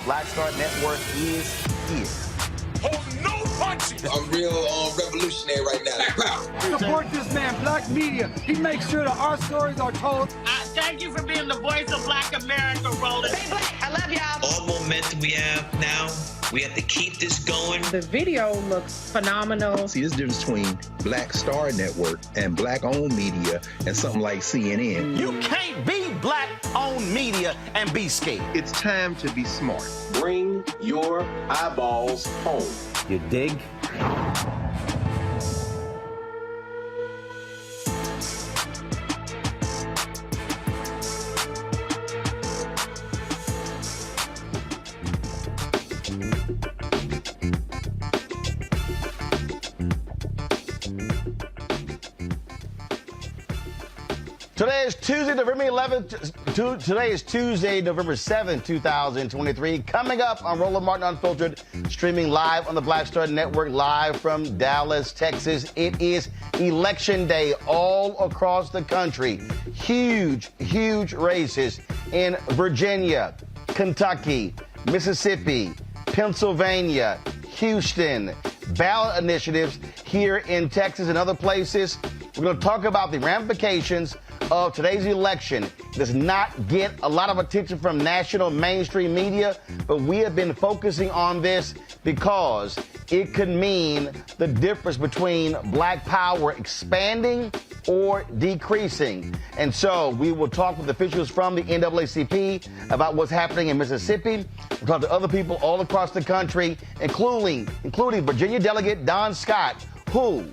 Black Star Network is here. Hold no punches! I'm real revolutionary right now. Black power. Support this man, Black Media. He makes sure that our stories are told. Thank you for being the voice of Black America, Roland. Stay black. I love y'all. All momentum we have now, we have to keep this going. The video looks phenomenal. See, this difference between Black Star Network and black-owned media and something like CNN. You can't be black-owned media and be scared. It's time to be smart. Bring your eyeballs home. You dig? Today is Tuesday, November 11th. Today is Tuesday, November 7th, 2023. Coming up on Roland Martin Unfiltered, streaming live on the Black Star Network, live from Dallas, Texas. It is Election Day all across the country. Huge, huge races in Virginia, Kentucky, Mississippi, Pennsylvania, Houston, ballot initiatives here in Texas and other places. We're going to talk about the ramifications of today's election. It does not get a lot of attention from national mainstream media, but we have been focusing on this because it could mean the difference between black power expanding or decreasing. And so we will talk with officials from the NAACP about what's happening in Mississippi. We'll talk to other people all across the country, including Virginia Delegate Don Scott, who,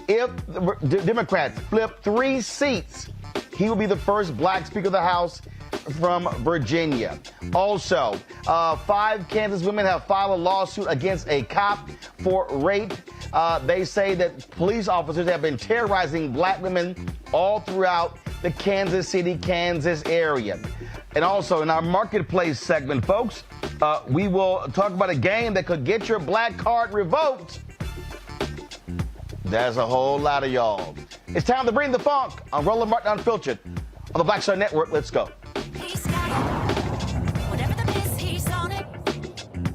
if the Democrats flip 3 seats, he will be the first black Speaker of the House from Virginia. Also, 5 Kansas women have filed a lawsuit against a cop for rape. They say that police officers have been terrorizing black women all throughout the Kansas City, Kansas area. And also in our marketplace segment, folks, we will talk about a game that could get your black card revoked. There's a whole lot of y'all. It's time to bring the funk on Roland Martin Unfiltered on the Black Star Network. Let's go. He's got it. Whatever the piss, he's on it.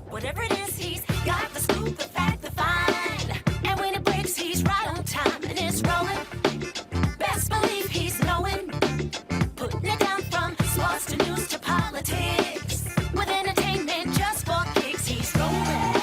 Whatever it is, he's got the scoop, the fact, the find. And when it breaks, he's right on time and it's rolling. Best believe he's knowing. Putting it down from sports to news to politics. With entertainment just for kicks, he's rolling.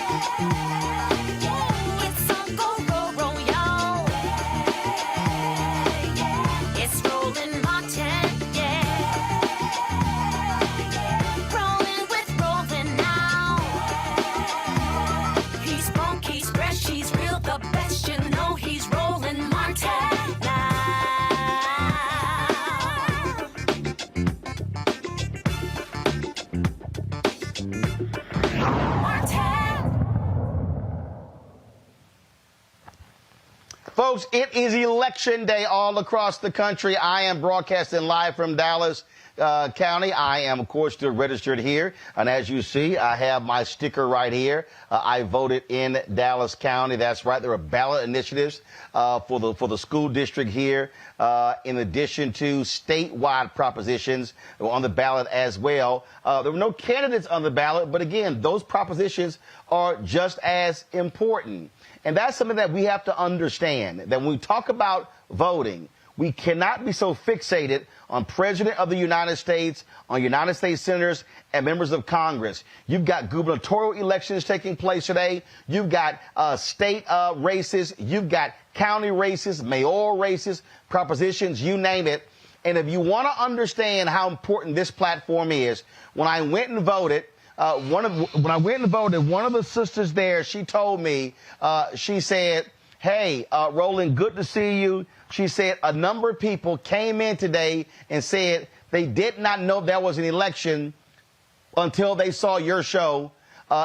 Folks, it is Election Day all across the country. I am broadcasting live from Dallas County. I am, of course, still registered here. And as you see, I have my sticker right here. I voted in Dallas County. That's right. There are ballot initiatives for the school district here, in addition to statewide propositions on the ballot as well. There were no candidates on the ballot, but again, those propositions are just as important. And that's something that we have to understand, that when we talk about voting, we cannot be so fixated on President of the United States, on United States senators and members of Congress. You've got gubernatorial elections taking place today. You've got state races. You've got county races, mayoral races, propositions, you name it. And if you want to understand how important this platform is, when I went and voted, one of the sisters there, she told me, she said, hey, Roland, good to see you. She said a number of people came in today and said they did not know there was an election until they saw your show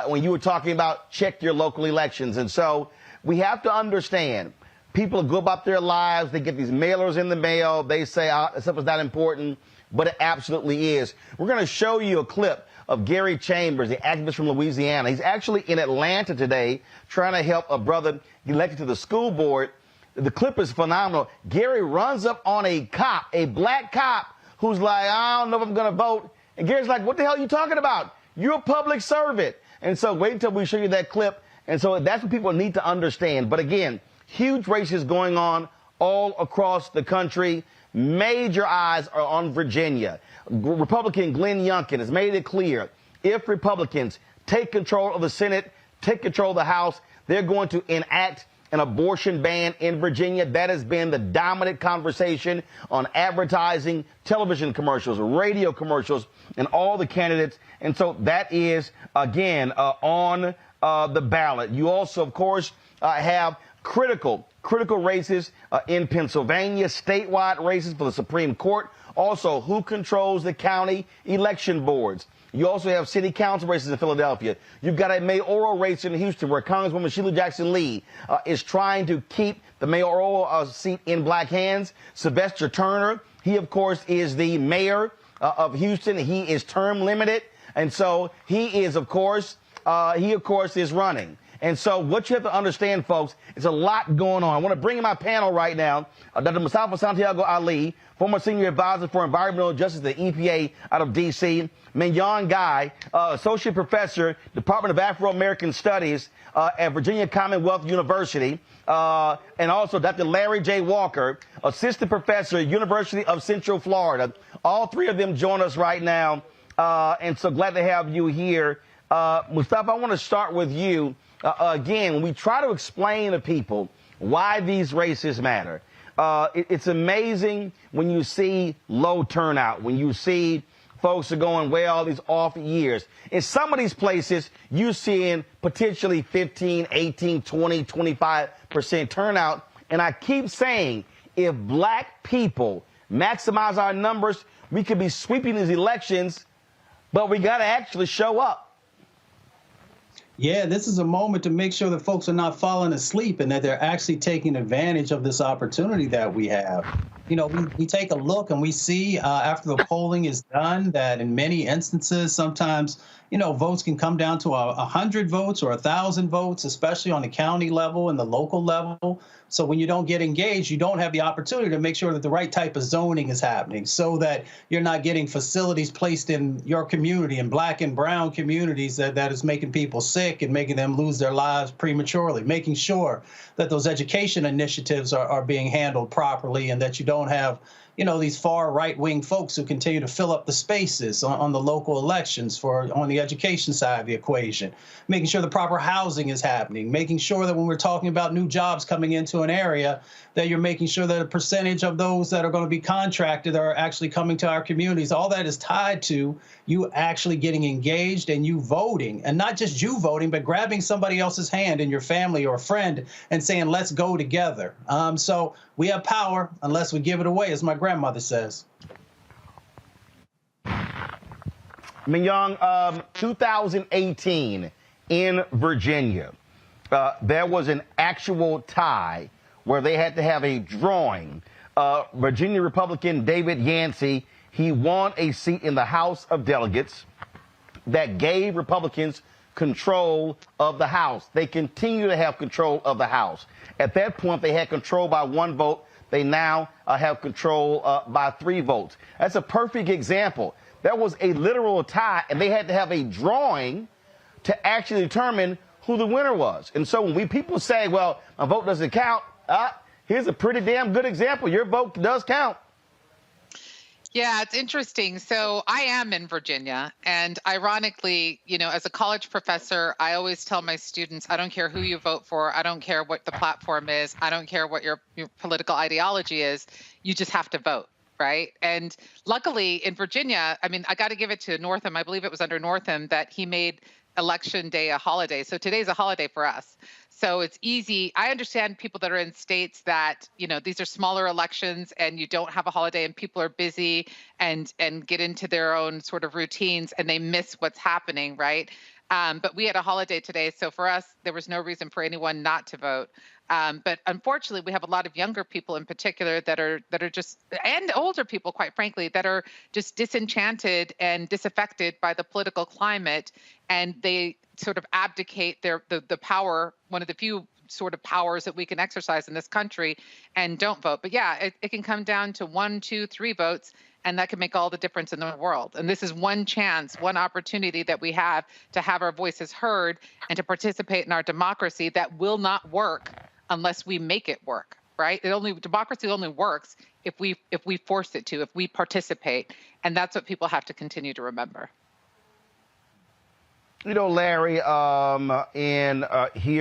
when you were talking about check your local elections. And so we have to understand, people go about their lives, they get these mailers in the mail, they say something's not important, but it absolutely is. We're going to show you a clip of Gary Chambers, the activist from Louisiana. He's actually in Atlanta today trying to help a brother get elected to the school board. The clip is phenomenal. Gary runs up on a cop, a black cop, who's like, I don't know if I'm going to vote. And Gary's like, what the hell are you talking about? You're a public servant. And so wait until we show you that clip. And so that's what people need to understand. But again, huge races going on all across the country. Major eyes are on Virginia. Republican Glenn Youngkin has made it clear, if Republicans take control of the Senate, take control of the House, they're going to enact an abortion ban in Virginia. That has been the dominant conversation on advertising, television commercials, radio commercials, and all the candidates. And so that is, again, on the ballot. You also, of course, have critical races in Pennsylvania, statewide races for the Supreme Court. Also, who controls the county election boards? You also have city council races in Philadelphia. You've got a mayoral race in Houston where Congresswoman Sheila Jackson Lee is trying to keep the mayoral seat in black hands. Sylvester Turner, he, of course, is the mayor of Houston. He is term limited. And so he is, of course, is running. And so what you have to understand, folks, is a lot going on. I want to bring in my panel right now, Dr. Mustafa Santiago Ali, former senior advisor for environmental justice at the EPA out of D.C., Mignon Guy, associate professor, Department of Afro-American Studies at Virginia Commonwealth University, and also Dr. Larry J. Walker, assistant professor, University of Central Florida. All three of them join us right now, and so glad to have you here. Mustafa, I want to start with you. Again, we try to explain to people why these races matter. It's amazing when you see low turnout, when you see folks are going, well, these off years. In some of these places, you're seeing potentially 15, 18, 20, 25% turnout. And I keep saying, if black people maximize our numbers, we could be sweeping these elections, but we got to actually show up. Yeah, this is a moment to make sure that folks are not falling asleep and that they're actually taking advantage of this opportunity that we have. You know, we take a look and we see after the polling is done that in many instances, sometimes, you know, votes can come down to 100 votes or 1,000 votes, especially on the county level and the local level. So when you don't get engaged, you don't have the opportunity to make sure that the right type of zoning is happening so that you're not getting facilities placed in your community, in black and brown communities that is making people sick and making them lose their lives prematurely, making sure that those education initiatives are being handled properly and that you don't have, you know, these far right-wing folks who continue to fill up the spaces on the local elections on the education side of the equation, making sure the proper housing is happening, making sure that when we're talking about new jobs coming into an area, that you're making sure that a percentage of those that are going to be contracted are actually coming to our communities. All that is tied to you actually getting engaged and you voting, and not just you voting, but grabbing somebody else's hand in your family or a friend and saying, let's go together. So we have power unless we give it away, as my grandmother says. Mignon, 2018 in Virginia, there was an actual tie where they had to have a drawing. Virginia Republican David Yancey, he won a seat in the House of Delegates that gave Republicans control of the House. They continue to have control of the House. At that point, they had control by 1 vote. They now have control by 3 votes. That's a perfect example. That was a literal tie, and they had to have a drawing to actually determine who the winner was. And so when people say, well, my vote doesn't count, here's a pretty damn good example. Your vote does count. Yeah, it's interesting. So I am in Virginia, and ironically, you know, as a college professor, I always tell my students, I don't care who you vote for. I don't care what the platform is. I don't care what your political ideology is. You just have to vote, right? And luckily in Virginia, I mean, I got to give it to Northam. I believe it was under Northam that he made Election Day a holiday. So today's a holiday for us. So it's easy. I understand people that are in states that, you know, these are smaller elections and you don't have a holiday and people are busy and get into their own sort of routines and they miss what's happening, right? But we had a holiday today. So for us, there was no reason for anyone not to vote. But unfortunately, we have a lot of younger people in particular that are just, and older people, quite frankly, that are just disenchanted and disaffected by the political climate. And they sort of abdicate the power, one of the few sort of powers that we can exercise in this country, and don't vote. But yeah, it can come down to 1, 2, 3 votes, And that can make all the difference in the world. And this is one chance, one opportunity that we have to have our voices heard and to participate in our democracy that will not work unless we make it work, right? Democracy only works if we force it to, if we participate. And that's what people have to continue to remember. You know, Larry, here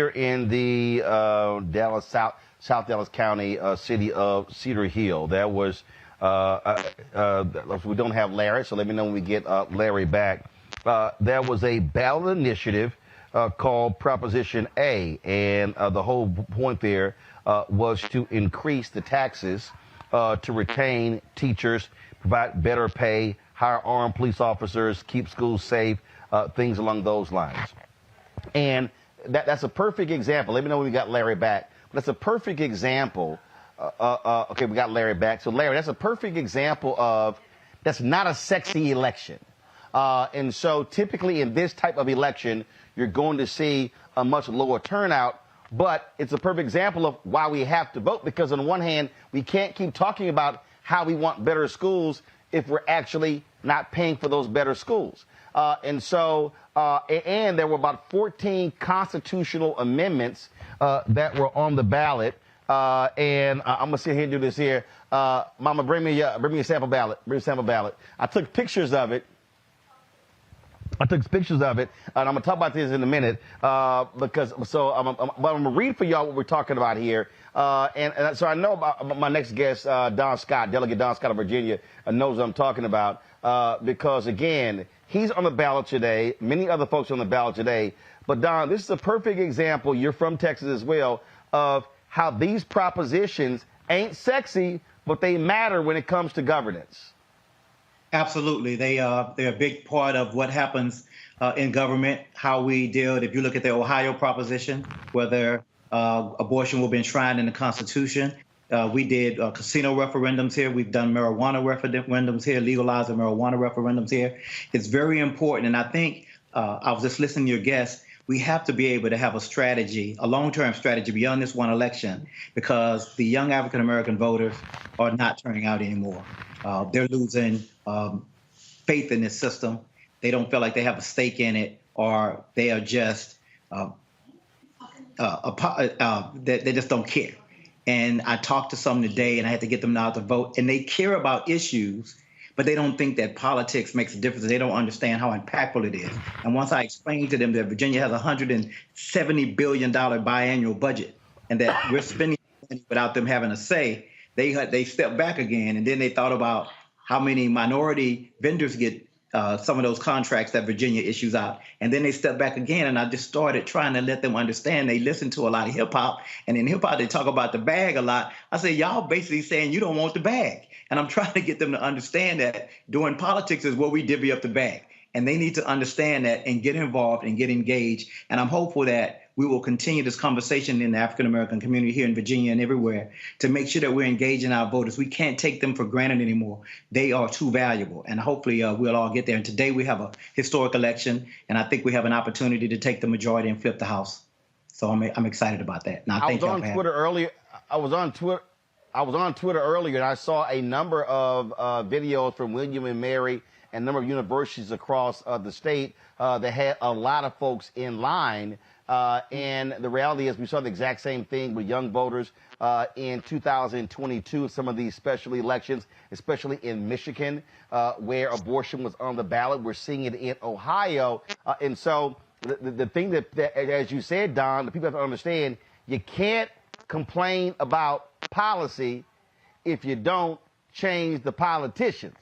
in the Dallas South Dallas County city of Cedar Hill, there was we don't have Larry, so let me know when we get Larry back. There was a ballot initiative called Proposition A, and the whole point there was to increase the taxes to retain teachers, provide better pay, hire armed police officers, keep schools safe, things along those lines. And that's a perfect example. Let me know when we got Larry back. That's a perfect example. Okay, we got Larry back. So, Larry, that's a perfect example of that's not a sexy election. And so typically in this type of election, you're going to see a much lower turnout. But it's a perfect example of why we have to vote, because on one hand, we can't keep talking about how we want better schools if we're actually not paying for those better schools. And there were about 14 constitutional amendments that were on the ballot. I'm going to sit here and do this here. Mama, bring me a sample ballot. Bring a sample ballot. I took pictures of it. And I'm going to talk about this in a minute, I'm going to read for y'all what we're talking about here. And so I know about my next guest, Don Scott, Delegate Don Scott of Virginia, knows what I'm talking about, because, again, he's on the ballot today. Many other folks are on the ballot today. But, Don, this is a perfect example, you're from Texas as well, of how these propositions ain't sexy, but they matter when it comes to governance. Absolutely. They're a big part of what happens in government, how we deal. If you look at the Ohio proposition, whether abortion will be enshrined in the Constitution, we did casino referendums here. We've done marijuana referendums here, legalizing marijuana referendums here. It's very important. And I think I was just listening to your guest. We have to be able to have a strategy, a long-term strategy beyond this one election, because the young African-American voters are not turning out anymore. They're losing faith in this system. They don't feel like they have a stake in it, or they are just they just don't care. And I talked to some today, and I had to get them out to vote, and they care about issues, but they don't think that politics makes a difference. They don't understand how impactful it is. And once I explained to them that Virginia has a $170 billion biannual budget, and that we're spending money without them having a say, they stepped back again, and then they thought about how many minority vendors get some of those contracts that Virginia issues out. And then they stepped back again, and I just started trying to let them understand. They listen to a lot of hip hop, and in hip hop, they talk about the bag a lot. I say, y'all basically saying you don't want the bag. And I'm trying to get them to understand that doing politics is where we divvy up the bag. And they need to understand that and get involved and get engaged. And I'm hopeful that we will continue this conversation in the African-American community here in Virginia and everywhere to make sure that we're engaging our voters. We can't take them for granted anymore. They are too valuable. And hopefully we'll all get there. And today we have a historic election, and I think we have an opportunity to take the majority and flip the House. So I'm excited about that. Now, I was on Twitter earlier. I was on Twitter earlier, and I saw a number of videos from William and Mary and a number of universities across the state that had a lot of folks in line. And the reality is we saw the exact same thing with young voters in 2022, some of these special elections, especially in Michigan, where abortion was on the ballot. We're seeing it in Ohio. And so the thing that, as you said, Don, the people have to understand, you can't complain about policy if you don't change the politicians.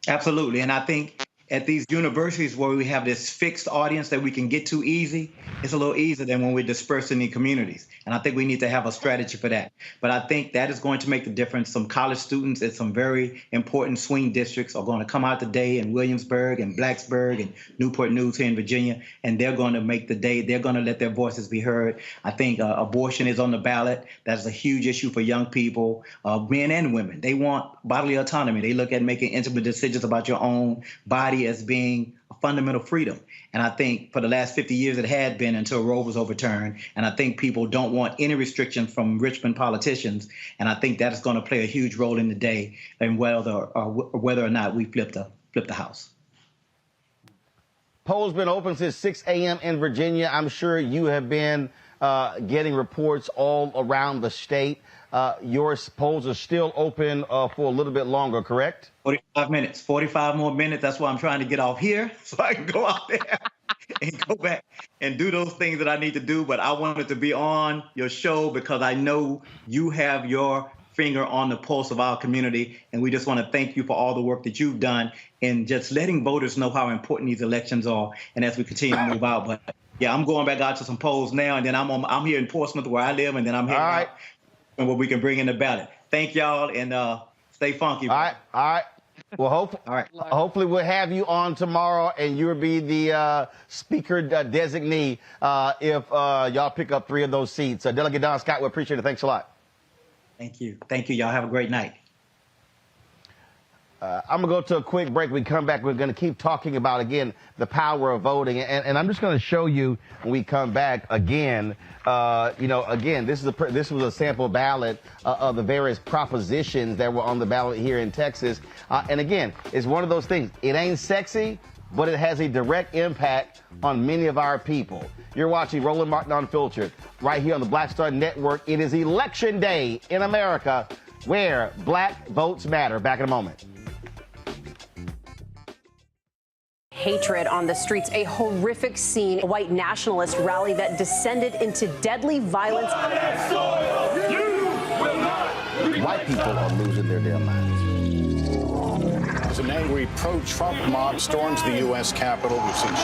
Absolutely. And I think at these universities where we have this fixed audience that we can get to easy, it's a little easier than when we're dispersing in communities. And I think we need to have a strategy for that. But I think that is going to make the difference. Some college students at some very important swing districts are going to come out today in Williamsburg and Blacksburg and Newport News here in Virginia, and they're going to make the day. They're going to let their voices be heard. I think abortion is on the ballot. That's a huge issue for young people, men and women. They want bodily autonomy. They look at making intimate decisions about your own body body as being a fundamental freedom. And I think for the last 50 years it had been until Roe was overturned. And I think people don't want any restriction from Richmond politicians. And I think that is going to play a huge role in the day and whether or not we flip the House. Polls been open since 6 a.m. in Virginia. I'm sure you have been getting reports all around the state. Your polls are still open for a little bit longer, correct? 45 minutes, 45 more minutes. That's why I'm trying to get off here so I can go out there and go back and do those things that I need to do. But I wanted to be on your show because I know you have your finger on the pulse of our community. And we just want to thank you for all the work that you've done in just letting voters know how important these elections are. And as we continue to move out, but yeah, I'm going back out to some polls now, and then I'm here in Portsmouth where I live, and then I'm here out and what we can bring in the ballot. Thank y'all, and stay funky. All right. Well, hopefully we'll have you on tomorrow, and you'll be the speaker designee if y'all pick up 3 of those seats. Delegate Don Scott, we appreciate it. Thanks a lot. Thank you. Thank you. Y'all have a great night. I'm going to go to a quick break. When we come back, we're going to keep talking about, again, the power of voting. And I'm just going to show you when we come back again, again, this was a sample ballot of the various propositions that were on the ballot here in Texas. And again, it's one of those things. It ain't sexy, but it has a direct impact on many of our people. You're watching Roland Martin Unfiltered right here on the Black Star Network. It is Election Day in America, where black votes matter. Back in a moment. Hatred on the streets, a horrific scene, a white nationalist rally that descended into deadly violence. White people are losing their damn minds. An angry pro-Trump mob storms the U.S. Capitol. We've seen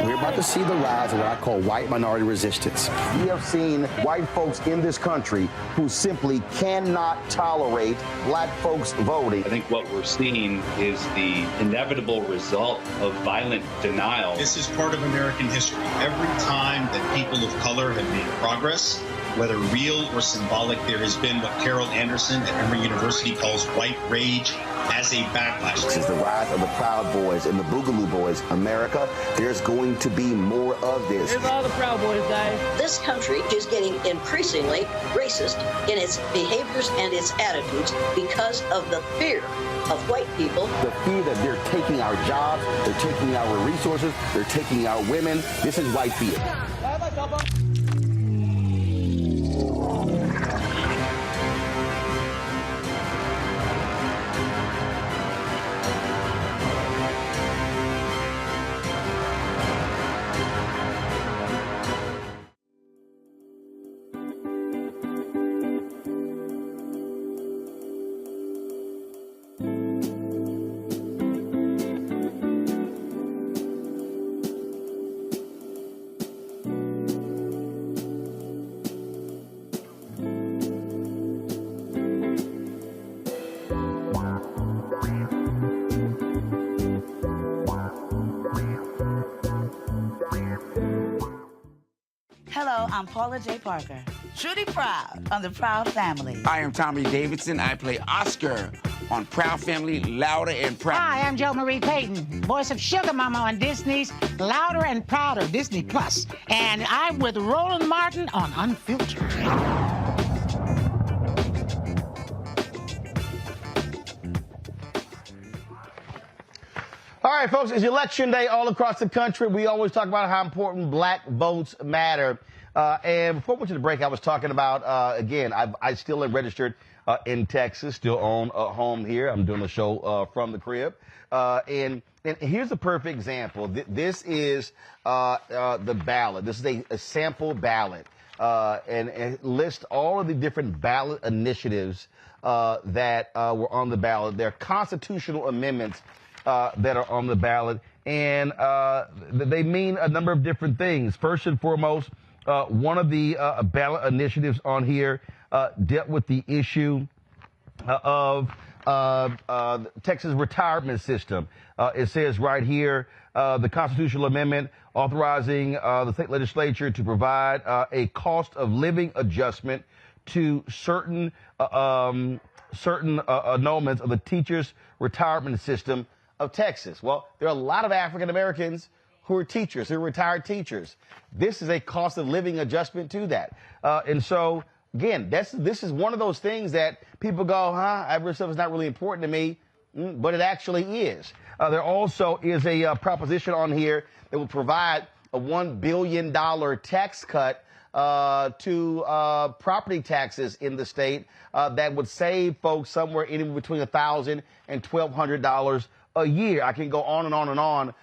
We're about to see the rise of what I call white minority resistance. We have seen white folks in this country who simply cannot tolerate black folks voting. I think what we're seeing is the inevitable result of violent denial. This is part of American history. Every time that people of color have made progress, whether real or symbolic, there has been what Carol Anderson at Emory University calls white rage as a backlash. This is the rise of the Proud Boys and the Boogaloo Boys. America, there's going to be more of this. Here's all the Proud Boys, guys. This country is getting increasingly racist in its behaviors and its attitudes because of the fear of white people. The fear that they're taking our jobs, they're taking our resources, they're taking our women. This is white fear. Hello, I'm Paula J. Parker. Truly proud on the Proud Family. I am Tommy Davidson. I play Oscar on Proud Family, Louder and Proud. Hi, I'm Jo Marie Payton, voice of Sugar Mama on Disney's Louder and Prouder, Disney Plus. And I'm with Roland Martin on Unfiltered. All right, folks, it's Election Day all across the country. We always talk about how important black votes matter. And before we went to the break, I was talking about, again, I still am registered in Texas, still own a home here. I'm doing a show from the crib. And here's a perfect example. This is the ballot. This is a sample ballot. And it lists all of the different ballot initiatives that were on the ballot. They're constitutional amendments that are on the ballot, and they mean a number of different things. First and foremost, one of the ballot initiatives on here dealt with the issue of Texas retirement system. It says right here, the constitutional amendment authorizing the state legislature to provide a cost of living adjustment to certain annulments of the teachers' retirement system of Texas? Well, there are a lot of African Americans who are teachers, who are retired teachers. This is a cost of living adjustment to that. And so, again, this is one of those things that people go, that stuff is not really important to me, but it actually is. There also is a proposition on here that will provide a $1 billion tax cut to property taxes in the state that would save folks somewhere anywhere between $1,000 and $1,200 a year. I can go on and on and on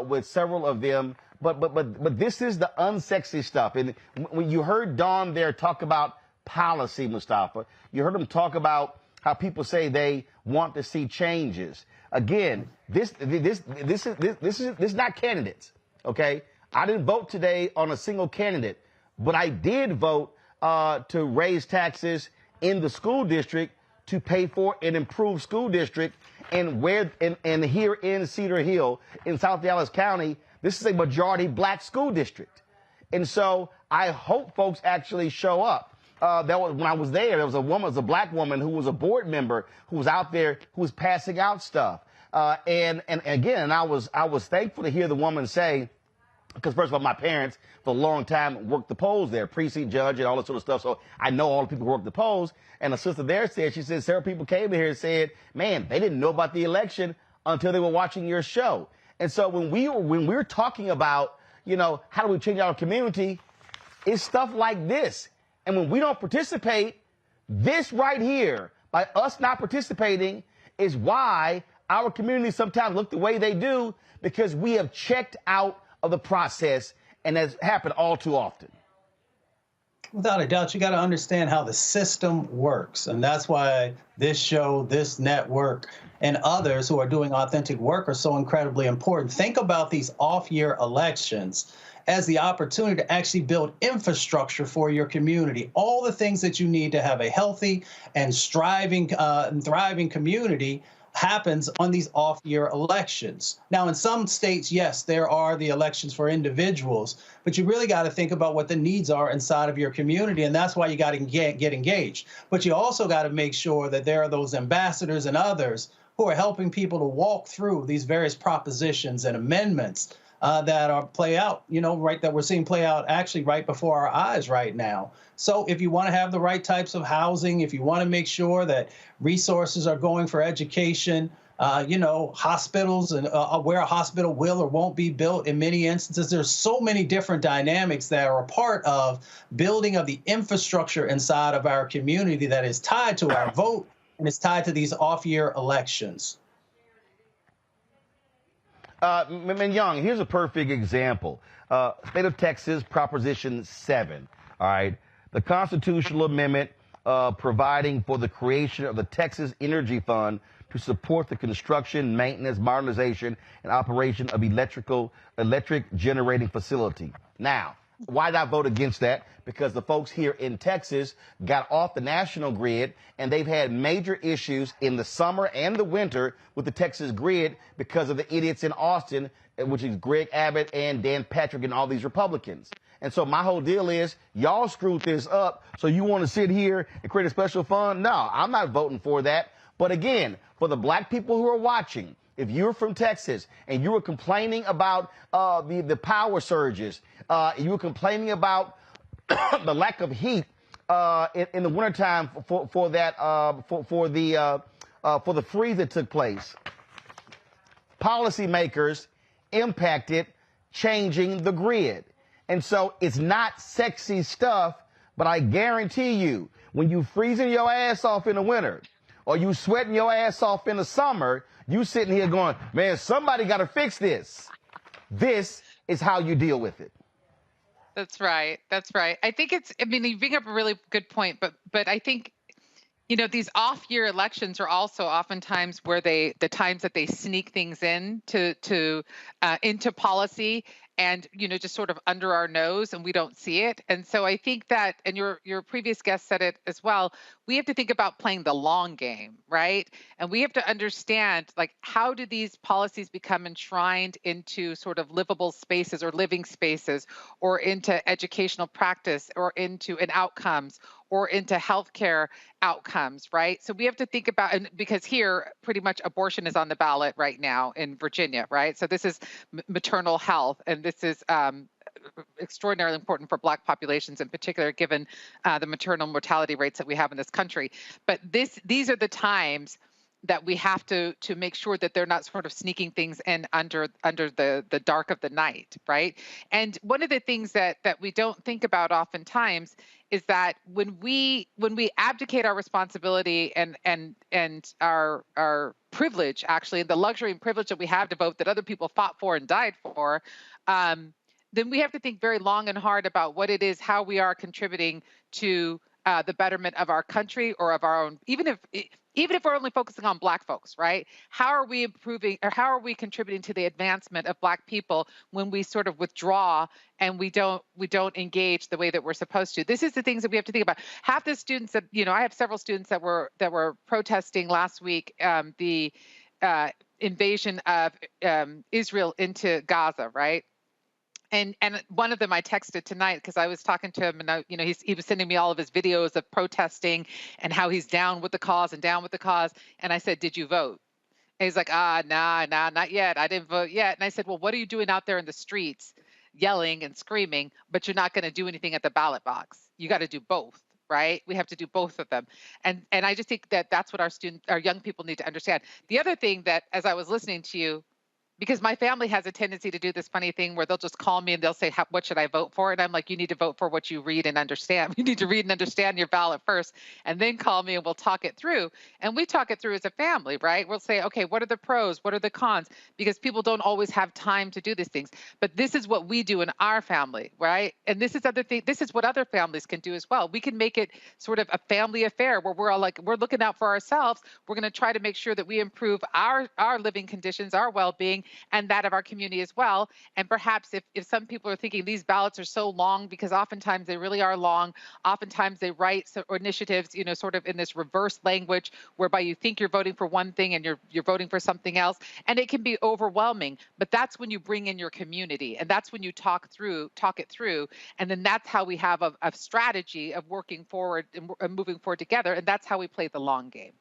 with several of them, but this is the unsexy stuff. And when you heard Dawn there talk about policy, Mustafa, you heard him talk about how people say they want to see changes. Again, this is not candidates. Okay, I didn't vote today on a single candidate, but I did vote to raise taxes in the school district to pay for an improved school district. And here in Cedar Hill, in South Dallas County, this is a majority black school district. And so I hope folks actually show up. When I was there was a black woman who was a board member who was out there who was passing out stuff. And again, I was thankful to hear the woman say, because first of all, my parents for a long time worked the polls there, precinct judge and all that sort of stuff. So I know all the people who work the polls. And a sister there said, she said, several people came in here and said, man, they didn't know about the election until they were watching your show. And so when we're talking about, how do we change our community, it's stuff like this. And when we don't participate, this right here, by us not participating, is why our communities sometimes look the way they do, because we have checked out of the process, and that's happened all too often. Without a doubt, you got to understand how the system works. And that's why this show, this network, and others who are doing authentic work are so incredibly important. Think about these off-year elections as the opportunity to actually build infrastructure for your community. All the things that you need to have a healthy and thriving community happens on these off-year elections. Now, in some states, yes, there are the elections for individuals, but you really got to think about what the needs are inside of your community, and that's why you got to get engaged. But you also got to make sure that there are those ambassadors and others who are helping people to walk through these various propositions and amendments that are that we're seeing play out actually right before our eyes right now. So if you want to have the right types of housing, if you want to make sure that resources are going for education, hospitals and where a hospital will or won't be built in many instances, there's so many different dynamics that are a part of building of the infrastructure inside of our community that is tied to our vote and it's tied to these off-year elections. Young, here's a perfect example. State of Texas, Proposition 7, all right? The constitutional amendment providing for the creation of the Texas Energy Fund to support the construction, maintenance, modernization, and operation of electric generating facility. Now, why did I vote against that? Because the folks here in Texas got off the national grid, and they've had major issues in the summer and the winter with the Texas grid because of the idiots in Austin, which is Greg Abbott and Dan Patrick and all these Republicans. And so my whole deal is, y'all screwed this up, so you want to sit here and create a special fund? No, I'm not voting for that. But again, for the black people who are watching, if you're from Texas and you were complaining about the power surges, you were complaining about the lack of heat in the wintertime for the freeze that took place, policymakers impacted changing the grid. And so it's not sexy stuff, but I guarantee you, when you freezing your ass off in the winter or you sweating your ass off in the summer, you sitting here going, man, somebody got to fix this. This is how you deal with it. That's right. That's right. I think you bring up a really good point, but I think, these off-year elections are also oftentimes where the times that they sneak things into policy and, just sort of under our nose and we don't see it. And so I think that, and your previous guest said it as well, we have to think about playing the long game, right? And we have to understand, how do these policies become enshrined into sort of livable spaces or living spaces or into educational practice or into outcomes or into healthcare outcomes, right? So we have to think about, and because here pretty much abortion is on the ballot right now in Virginia, right? So this is maternal health, and this is extraordinarily important for Black populations in particular, given the maternal mortality rates that we have in this country. But these are the times that we have to make sure that they're not sort of sneaking things in under the dark of the night, right? And one of the things that we don't think about oftentimes is that when we abdicate our responsibility and our privilege, actually, the luxury and privilege that we have to vote that other people fought for and died for, then we have to think very long and hard about what it is, how we are contributing to the betterment of our country or of our own, even if we're only focusing on Black folks, right? How are we improving, or how are we contributing to the advancement of Black people when we sort of withdraw and we don't engage the way that we're supposed to? This is the things that we have to think about. Half the students that, I have several students that were protesting last week the invasion of Israel into Gaza, right? And one of them I texted tonight because I was talking to him, and he was sending me all of his videos of protesting and how he's down with the cause and down with the cause. And I said, "Did you vote?" And he's like, nah, not yet. I didn't vote yet. And I said, "Well, what are you doing out there in the streets, yelling and screaming, but you're not going to do anything at the ballot box? You got to do both." Right? We have to do both of them. And I just think that that's what our young people need to understand. The other thing that, as I was listening to you, because my family has a tendency to do this funny thing where they'll just call me and they'll say, "What should I vote for?" And I'm like, "You need to vote for what you read and understand. You need to read and understand your ballot first, and then call me and we'll talk it through." And we talk it through as a family, right? We'll say, "Okay, what are the pros? What are the cons?" Because people don't always have time to do these things. But this is what we do in our family, right? And this is what other families can do as well. We can make it sort of a family affair where we're all like, we're looking out for ourselves. We're going to try to make sure that we improve our living conditions, our well-being, and that of our community as well. And perhaps if some people are thinking these ballots are so long, because oftentimes they really are long, oftentimes they write initiatives, sort of in this reverse language, whereby you think you're voting for one thing and you're voting for something else, and it can be overwhelming. But that's when you bring in your community, and that's when you talk it through, and then that's how we have a strategy of working forward and moving forward together, and that's how we play the long game.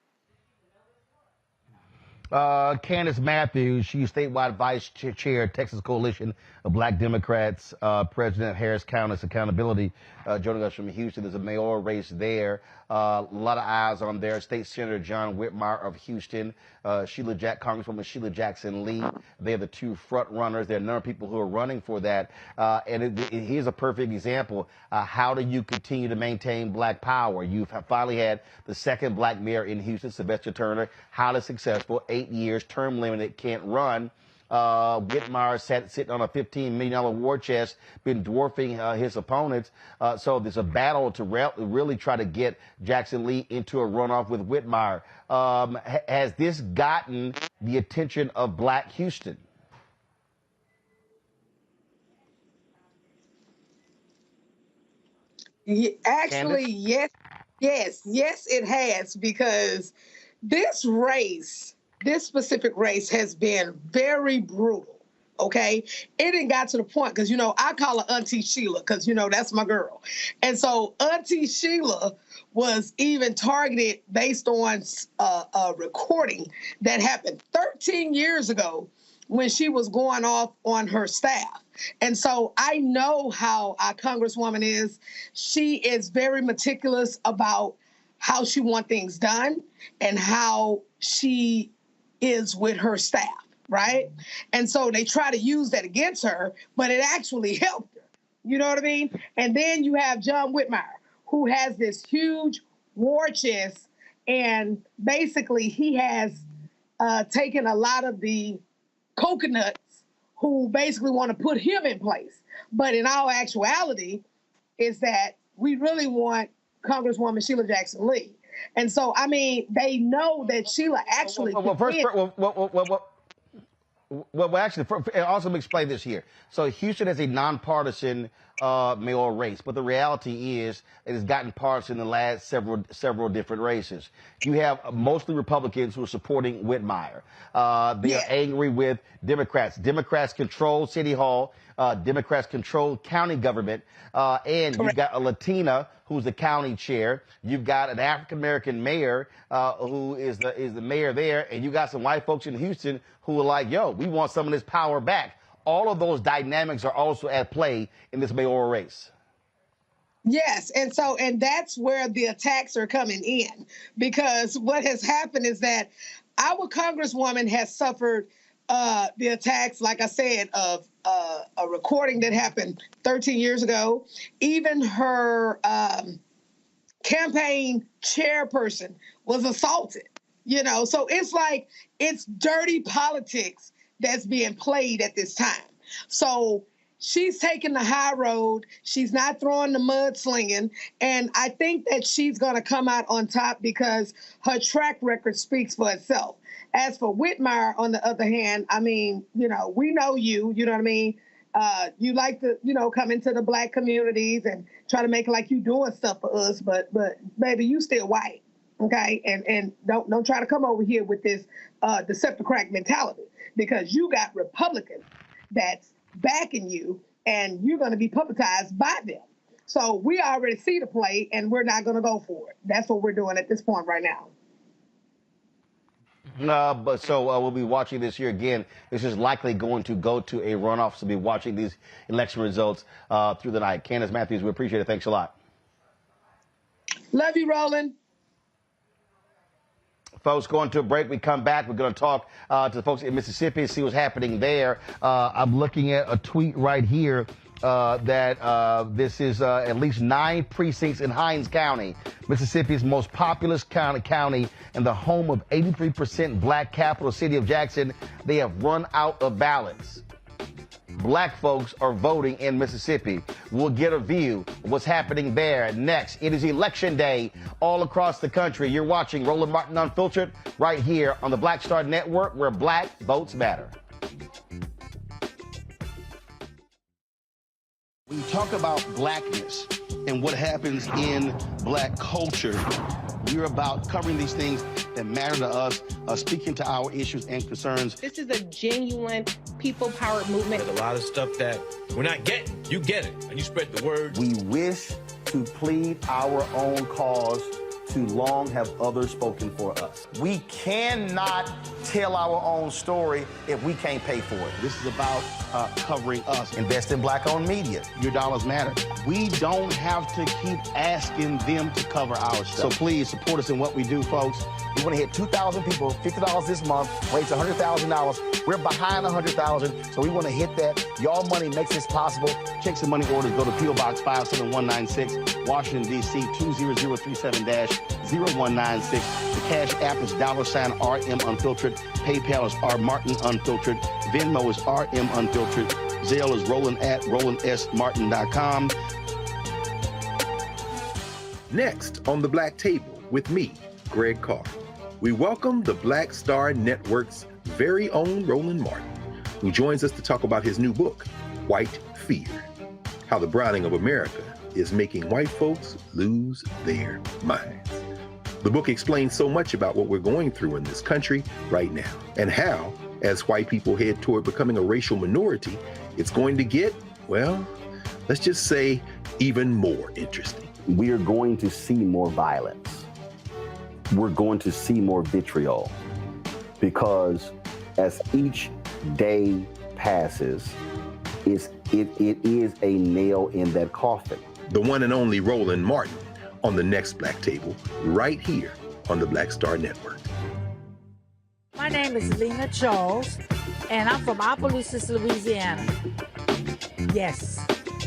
Candace Matthews, she's statewide vice chair, Texas Coalition of Black Democrats, president of Harris County's Accountability, joining us from Houston. There's a mayoral race there. A lot of eyes on there. State Senator John Whitmire of Houston, Congresswoman Sheila Jackson Lee. They're the two front runners. There are a number of people who are running for that. And here's a perfect example. How do you continue to maintain Black power? You've finally had the second Black mayor in Houston, Sylvester Turner, highly successful, 8 years, term limited, can't run. Whitmire sitting on a $15 million war chest, been dwarfing his opponents. So there's a battle to really try to get Jackson Lee into a runoff with Whitmire. Has this gotten the attention of Black Houston? Actually, yes, it has, because this specific race has been very brutal, okay? It didn't got to the point, because, I call her Auntie Sheila, because, that's my girl. And so Auntie Sheila was even targeted based on a recording that happened 13 years ago when she was going off on her staff. And so I know how our Congresswoman is. She is very meticulous about how she wants things done and how she is with her staff, right? And so they try to use that against her, but it actually helped her. You know what I mean? And then you have John Whitmire, who has this huge war chest, and basically he has taken a lot of the coconuts who basically want to put him in place. But in all actuality, is that we really want Congresswoman Sheila Jackson Lee. And so, I mean, they know that Sheila actually Well, actually, also let me explain this here. So Houston has a nonpartisan mayoral race. But the reality is it has gotten parts in the last several different races. You have mostly Republicans who are supporting Whitmire. They are angry with Democrats. Democrats control City Hall. Democrats control county government. And you've got a Latina who's the county chair. You've got an African-American mayor who is the mayor there. And you got some white folks in Houston who are like, yo, we want some of this power back. All of those dynamics are also at play in this mayoral race. Yes, and that's where the attacks are coming in, because what has happened is that our Congresswoman has suffered the attacks, like I said, of a recording that happened 13 years ago. Even her campaign chairperson was assaulted, so it's like it's dirty politics that's being played at this time. So she's taking the high road. She's not throwing the mudslinging. And I think that she's going to come out on top because her track record speaks for itself. As for Whitmire, on the other hand, I mean, we know you know what I mean? You like to, come into the Black communities and try to make it like you doing stuff for us. But baby, you still white. Okay. And don't try to come over here with this Decepticrack mentality, because you got Republicans that's backing you and you're going to be publicized by them. So we already see the play and we're not going to go for it. That's what we're doing at this point right now. We'll be watching this here again. This is likely going to go to a runoff. So we'll be watching these election results through the night. Candace Matthews, we appreciate it. Thanks a lot. Love you, Roland. Folks, going to a break. We come back. We're going to talk to the folks in Mississippi, see what's happening there. I'm looking at a tweet right here that this is at least 9 precincts in Hinds County, Mississippi's most populous county and the home of 83% Black capital city of Jackson. They have run out of ballots. Black folks are voting in Mississippi. We'll get a view of what's happening there next. It is election day all across the country. You're watching Roland Martin Unfiltered right here on the Black Star Network, where Black votes matter. When you talk about blackness and what happens in Black culture, we're about covering these things that matter to us, speaking to our issues and concerns. This is a genuine people-powered movement. There's a lot of stuff that we're not getting. You get it, and you spread the word. We wish to plead our own cause. Too long have others spoken for us. We cannot tell our own story if we can't pay for it. This is about covering us. Invest in Black-owned media. Your dollars matter. We don't have to keep asking them to cover our stuff. So please support us in what we do, folks. We want to hit 2,000 people, $50 this month, raise $100,000. We're behind 100,000, so we want to hit that. Y'all money makes this possible. Check some money orders. Go to P.O. Box 57196, Washington, D.C. 20037-0196. The Cash App is $RM Unfiltered. PayPal is R Martin Unfiltered. Venmo is RM Unfiltered. Zelle is Roland at RolandSMartin.com. Next on the Black Table with me, Greg Carr, we welcome the Black Star Network's very own Roland Martin, who joins us to talk about his new book, White Fear: How the Browning of America is Making White Folks Lose Their Minds. The book explains so much about what we're going through in this country right now, and how, as white people head toward becoming a racial minority, it's going to get, well, let's just say, even more interesting. We are going to see more violence. We're going to see more vitriol, because as each day passes, it is a nail in that coffin. The one and only Roland Martin on the next Black Table, right here on the Black Star Network. My name is Lena Charles, and I'm from Opelousas, Louisiana. Yes,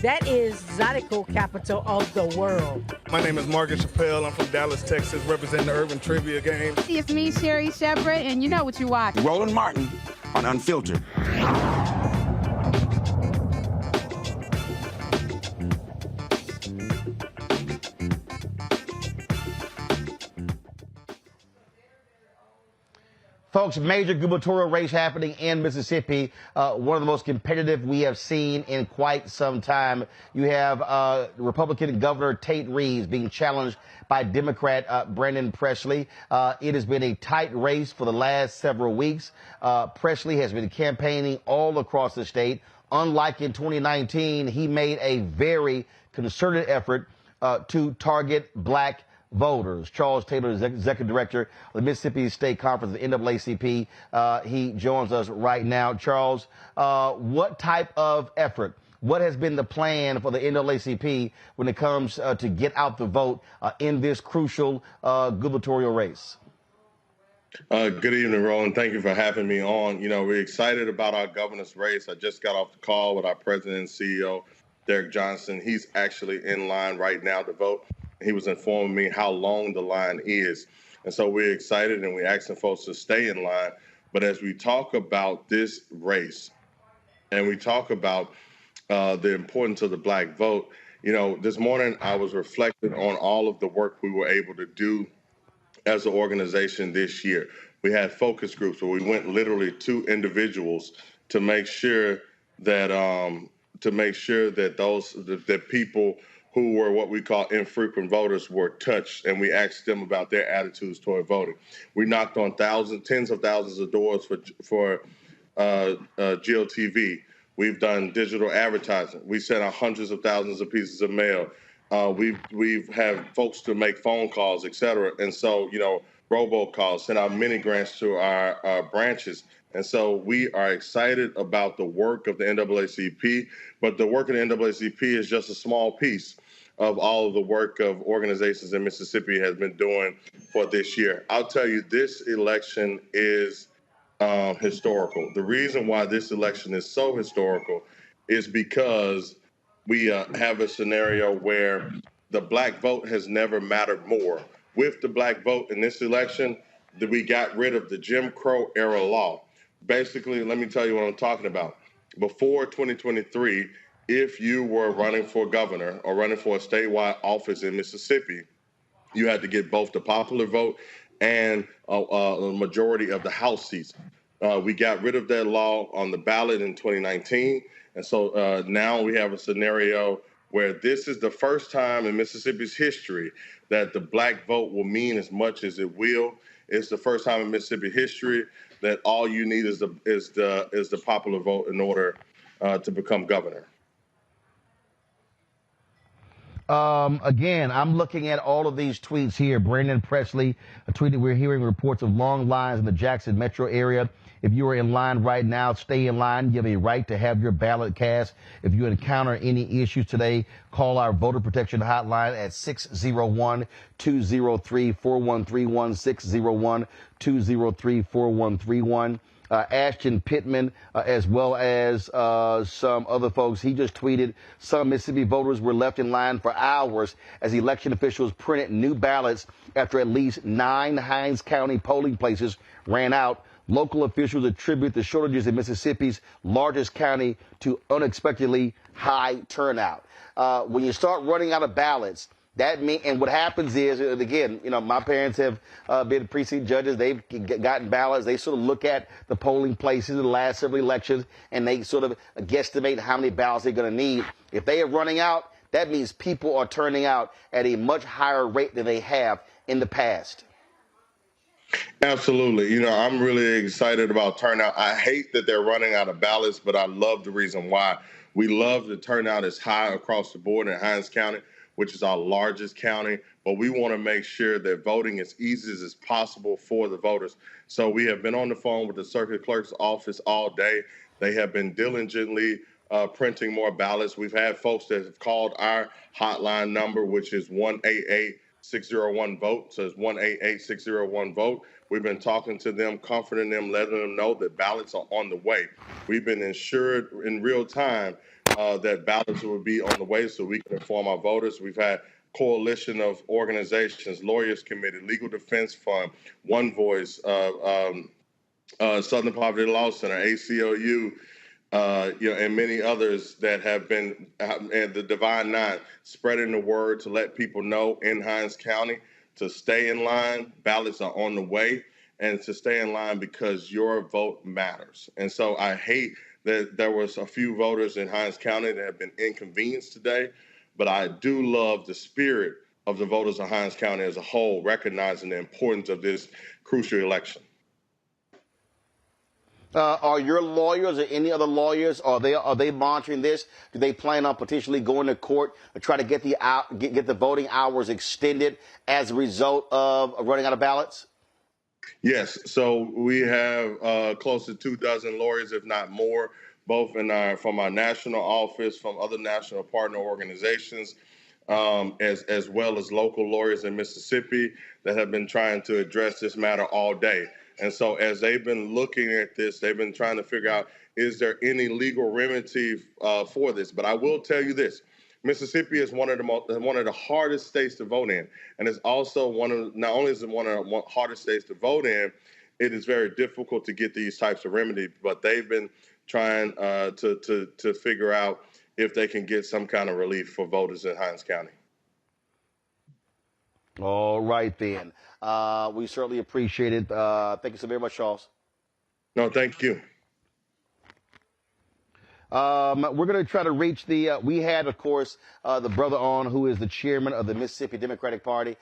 that is Zydeco capital of the world. My name is Margaret Chappelle. I'm from Dallas, Texas, representing the Urban Trivia Game. It's me, Sherry Shepard, and you know what you watch. Roland Martin on Unfiltered. Folks, folks, major gubernatorial race happening in Mississippi, one of the most competitive we have seen in quite some time. You have Republican Governor Tate Reeves being challenged by Democrat Brandon Presley. It has been a tight race for the last several weeks. Presley has been campaigning all across the state. Unlike in 2019, he made a very concerted effort to target black voters. Charles Taylor, Executive Director of the Mississippi State Conference, the NAACP, he joins us right now. Charles, what type of effort, what has been the plan for the NAACP when it comes to get out the vote in this crucial gubernatorial race? Good evening, Roland. Thank you for having me on. You know, we're excited about our governor's race. I just got off the call with our president and CEO, Derek Johnson. He's actually in line right now to vote. He was informing me how long the line is. And so we're excited and we're asking folks to stay in line. But as we talk about this race and we talk about the importance of the black vote, you know, this morning I was reflecting on all of the work we were able to do as an organization this year. We had focus groups where we went literally to individuals to make sure that that people who were what we call infrequent voters were touched, and we asked them about their attitudes toward voting. We knocked on tens of thousands of doors for GOTV. We've done digital advertising. We sent out hundreds of thousands of pieces of mail. We've had folks to make phone calls, et cetera. And so, you know, robocalls, sent out mini grants to our branches. And so we are excited about the work of the NAACP, but the work of the NAACP is just a small piece of all of the work of organizations in Mississippi has been doing for this year. I'll tell you, this election is historical. The reason why this election is so historical is because we have a scenario where the black vote has never mattered more. With the black vote in this election, that we got rid of the Jim Crow era law. Basically, let me tell you what I'm talking about. Before 2023, if you were running for governor or running for a statewide office in Mississippi, you had to get both the popular vote and a majority of the House seats. We got rid of that law on the ballot in 2019. And so now we have a scenario where this is the first time in Mississippi's history that the black vote will mean as much as it will. It's the first time in Mississippi history that all you need is the popular vote in order to become governor. Again, I'm looking at all of these tweets here. Brandon Presley tweeted, "We're hearing reports of long lines in the Jackson metro area. If you are in line right now, stay in line. You have a right to have your ballot cast. If you encounter any issues today, call our voter protection hotline at 601-203-4131, 601-203-4131. Ashton Pittman, as well as some other folks. He just tweeted, some Mississippi voters were left in line for hours as election officials printed new ballots after at least 9 Hinds County polling places ran out. Local officials attribute the shortages in Mississippi's largest county to unexpectedly high turnout." When you start running out of ballots, that means, and what happens is, again, you know, my parents have been precinct judges. They've gotten ballots. They sort of look at the polling places in the last several elections, and they sort of guesstimate how many ballots they're going to need. If they are running out, that means people are turning out at a much higher rate than they have in the past. Absolutely. You know, I'm really excited about turnout. I hate that they're running out of ballots, but I love the reason why. We love the turnout is high across the board in Hinds County, which is our largest county, but we want to make sure that voting is easy as possible for the voters. So we have been on the phone with the circuit clerk's office all day. They have been diligently printing more ballots. We've had folks that have called our hotline number, which is 1-888-601-VOTE. So it's 1-888-601-VOTE. We've been talking to them, comforting them, letting them know that ballots are on the way. We've been ensured in real time that ballots will be on the way so we can inform our voters. We've had coalition of organizations, Lawyers Committee, Legal Defense Fund, One Voice, Southern Poverty Law Center, ACLU, and many others that have been, and the Divine Nine, spreading the word to let people know in Hinds County to stay in line. Ballots are on the way. and to stay in line because your vote matters. And so I hate that there was a few voters in Hinds County that have been inconvenienced today, but I do love the spirit of the voters of Hinds County as a whole, recognizing the importance of this crucial election. Are your lawyers or any other lawyers, are they monitoring this? Do they plan on potentially going to court to try to get the voting hours extended as a result of running out of ballots? Yes. So we have close to 24 lawyers, if not more, both from our national office, from other national partner organizations, as well as local lawyers in Mississippi that have been trying to address this matter all day. And so as they've been looking at this, they've been trying to figure out, is there any legal remedy for this? But I will tell you this. Mississippi is one of the hardest states to vote in, and it's also not only is it one of the hardest states to vote in, it is very difficult to get these types of remedies. But they've been trying to figure out if they can get some kind of relief for voters in Hinds County. All right, then. We certainly appreciate it. Thank you so very much, Charles. No, thank you. We're going to try to reach we had, of course, the brother on who is the chairman of the Mississippi Democratic Party.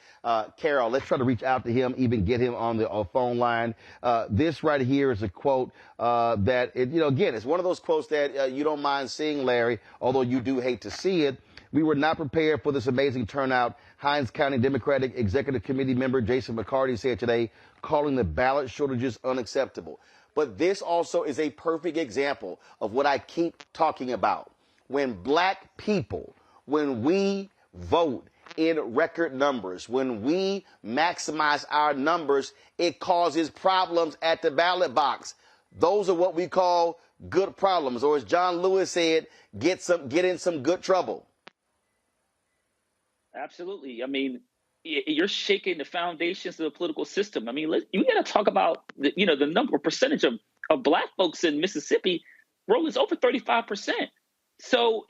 Carol, let's try to reach out to him, even get him on the phone line. This right here is a quote that, again, it's one of those quotes that you don't mind seeing, Larry, although you do hate to see it. We were not prepared for this amazing turnout. Hinds County Democratic Executive Committee member Jason McCarty said today, calling the ballot shortages unacceptable. But this also is a perfect example of what I keep talking about. When black people, when we vote in record numbers, when we maximize our numbers, it causes problems at the ballot box. Those are what we call good problems, or as John Lewis said, get in some good trouble. Absolutely. I mean, you're shaking the foundations of the political system. I mean, you got to talk about the percentage of black folks in Mississippi. Is over 35%. So,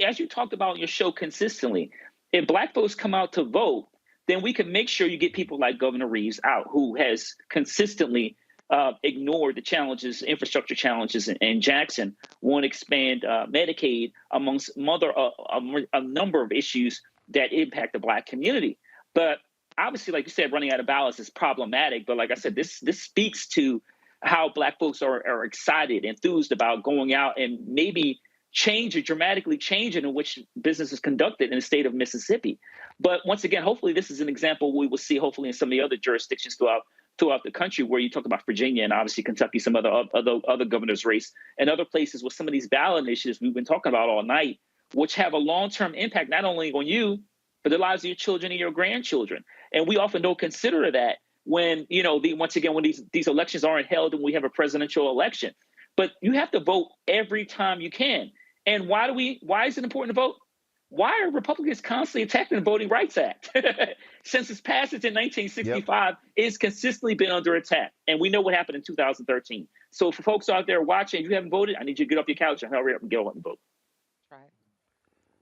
as you talked about on your show consistently, if black folks come out to vote, then we can make sure you get people like Governor Reeves out, who has consistently ignored the challenges, infrastructure challenges in Jackson, won't expand Medicaid, amongst a number of issues that impact the black community. But obviously, like you said, running out of ballots is problematic. But like I said, this speaks to how black folks are excited, enthused about going out and maybe dramatically changing in which business is conducted in the state of Mississippi. But once again, hopefully this is an example we will see hopefully in some of the other jurisdictions throughout the country, where you talk about Virginia and obviously Kentucky, some other governor's race, and other places with some of these ballot initiatives we've been talking about all night, which have a long-term impact not only on you, but the lives of your children and your grandchildren. And we often don't consider that when, once again, when these elections aren't held and we have a presidential election. But you have to vote every time you can. And why is it important to vote? Why are Republicans constantly attacking the Voting Rights Act? Since its passage in 1965, it's consistently been under attack. And we know what happened in 2013. So for folks out there watching, if you haven't voted, I need you to get off your couch and hurry up and get on and vote.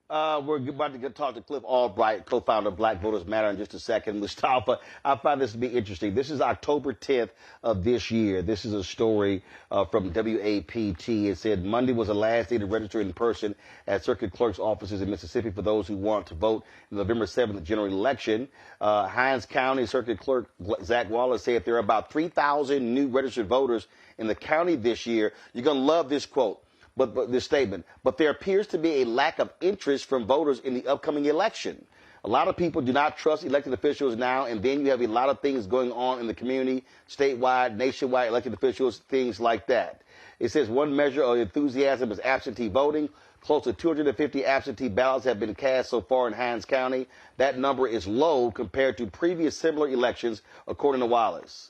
We're about to talk to Cliff Albright, co-founder of Black Voters Matter, in just a second. Mustafa, I find this to be interesting. This is October 10th of this year. This is a story from WAPT. It said Monday was the last day to register in person at circuit clerk's offices in Mississippi for those who want to vote in the November 7th general election. Hinds County Circuit Clerk Zach Wallace said there are about 3,000 new registered voters in the county this year. You're going to love this quote. But this statement, but there appears to be a lack of interest from voters in the upcoming election. A lot of people do not trust elected officials now, and then you have a lot of things going on in the community, statewide, nationwide elected officials, things like that. It says one measure of enthusiasm is absentee voting. Close to 250 absentee ballots have been cast so far in Hinds County. That number is low compared to previous similar elections, according to Wallace.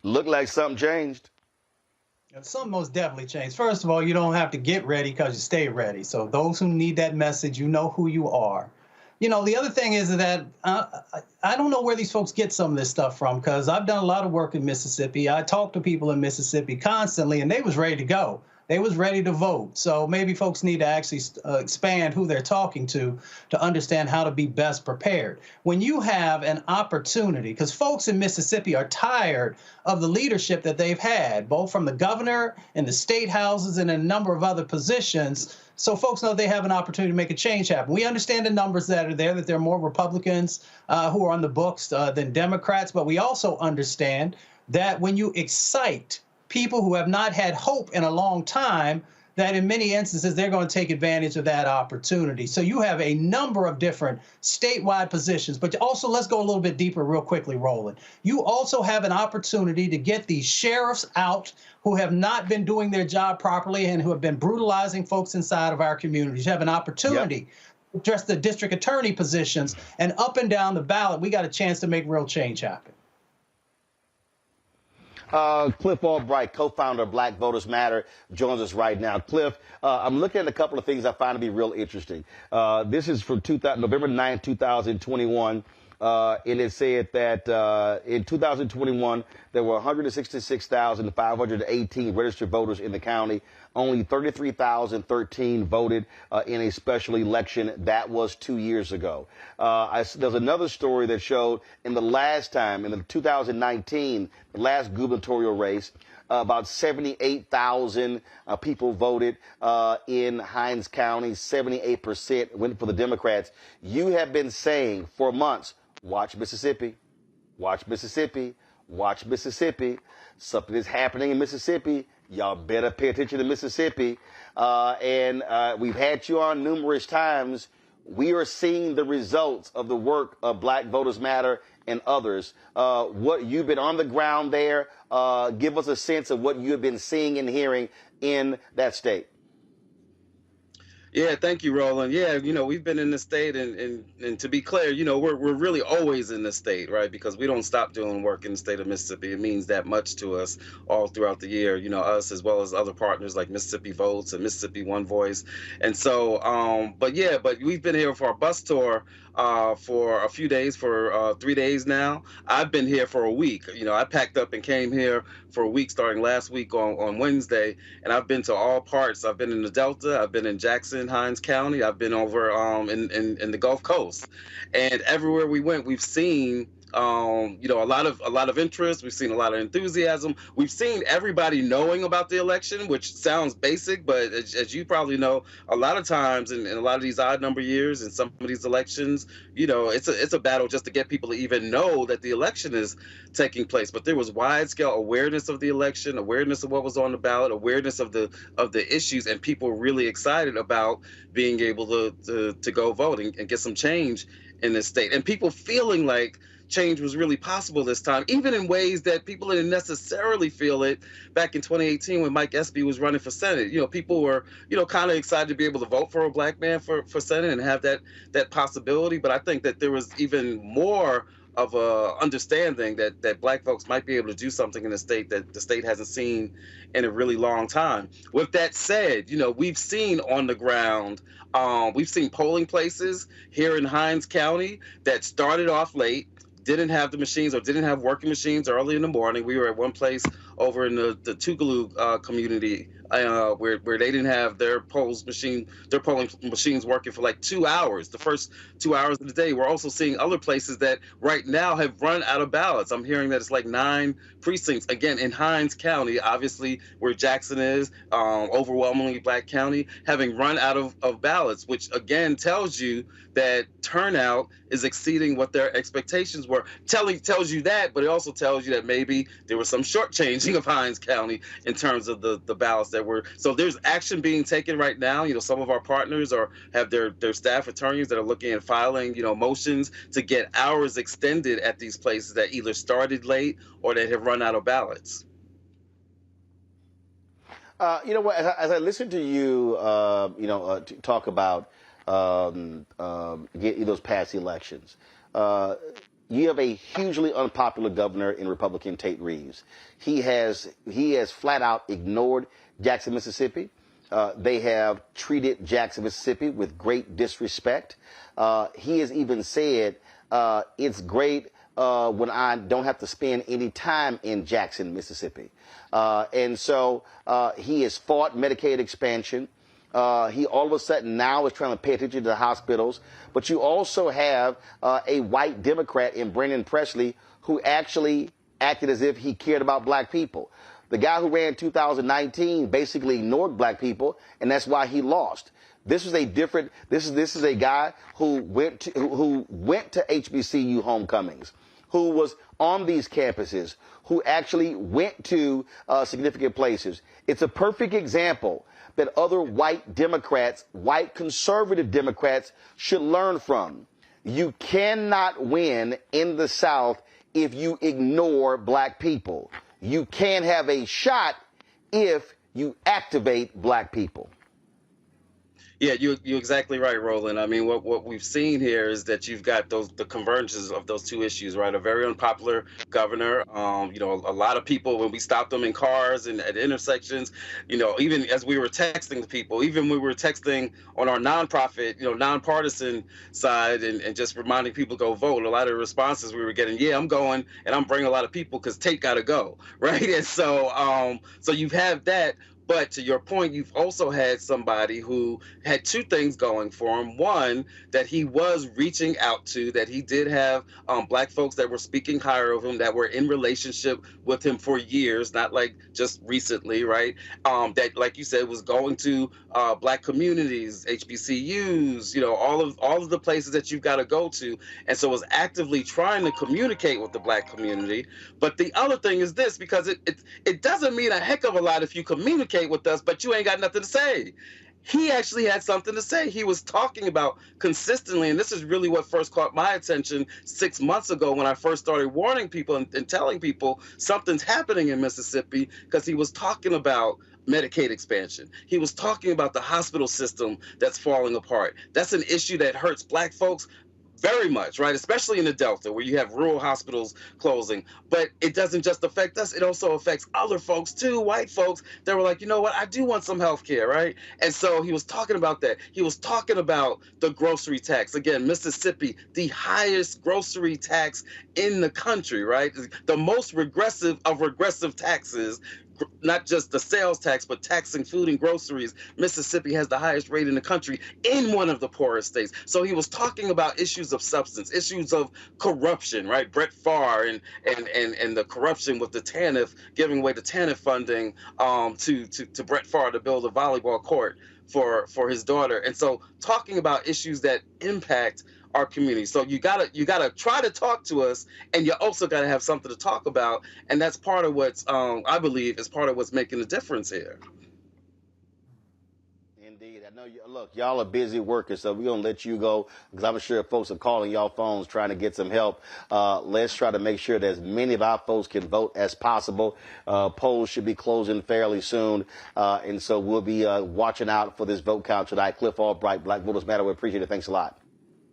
Looked like something changed. Something most definitely changed. First of all, you don't have to get ready because you stay ready. So those who need that message, you know who you are. The other thing is that I don't know where these folks get some of this stuff from, because I've done a lot of work in Mississippi. I talk to people in Mississippi constantly, and they was ready to go. They was ready to vote. So maybe folks need to actually expand who they're talking to understand how to be best prepared. When you have an opportunity, because folks in Mississippi are tired of the leadership that they've had, both from the governor and the state houses and a number of other positions. So folks know they have an opportunity to make a change happen. We understand the numbers that are there, that there are more Republicans who are on the books than Democrats, but we also understand that when you excite people who have not had hope in a long time, that in many instances, they're going to take advantage of that opportunity. So you have a number of different statewide positions, but also let's go a little bit deeper real quickly, Roland. You also have an opportunity to get these sheriffs out who have not been doing their job properly and who have been brutalizing folks inside of our communities. You have an opportunity to address the district attorney positions, and up and down the ballot, we got a chance to make real change happen. Cliff Albright, co-founder of Black Voters Matter, joins us right now. Cliff, I'm looking at a couple of things I find to be real interesting. This is from November 9, 2021. And it said that in 2021, there were 166,518 registered voters in the county. Only 33,013 voted in a special election. That was 2 years ago. There's another story that showed in the last time, in the 2019, the last gubernatorial race, about 78,000 people voted in Hinds County. 78% went for the Democrats. You have been saying for months, watch Mississippi, watch Mississippi, watch Mississippi. Something is happening in Mississippi. Y'all better pay attention to Mississippi. And we've had you on numerous times. We are seeing the results of the work of Black Voters Matter and others. What you've been on the ground there, give us a sense of what you have been seeing and hearing in that state. Yeah, thank you, Roland. Yeah, we've been in the state, and to be clear, we're really always in the state, right? Because we don't stop doing work in the state of Mississippi. It means that much to us all throughout the year, us as well as other partners like Mississippi Votes and Mississippi One Voice. And so, but we've been here for our bus tour for a few days, for 3 days now. I've been here for a week. I packed up and came here for a week starting last week on Wednesday, and I've been to all parts. I've been in the Delta, I've been in Jackson, Hinds County, I've been over in the Gulf Coast, and everywhere we went, we've seen a lot of interest. We've seen a lot of enthusiasm. We've seen everybody knowing about the election, which sounds basic, but as you probably know, a lot of times in a lot of these odd number years and some of these elections, it's a battle just to get people to even know that the election is taking place. But there was wide scale awareness of the election, awareness of what was on the ballot, awareness of the issues, and people really excited about being able to go vote and get some change in this state, and people feeling like change was really possible this time, even in ways that people didn't necessarily feel it back in 2018 when Mike Espy was running for Senate. People were, kind of excited to be able to vote for a black man for Senate and have that possibility. But I think that there was even more of a understanding that black folks might be able to do something in the state that the state hasn't seen in a really long time. With that said, we've seen on the ground, we've seen polling places here in Hinds County that started off late, didn't have the machines or didn't have working machines early in the morning. We were at one place over in the Tougaloo community where they didn't have their polling machines working for like 2 hours, the first 2 hours of the day. We're also seeing other places that right now have run out of ballots. I'm hearing that it's like 9 precincts, again, in Hinds County, obviously where Jackson is, overwhelmingly black county, having run out of ballots, which again tells you that turnout is exceeding what their expectations were. Tells you that, but it also tells you that maybe there was some shortchanging of Hinds County in terms of the ballots that were. So there's action being taken right now. Some of our partners have their staff attorneys that are looking at filing, motions to get hours extended at these places that either started late or that have run out of ballots. As I listen to you, talk about those past elections, you have a hugely unpopular governor in Republican Tate Reeves. He has flat out ignored Jackson, Mississippi. They have treated Jackson, Mississippi with great disrespect. He has even said it's great when I don't have to spend any time in Jackson, Mississippi. And so he has fought Medicaid expansion. He all of a sudden now is trying to pay attention to the hospitals. But you also have a white Democrat in Brennan Presley who actually acted as if he cared about black people. The guy who ran 2019 basically ignored black people, and that's why he lost. This is a different. This is a guy who went to HBCU homecomings, who was on these campuses, who actually went to significant places. It's a perfect example that other white Democrats, white conservative Democrats, should learn from. You cannot win in the South if you ignore black people. You can have a shot if you activate black people. Yeah, you're exactly right, Roland. I mean, what we've seen here is that you've got the convergences of those two issues, right? A very unpopular governor. You know, a lot of people, when we stopped them in cars and at intersections, you know, even as we were texting the people, even when we were texting on our nonprofit, you know, nonpartisan side and just reminding people to go vote, a lot of the responses we were getting, yeah, I'm going and I'm bringing a lot of people because Tate got to go, right? And so, so you've had that. But to your point, you've also had somebody who had two things going for him. One, that he was reaching out to, that he did have black folks that were speaking higher of him, that were in relationship with him for years, not like just recently, right? That, like you said, was going to black communities, HBCUs, you know, all of the places that you've got to go to. And so was actively trying to communicate with the black community. But the other thing is this, because it doesn't mean a heck of a lot if you communicate with us, but you ain't got nothing to say. He actually had something to say. He was talking about consistently, and this is really what first caught my attention 6 months ago when I first started warning people and telling people something's happening in Mississippi, because he was talking about Medicaid expansion. He was talking about the hospital system that's falling apart. That's an issue that hurts black folks very much, right? Especially in the Delta, where you have rural hospitals closing. But it doesn't just affect us. It also affects other folks too, white folks that were like, you know what, I do want some health care, right? And so he was talking about that. He was talking about the grocery tax. Again, Mississippi, the highest grocery tax in the country, right? The most regressive of regressive taxes, not just the sales tax, but taxing food and groceries. Mississippi has the highest rate in the country in one of the poorest states. So he was talking about issues of substance, issues of corruption, right? Brett Favre and the corruption with the TANF, giving away the TANF funding to Brett Favre to build a volleyball court for his daughter. And so talking about issues that impact our community. So you gotta try to talk to us, and you also gotta have something to talk about, and that's part of what's I believe is part of what's making the difference here. Indeed, I know. Look, y'all are busy workers, so we're gonna let you go because I'm sure folks are calling y'all phones trying to get some help. Let's try to make sure that as many of our folks can vote as possible. Polls should be closing fairly soon, and so we'll be watching out for this vote count tonight. Cliff Albright, Black Voters Matter. We appreciate it. Thanks a lot.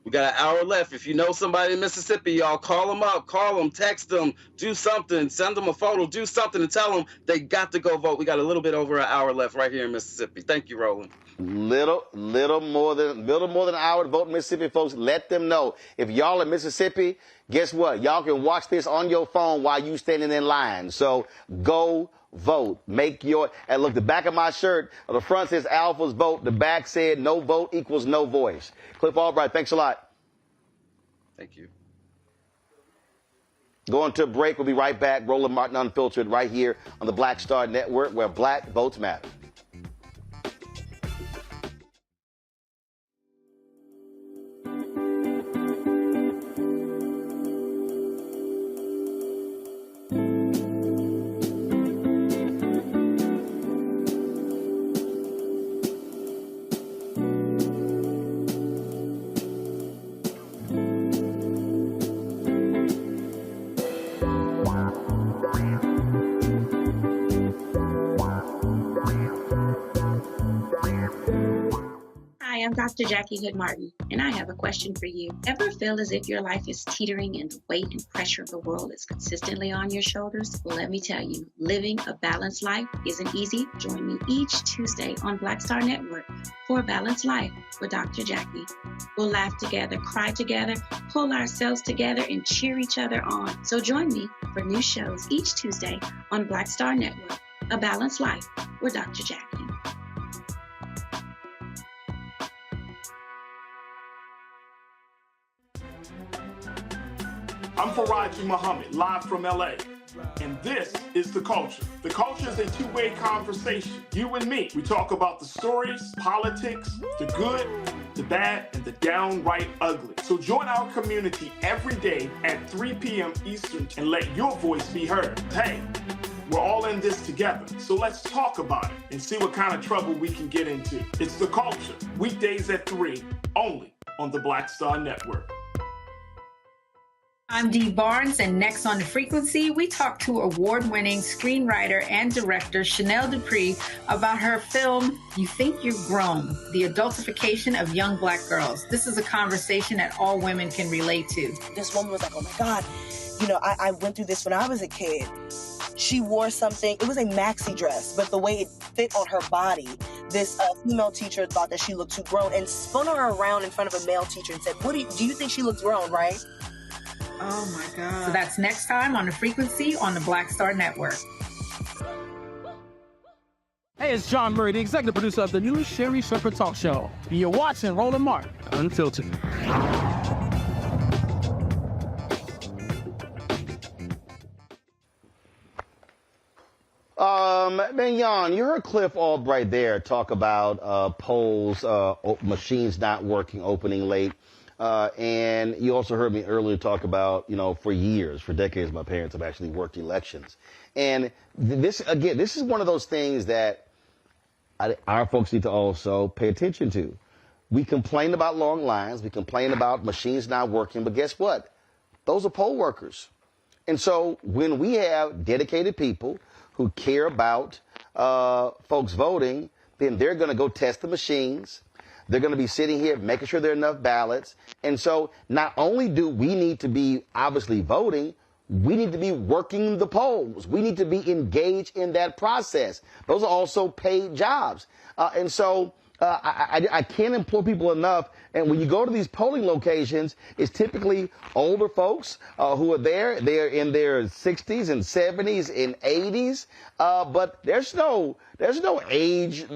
We got an hour left. If you know somebody in Mississippi, y'all call them up, call them, text them, do something, send them a photo, do something and tell them they got to go vote. We got a little bit over an hour left right here in Mississippi. Thank you, Roland. Little more than an hour to vote in Mississippi, folks. Let them know. If y'all in Mississippi, guess what? Y'all can watch this on your phone while you standing in line. So go vote. Make your, and look, the back of my shirt, the front says Alpha's vote. The back said no vote equals no voice. Cliff Albright, thanks a lot. Thank you. Going to a break. We'll be right back. Roland Martin Unfiltered right here on the Black Star Network, where black votes matter. Dr. Jackie Hood Martin, and I have a question for you. Ever feel as if your life is teetering and the weight and pressure of the world is consistently on your shoulders? Well, let me tell you, living a balanced life isn't easy. Join me each Tuesday on Black Star Network for A Balanced Life with Dr. Jackie. We'll laugh together, cry together, pull ourselves together, and cheer each other on. So join me for new shows each Tuesday on Black Star Network, A Balanced Life with Dr. Jackie. I'm Faraji Muhammad, live from LA. And this is The Culture. The Culture is a two-way conversation. You and me. We talk about the stories, politics, the good, the bad, and the downright ugly. So join our community every day at 3 p.m. Eastern and let your voice be heard. Hey, we're all in this together. So let's talk about it and see what kind of trouble we can get into. It's The Culture, weekdays at 3, only on the Black Star Network. I'm Dee Barnes, and next on The Frequency, we talk to award-winning screenwriter and director Chanel Dupree about her film, You Think You've Grown, the adultification of young Black girls. This is a conversation that all women can relate to. This woman was like, oh my God, you know, I went through this when I was a kid. She wore something, it was a maxi dress, but the way it fit on her body, this female teacher thought that she looked too grown and spun her around in front of a male teacher and said, do you think she looks grown, right? Oh my God. So that's next time on The Frequency on the Black Star Network. Hey, it's John Murray, the executive producer of the new Sherry Shepherd Talk Show. And you're watching Roland Martin Unfiltered. Mignon, you heard Cliff Albright there talk about polls, machines not working, opening late. And you also heard me earlier talk about, for decades, my parents have actually worked elections. And this is one of those things that our folks need to also pay attention to. We complain about long lines. We complain about machines not working. But guess what? Those are poll workers. And so when we have dedicated people who care about folks voting, then they're going to go test the machines. They're going to be sitting here making sure there are enough ballots. And so not only do we need to be obviously voting, we need to be working the polls. We need to be engaged in that process. Those are also paid jobs. And so I can't implore people enough. And when you go to these polling locations, it's typically older folks who are there. They're in their 60s and 70s and 80s. But there's no age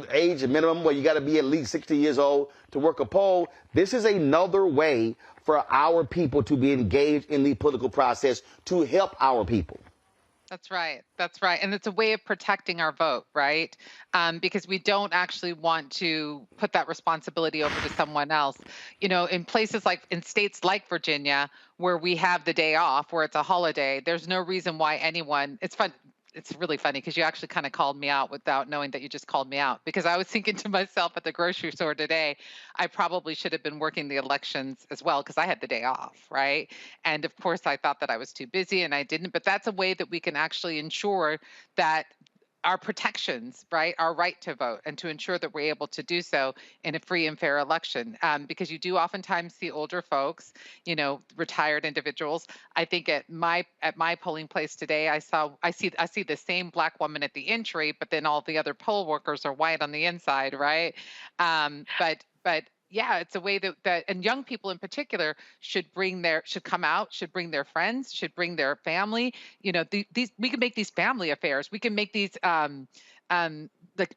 minimum where you got to be at least 60 years old to work a poll. This is another way for our people to be engaged in the political process to help our people. That's right. That's right. And it's a way of protecting our vote, right? Because we don't actually want to put that responsibility over to someone else. In places in states like Virginia, where we have the day off, where it's a holiday, there's no reason why anyone, it's fun. It's really funny because you actually kind of called me out without knowing that you just called me out, because I was thinking to myself at the grocery store today, I probably should have been working the elections as well because I had the day off, right? And of course, I thought that I was too busy and I didn't. But that's a way that we can actually ensure that our protections, right, our right to vote, and to ensure that we're able to do so in a free and fair election. Because you do oftentimes see older folks, retired individuals. I think at my polling place today, I see the same Black woman at the entry, but then all the other poll workers are white on the inside, right? But yeah, it's a way that and young people in particular should come out, should bring their friends, should bring their family. These we can make these family affairs. We can make these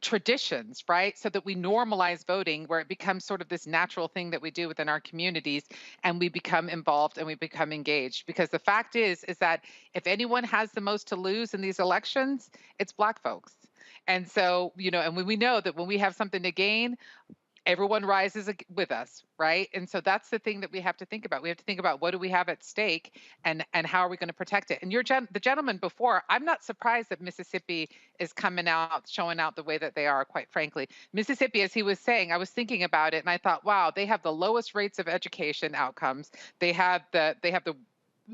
traditions, right? So that we normalize voting, where it becomes sort of this natural thing that we do within our communities, and we become involved and we become engaged. Because the fact is that if anyone has the most to lose in these elections, it's Black folks. And so, and when we know that when we have something to gain, everyone rises with us, right? And so that's the thing that we have to think about. We have to think about what do we have at stake and how are we going to protect it? And the gentleman before, I'm not surprised that Mississippi is coming out, showing out the way that they are, quite frankly. Mississippi, as he was saying, I was thinking about it and I thought, wow, they have the lowest rates of education outcomes. They have the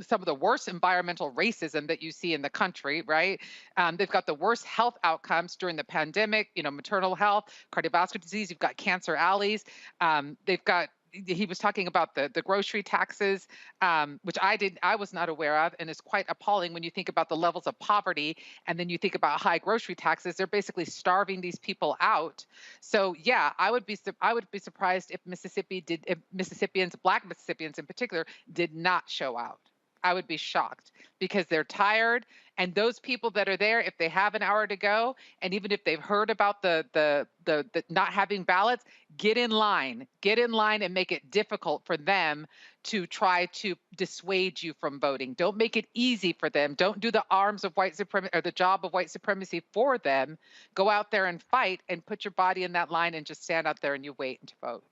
some of the worst environmental racism that you see in the country, right? They've got the worst health outcomes during the pandemic, maternal health, cardiovascular disease. You've got cancer alleys. They've got, he was talking about the grocery taxes, which I was not aware of, and is quite appalling when you think about the levels of poverty, and then you think about high grocery taxes. They're basically starving these people out. So yeah, I would be surprised if Mississippians, Black Mississippians in particular, did not show out. I would be shocked because they're tired. And those people that are there, if they have an hour to go, and even if they've heard about the not having ballots, get in line and make it difficult for them to try to dissuade you from voting. Don't make it easy for them. Don't do the arms of white supremacy or the job of white supremacy for them. Go out there and fight and put your body in that line and just stand out there and you wait to vote.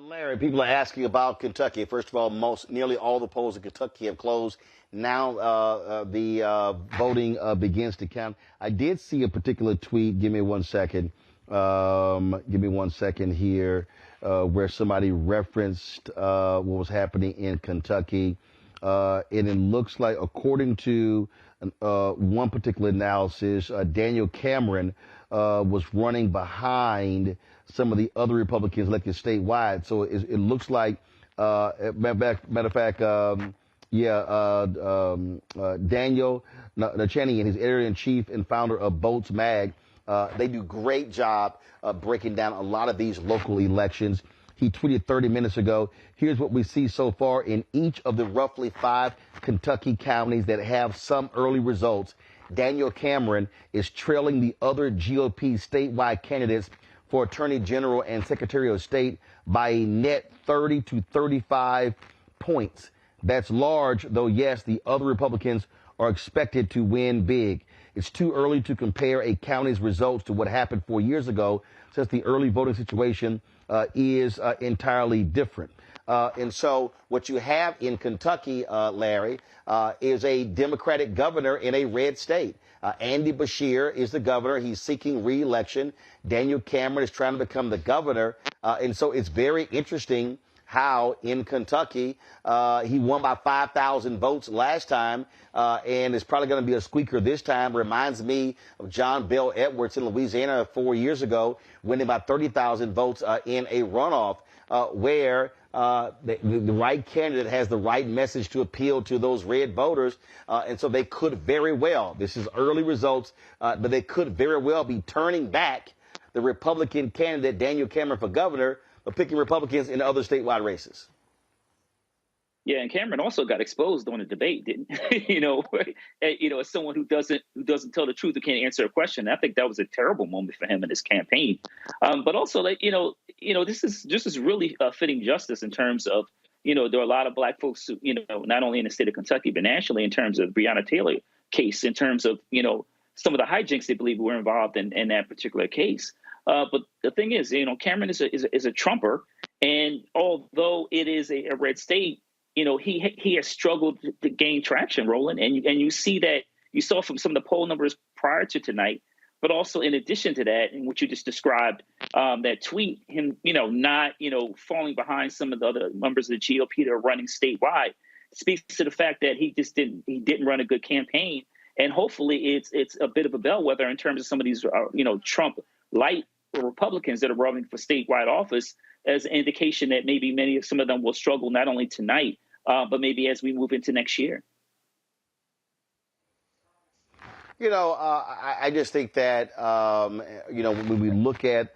Larry, people are asking about Kentucky. First of all, nearly all the polls in Kentucky have closed. Now the voting begins to count. I did see a particular tweet. Give me 1 second. Give me 1 second here, where somebody referenced what was happening in Kentucky. And it looks like, according to one particular analysis, Daniel Cameron was running behind some of the other Republicans elected statewide. So it looks like, matter of fact, Daniel Nachanian, his editor-in-chief and founder of Bolts Mag, they do a great job breaking down a lot of these local elections. He tweeted 30 minutes ago, here's what we see so far in each of the roughly 5 Kentucky counties that have some early results. Daniel Cameron is trailing the other GOP statewide candidates for Attorney General and Secretary of State by a net 30 to 35 points. That's large, though, yes, the other Republicans are expected to win big. It's too early to compare a county's results to what happened 4 years ago, since the early voting situation is entirely different. And so what you have in Kentucky, Larry, is a Democratic governor in a red state. Andy Beshear is the governor. He's seeking re-election. Daniel Cameron is trying to become the governor. And so it's very interesting how in Kentucky he won by 5,000 votes last time, and it's probably going to be a squeaker this time. Reminds me of John Bell Edwards in Louisiana 4 years ago, winning by 30,000 votes in a runoff where the right candidate has the right message to appeal to those red voters. And so they could very well, this is early results, but they could very well be turning back the Republican candidate, Daniel Cameron, for governor, but picking Republicans in other statewide races. Yeah, and Cameron also got exposed on the debate, didn't as someone who doesn't tell the truth, who can't answer a question. I think that was a terrible moment for him in his campaign. But also, this is really fitting justice in terms of, there are a lot of Black folks who, not only in the state of Kentucky, but nationally, in terms of Breonna Taylor case, in terms of, some of the hijinks they believe were involved in that particular case. But the thing is, Cameron is a Trumper, and although it is a red state, he has struggled to gain traction, Roland, and you see that, you saw from some of the poll numbers prior to tonight, but also in addition to that, in what you just described, that tweet, him, not, falling behind some of the other members of the GOP that are running statewide, speaks to the fact that he didn't run a good campaign, and hopefully it's a bit of a bellwether in terms of some of these, Trump light Republicans that are running for statewide office, as an indication that maybe some of them will struggle not only tonight, but maybe as we move into next year. I just think that, when we look at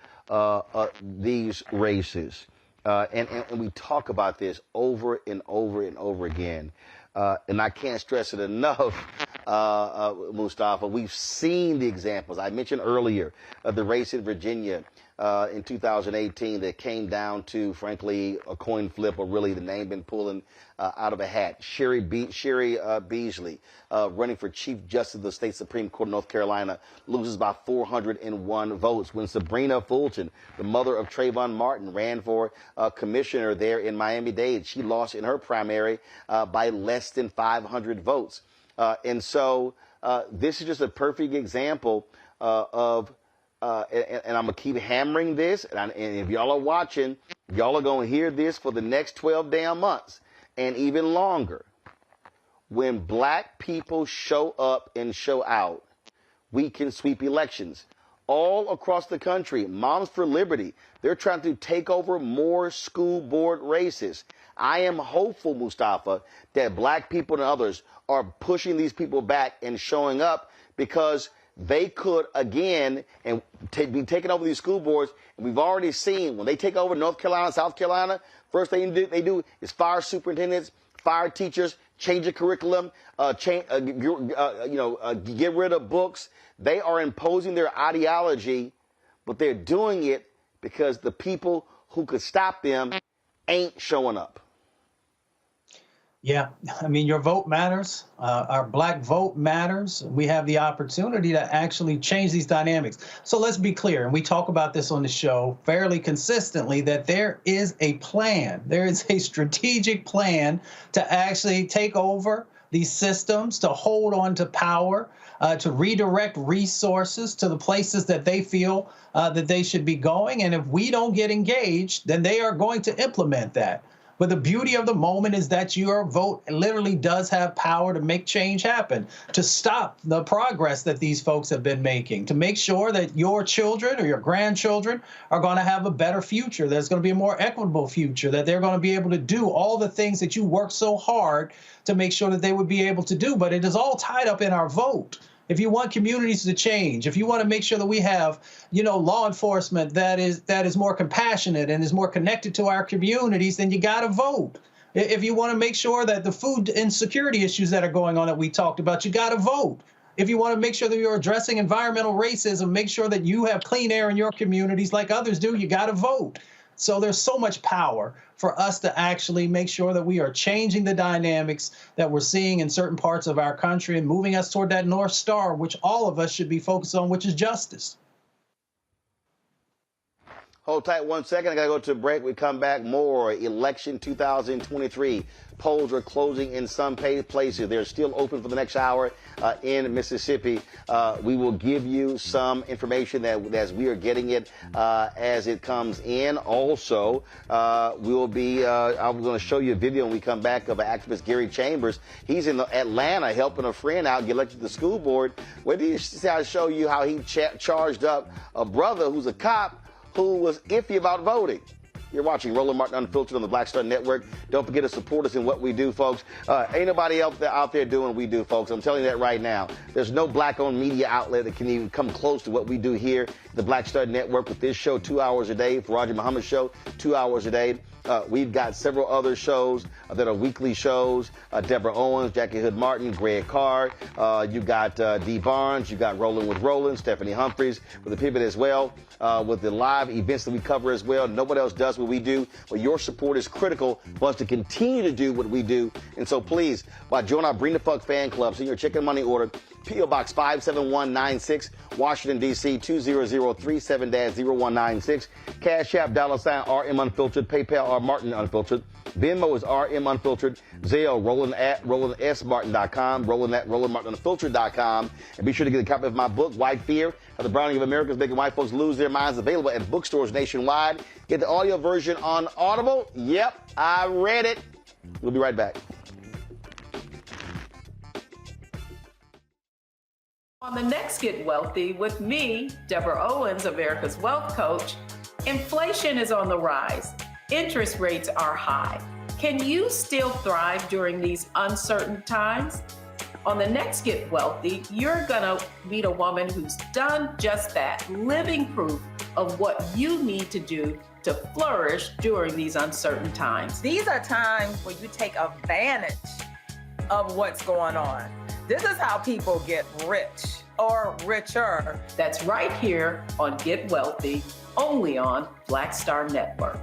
these races, and we talk about this over and over and over again, and I can't stress it enough, Mustafa, we've seen the examples. I mentioned earlier the race in Virginia in 2018 that came down to, frankly, a coin flip, or really the name been pulling out of a hat. Sherry Beasley, running for Chief Justice of the State Supreme Court of North Carolina, loses by 401 votes. When Sabrina Fulton, the mother of Trayvon Martin, ran for commissioner there in Miami-Dade, she lost in her primary by less than 500 votes. And so this is just a perfect example of and I'm going to keep hammering this, and if y'all are watching, y'all are going to hear this for the next 12 damn months. and even longer. When black people show up and show out, we can sweep elections. All across the country, Moms for Liberty, they're trying to take over more school board races. I am hopeful, Mustafa, that black people and others are pushing these people back and showing up, because they could, again, and be taking over these school boards. And we've already seen when they take over North Carolina, South Carolina, first thing they do is fire superintendents, fire teachers, change the curriculum, get rid of books. They are imposing their ideology, but they're doing it because the people who could stop them ain't showing up. Yeah, I mean, your vote matters. Our black vote matters. We have the opportunity to actually change these dynamics. So let's be clear, and we talk about this on the show fairly consistently, that there is a plan. There is a strategic plan to actually take over these systems, to hold on to power, to redirect resources to the places that they feel that they should be going. And if we don't get engaged, then they are going to implement that. But the beauty of the moment is that your vote literally does have power to make change happen, to stop the progress that these folks have been making, to make sure that your children or your grandchildren are going to have a better future. There's going to be a more equitable future, that they're going to be able to do all the things that you work so hard to make sure that they would be able to do. But it is all tied up in our vote. If you want communities to change, if you want to make sure that we have, law enforcement that is more compassionate and is more connected to our communities, then you got to vote. If you want to make sure that the food insecurity issues that are going on that we talked about, you got to vote. If you want to make sure that you're addressing environmental racism, make sure that you have clean air in your communities like others do, you got to vote. So there's so much power for us to actually make sure that we are changing the dynamics that we're seeing in certain parts of our country and moving us toward that North Star, which all of us should be focused on, which is justice. Hold tight 1 second. I got to go to a break. We come back. More election 2023. Polls are closing in some places. They're still open for the next hour in Mississippi. We will give you some information that as we are getting it as it comes in. Also, I'm going to show you a video when we come back of activist Gary Chambers. He's in Atlanta helping a friend out get elected to the school board. Where do you see? I show you how he charged up a brother who's a cop who was iffy about voting. You're watching Roland Martin Unfiltered on the Black Star Network. Don't forget to support us in what we do, folks. Ain't nobody else out there doing what we do, folks. I'm telling you that right now. There's no black-owned media outlet that can even come close to what we do here at the Black Star Network with this show 2 hours a day, for Roger Muhammad's show 2 hours a day. We've got several other shows that are weekly shows. Deborah Owens, Jackie Hood Martin, Greg Carr. You got Dee Barnes. You got Rolling with Roland, Stephanie Humphreys with the Pivot as well. With the live events that we cover as well. Nobody else does what we do. But your support is critical for us to continue to do what we do. And so please, join our Bring the Fuck fan club. Send your chicken money order. P.O. Box 57196, Washington, D.C. 20037-0196. Cash App, $RM Unfiltered. PayPal, R Martin Unfiltered. Venmo is RM Unfiltered. Zelle, RolandSMartin.com. RolandMartinUnfiltered.com. And be sure to get a copy of my book, White Fear, How the Browning of America is Making White Folks Lose Their Minds, available at bookstores nationwide. Get the audio version on Audible. Yep, I read it. We'll be right back. On the next Get Wealthy with me, Deborah Owens, America's Wealth Coach, inflation is on the rise. Interest rates are high. Can you still thrive during these uncertain times? On the next Get Wealthy, you're gonna meet a woman who's done just that, living proof of what you need to do to flourish during these uncertain times. These are times where you take advantage of what's going on. This is how people get rich or richer. That's right here on Get Wealthy, only on Black Star Network.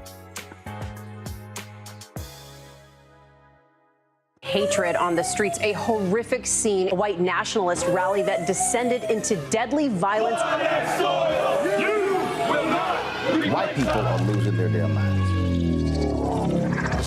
Hatred on the streets, a horrific scene, a white nationalist rally that descended into deadly violence. White people are losing their damn minds.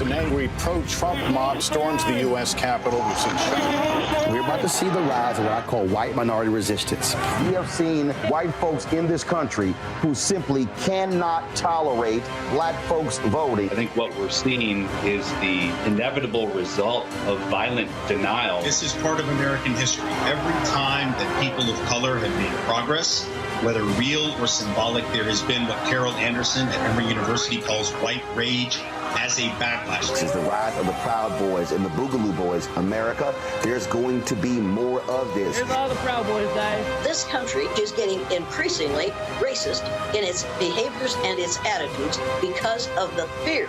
as an angry pro-Trump mob storms the U.S. Capitol. We've seen shootings. We're about to see the rise of what I call white minority resistance. We have seen white folks in this country who simply cannot tolerate black folks voting. I think what we're seeing is the inevitable result of violent denial. This is part of American history. Every time that people of color have made progress, whether real or symbolic, there has been what Carol Anderson at Emory University calls white rage as a backlash. This is the rise of the Proud Boys and the Boogaloo Boys. America, there's going to be more of this. Here's all the Proud Boys, guys. This country is getting increasingly racist in its behaviors and its attitudes because of the fear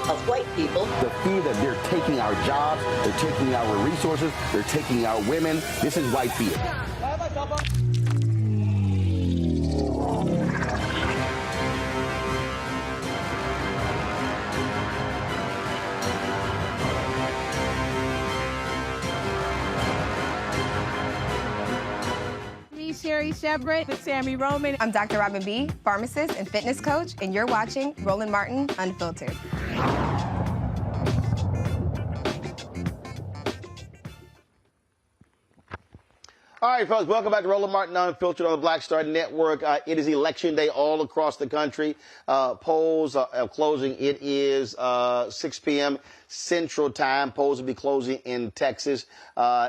of white people. The fear that they're taking our jobs, they're taking our resources, they're taking our women. This is white fear. Sherry Shepard with Sammy Roman. I'm Dr. Robin B., pharmacist and fitness coach, and you're watching Roland Martin Unfiltered. All right, folks, welcome back to Roland Martin Unfiltered on the Black Star Network. It is election day all across the country. Polls are closing. It is 6 p.m. Central Time. Polls will be closing in Texas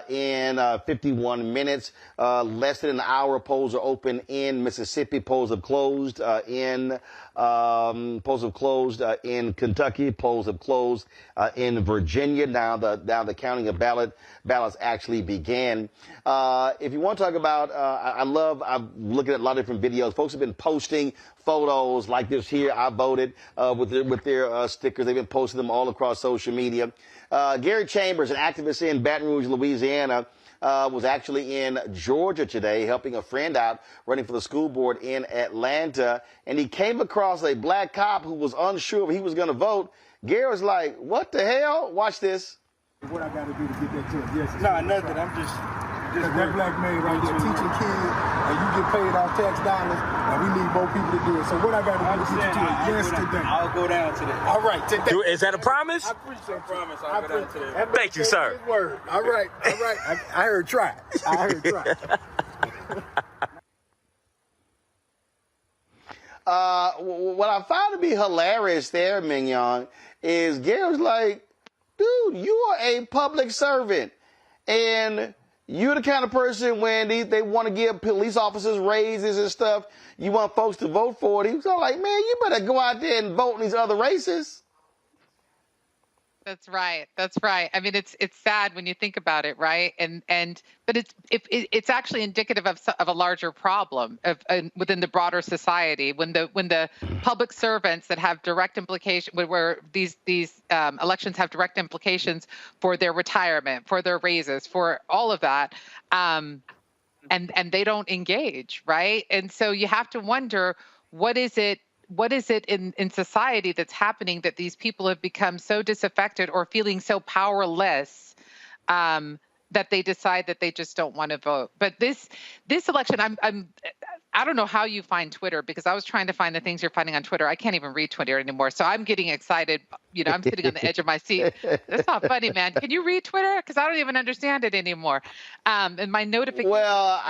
in 51 minutes. Less than an hour, polls are open in Mississippi. Polls have closed in Kentucky. Polls have closed in Virginia. Now the counting of ballots actually began. If you want to talk about, I'm looking at a lot of different videos. Folks have been posting photos like this here. I voted with their stickers. They've been posting them all across social media. Gary Chambers, an activist in Baton Rouge, Louisiana, was actually in Georgia today helping a friend out running for the school board in Atlanta. And he came across a black cop who was unsure if he was going to vote. Gary was like, what the hell? Watch this. What I got to do to get that to him? Yes. No, nothing. I'm just that black man right there teaching kids, and you get paid off tax dollars, and we need more people to do it. So what I got to do to get you to it? Yes, today. I'll go down to that. All right, today. Is that a promise? I appreciate promise. I'll go down to that. Thank you, sir. Word. All right. I heard try. What I found to be hilarious there, Mignon, is Gary was like, dude, you are a public servant. And you're the kind of person when they want to give police officers raises and stuff, you want folks to vote for it. He was all like, man, you better go out there and vote in these other races. That's right. That's right. I mean, it's sad when you think about it, right? But it's actually indicative of a larger problem within the broader society. When the public servants that have direct implication, where these elections have direct implications for their retirement, for their raises, for all of that, and they don't engage, right? And so you have to wonder, what is it in society that's happening that these people have become so disaffected or feeling so powerless that they decide that they just don't want to vote? But this election, I don't know how you find Twitter, because I was trying to find the things you're finding on Twitter. I can't even read Twitter anymore. So I'm getting excited. You know, I'm sitting on the edge of my seat. That's not funny, man. Can you read Twitter? Because I don't even understand it anymore. And my notifications. Well,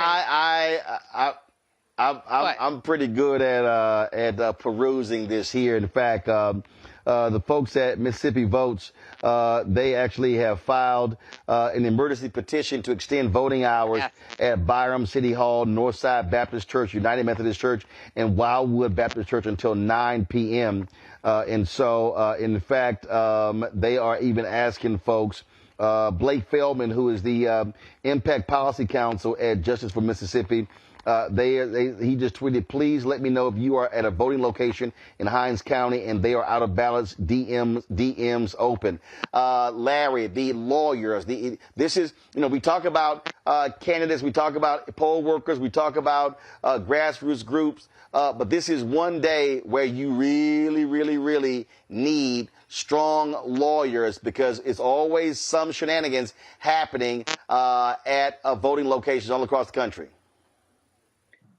I'm pretty good at perusing this here. In fact, the folks at Mississippi Votes, they actually have filed an emergency petition to extend voting hours at Byram City Hall, Northside Baptist Church, United Methodist Church, and Wildwood Baptist Church until 9 p.m. And so, in fact, they are even asking folks, Blake Feldman, who is the Impact Policy Counsel at Justice for Mississippi, he just tweeted, please let me know if you are at a voting location in Hinds County and they are out of ballots, DMs open. Larry, the lawyers, this is, we talk about candidates, we talk about poll workers, we talk about grassroots groups, but this is one day where you really, really, really need strong lawyers, because it's always some shenanigans happening at voting locations all across the country.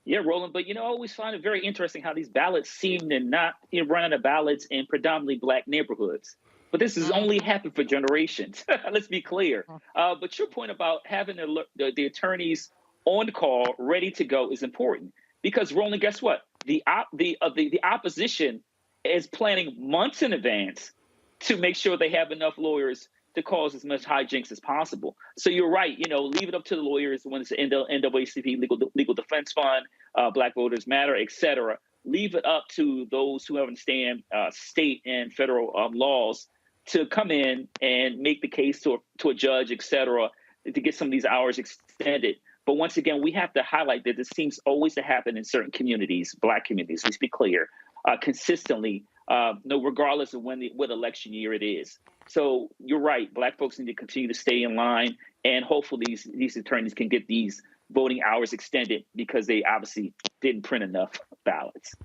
Yeah, Roland, but I always find it very interesting how these ballots seem to not run out of ballots in predominantly black neighborhoods. But this has only happened for generations. Let's be clear. But your point about having the attorneys on call, ready to go, is important because, Roland, guess what? The opposition is planning months in advance to make sure they have enough lawyers to cause as much hijinks as possible. So you're right. Leave it up to the lawyers when it's the NAACP Legal Defense Fund, Black Voters Matter, et cetera. Leave it up to those who understand state and federal laws to come in and make the case to a judge, et cetera, to get some of these hours extended. But once again, we have to highlight that this seems always to happen in certain communities, Black communities, let's be clear, consistently, regardless of what election year it is. So you're right. Black folks need to continue to stay in line, and hopefully these attorneys can get these voting hours extended because they obviously didn't print enough ballots.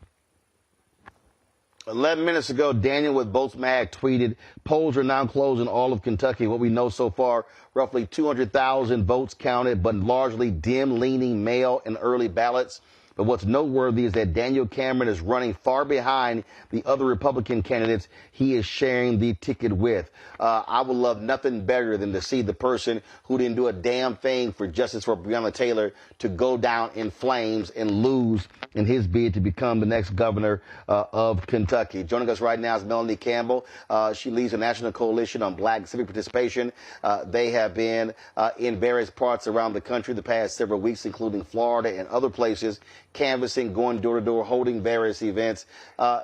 11 minutes ago, Daniel with Votes Mag tweeted, polls are now closed in all of Kentucky. What we know so far, roughly 200,000 votes counted, but largely dim, leaning mail and early ballots. But what's noteworthy is that Daniel Cameron is running far behind the other Republican candidates he is sharing the ticket with. I would love nothing better than to see the person who didn't do a damn thing for justice for Breonna Taylor to go down in flames and lose in his bid to become the next governor of Kentucky. Joining us right now is Melanie Campbell. She leads a national coalition on Black civic participation. They have been in various parts around the country the past several weeks, including Florida and other places, canvassing, going door to door, holding various events.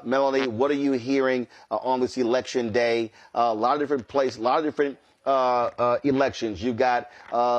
Melanie, what are you hearing on this election day? A lot of different places, a lot of different elections. You've got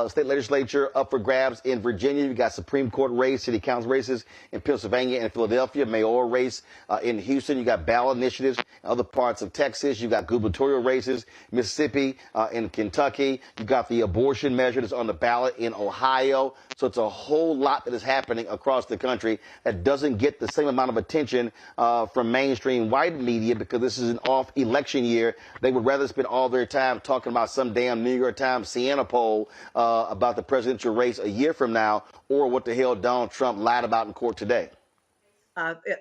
state legislature up for grabs in Virginia. You've got Supreme Court race, city council races in Pennsylvania and Philadelphia, mayoral race in Houston. You got ballot initiatives in other parts of Texas. You've got gubernatorial races, Mississippi, in Kentucky. You've got the abortion measure that's on the ballot in Ohio. So it's a whole lot that is happening across the country that doesn't get the same amount of attention from mainstream white media because this is an off election year. They would rather spend all their time talking about some damn New York Times Siena poll about the presidential race a year from now, or what the hell Donald Trump lied about in court today.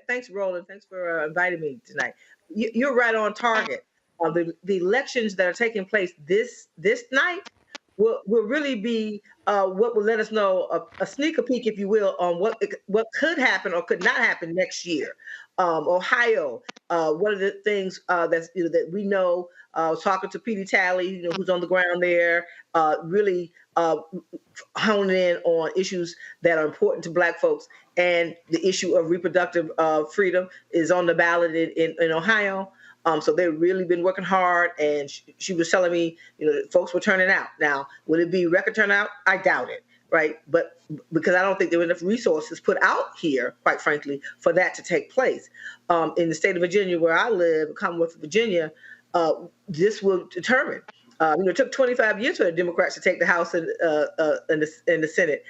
Thanks, Roland. Thanks for inviting me tonight. You're right on target. The elections that are taking place this night will really be what will let us know a sneak peek, if you will, on what could happen or could not happen next year. Ohio, one of the things that we know. Talking to Petey Talley, who's on the ground there, really honing in on issues that are important to Black folks, and the issue of reproductive freedom is on the ballot in Ohio. So they've really been working hard, and she was telling me, folks were turning out. Now, will it be record turnout? I doubt it, right? But because I don't think there were enough resources put out here, quite frankly, for that to take place. In the state of Virginia, where I live, Commonwealth of Virginia, this will determine. It took 25 years for the Democrats to take the House and the Senate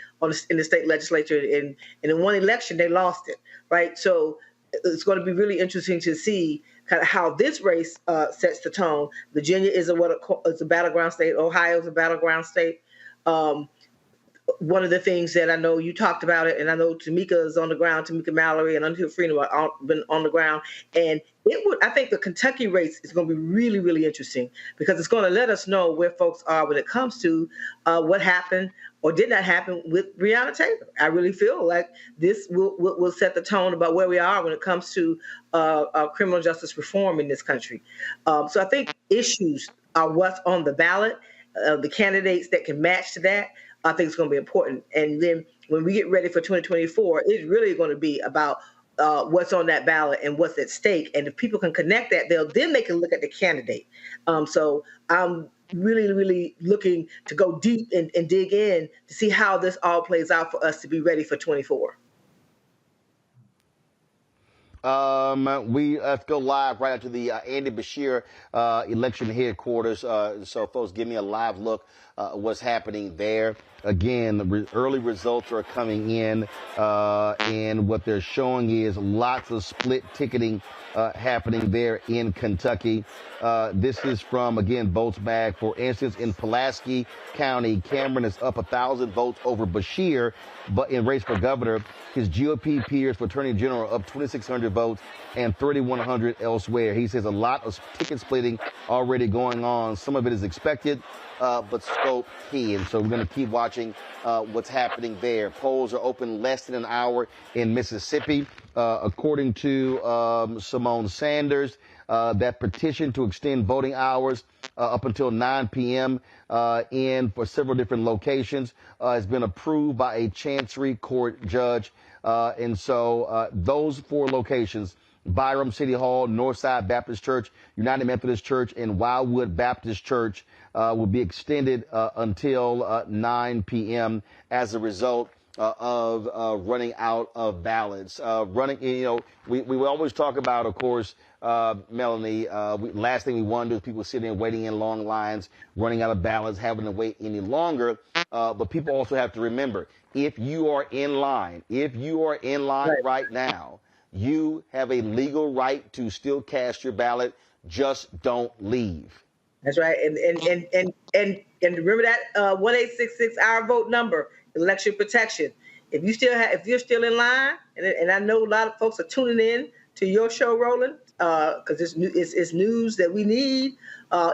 in the state legislature, and in one election they lost it, right? So it's going to be really interesting to see kind of how this race sets the tone. Virginia is a battleground state. Ohio is a battleground state. One of the things that I know you talked about it, and I know Tamika is on the ground, Tamika Mallory and Until Freedom have been on the ground. And I think the Kentucky race is going to be really, really interesting because it's going to let us know where folks are when it comes to what happened or did not happen with Breonna Taylor. I really feel like this will set the tone about where we are when it comes to criminal justice reform in this country. So I think issues are what's on the ballot, the candidates that can match to that. I think it's going to be important. And then when we get ready for 2024, it's really going to be about what's on that ballot and what's at stake. And if people can connect that, then they can look at the candidate. So I'm really, really looking to go deep and dig in to see how this all plays out for us to be ready for 24. Let's go live right after the Andy Beshear election headquarters. So folks, give me a live look what's happening there. Again, the early results are coming in, and what they're showing is lots of split ticketing happening there in Kentucky. This is from, again, Votes Mag. For instance, in Pulaski County, Cameron is up 1,000 votes over Beshear, but in race for governor, his GOP peers for attorney general are up 2,600 votes and 3,100 elsewhere. He says a lot of ticket splitting already going on. Some of it is expected, but scope key. And so we're going to keep watching what's happening there. Polls are open less than an hour in Mississippi. According to Simone Sanders, that petition to extend voting hours up until 9 p.m. For several different locations has been approved by a Chancery Court judge. And so those 4 locations, Byram City Hall, Northside Baptist Church, United Methodist Church, and Wildwood Baptist Church will be extended until 9 p.m. as a result of running out of ballots. We always talk about, of course, Melanie, last thing we want to do is people sitting there waiting in long lines, running out of ballots, having to wait any longer. But people also have to remember, if you are in line right now, you have a legal right to still cast your ballot. Just don't leave. That's right. And remember that 1-866 our vote number, election protection. If you're still in line, and I know a lot of folks are tuning in to your show, Roland, because it's news that we need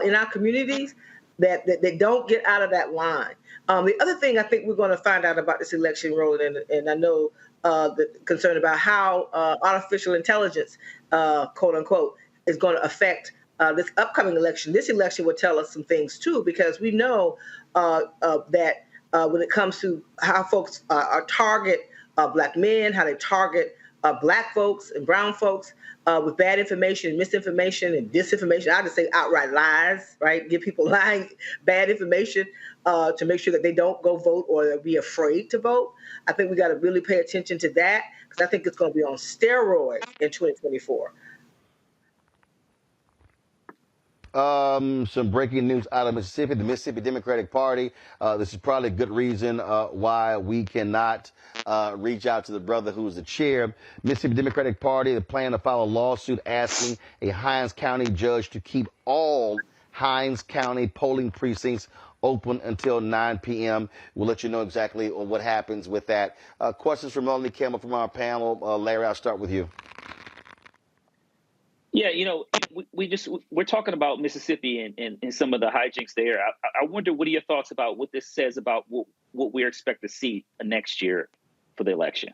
in our communities, that they don't get out of that line. The other thing I think we're going to find out about this election, Roland, and I know the concern about how artificial intelligence, quote unquote, is going to affect this upcoming election. This election will tell us some things too, because we know that when it comes to how folks target Black men, how they target Black folks and brown folks with bad information and misinformation and disinformation. I just say outright lies, right? Give people lying, bad information to make sure that they don't go vote or they'll be afraid to vote. I think we got to really pay attention to that, because I think it's going to be on steroids in 2024. Some breaking news out of Mississippi. The Mississippi Democratic Party. This is probably a good reason why we cannot reach out to the brother who is the chair. Mississippi Democratic Party, the plan to file a lawsuit asking a Hinds County judge to keep all Hinds County polling precincts open until 9 p.m. We'll let you know exactly what happens with that. Questions from Melanie Campbell from our panel. Larry, I'll start with you. Yeah, we're talking about Mississippi and some of the hijinks there. I wonder, what are your thoughts about what this says about what we expect to see next year for the election?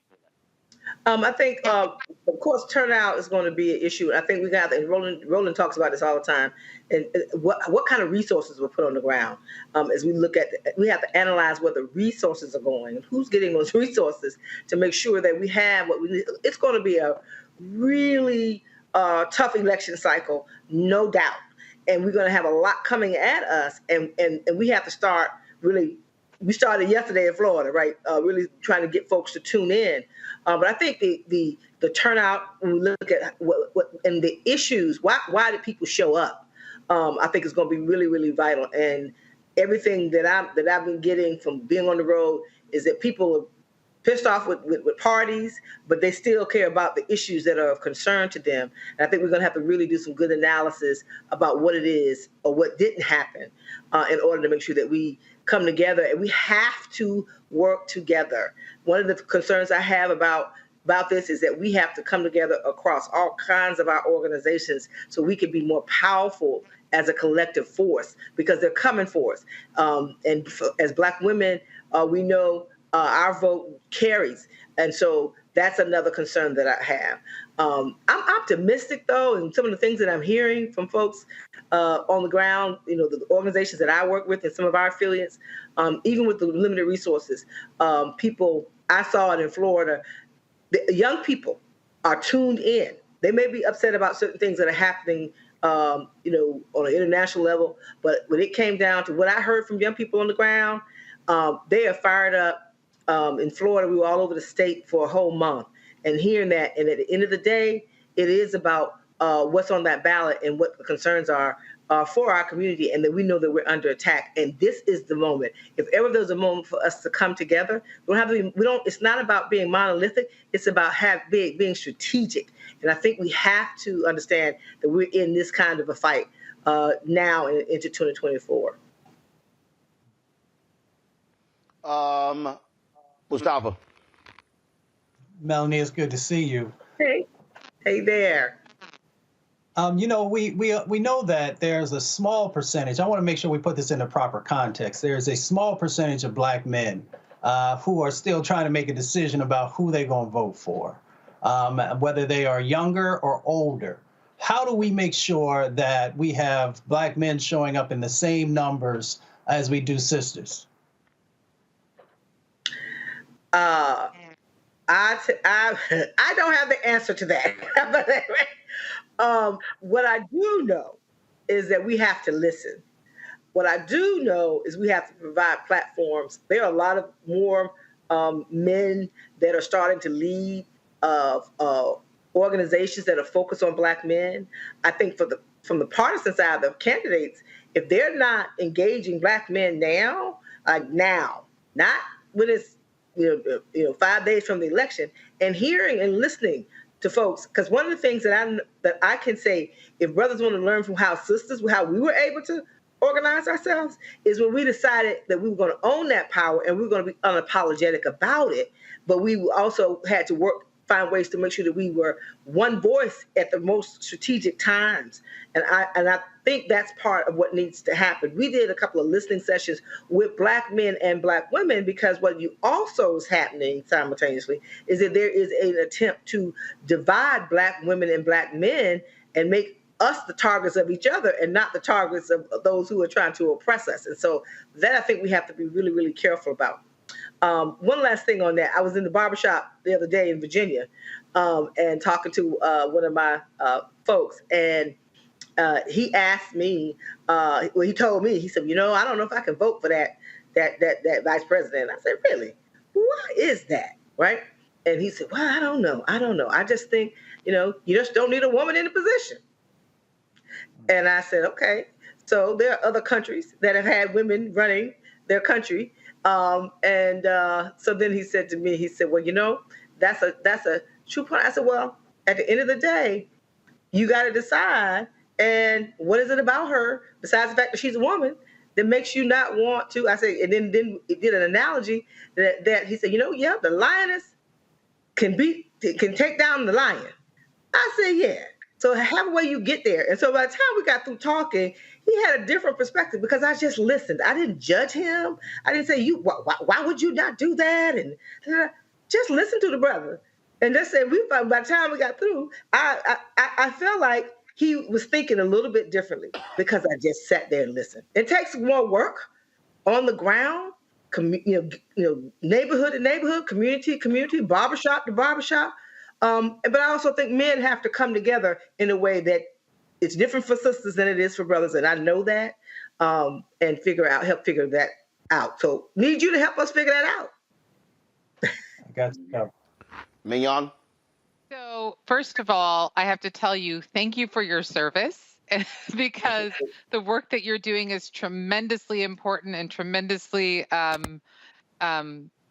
I think, of course, turnout is going to be an issue. I think we got, and Roland talks about this all the time, and what kind of resources were put on the ground. As we look at, we have to analyze where the resources are going and who's getting those resources to make sure that we have what we need. It's going to be a really tough election cycle, no doubt. And we're going to have a lot coming at us. And we have to start really, we started yesterday in Florida, right? Really trying to get folks to tune in. But I think the turnout, when we look at what and the issues, why did people show up? I think it's going to be really, really vital. And everything that I've been getting from being on the road is that people are pissed off with parties, but they still care about the issues that are of concern to them. And I think we're going to have to really do some good analysis about what it is or what didn't happen in order to make sure that we come together. And we have to work together. One of the concerns I have about this is that we have to come together across all kinds of our organizations so we can be more powerful as a collective force, because they're coming for us. And as Black women, we know our vote carries. And so that's another concern that I have. I'm optimistic, though, and some of the things that I'm hearing from folks on the ground, the organizations that I work with and some of our affiliates, even with the limited resources, people, I saw it in Florida, the young people are tuned in. They may be upset about certain things that are happening, on an international level, but when it came down to what I heard from young people on the ground, they are fired up. In Florida, we were all over the state for a whole month, and hearing that, and at the end of the day, it is about what's on that ballot and what the concerns are for our community, and that we know that we're under attack. And this is the moment. If ever there's a moment for us to come together, it's not about being monolithic. It's about being strategic. And I think we have to understand that we're in this kind of a fight now and into 2024. Mustafa. Melanie, it's good to see you. Hey, Hey there. We know that there's a small percentage. I want to make sure we put this in the proper context. There's a small percentage of Black men who are still trying to make a decision about who they're going to vote for, whether they are younger or older. How do we make sure that we have Black men showing up in the same numbers as we do sisters? I don't have the answer to that. What I do know is that we have to listen. What I do know is we have to provide platforms. There are a lot of more men that are starting to lead organizations that are focused on Black men. I think from the partisan side, the candidates, if they're not engaging Black men now, like now, not when it's 5 days from the election, and hearing and listening to folks, because one of the things that I can say, if brothers want to learn from how we were able to organize ourselves, is when we decided that we were going to own that power and we were going to be unapologetic about it, but we also had to find ways to make sure that we were one voice at the most strategic times. And I think that's part of what needs to happen. We did a couple of listening sessions with Black men and Black women, because what you also is happening simultaneously is that there is an attempt to divide Black women and Black men and make us the targets of each other and not the targets of those who are trying to oppress us. And so that I think we have to be really, really careful about. One last thing on that. I was in the barbershop the other day in Virginia and talking to one of my folks, and he asked me, he told me, he said, I don't know if I can vote for that vice president. I said, really? What is that? Right? And he said, well, I don't know. I just think, you just don't need a woman in the position. And I said, okay. So there are other countries that have had women running their country. So then he said to me, he said, well, that's a true point. I said, well, at the end of the day, you got to decide. And what is it about her, besides the fact that she's a woman, that makes you not want to? I said, and then it did an analogy that he said, the lioness can take down the lion. I said, yeah. So halfway you get there. And so by the time we got through talking, he had a different perspective because I just listened. I didn't judge him. I didn't say, why would you not do that? And just listen to the brother. And just say, by the time we got through, I felt like he was thinking a little bit differently because I just sat there and listened. It takes more work on the ground, neighborhood to neighborhood, community to community, barbershop to barbershop. But I also think men have to come together in a way that it's different for sisters than it is for brothers. And I know that, and help figure that out. So need you to help us figure that out. I got you. Mignon? So first of all, I have to tell you, thank you for your service because the work that you're doing is tremendously important and tremendously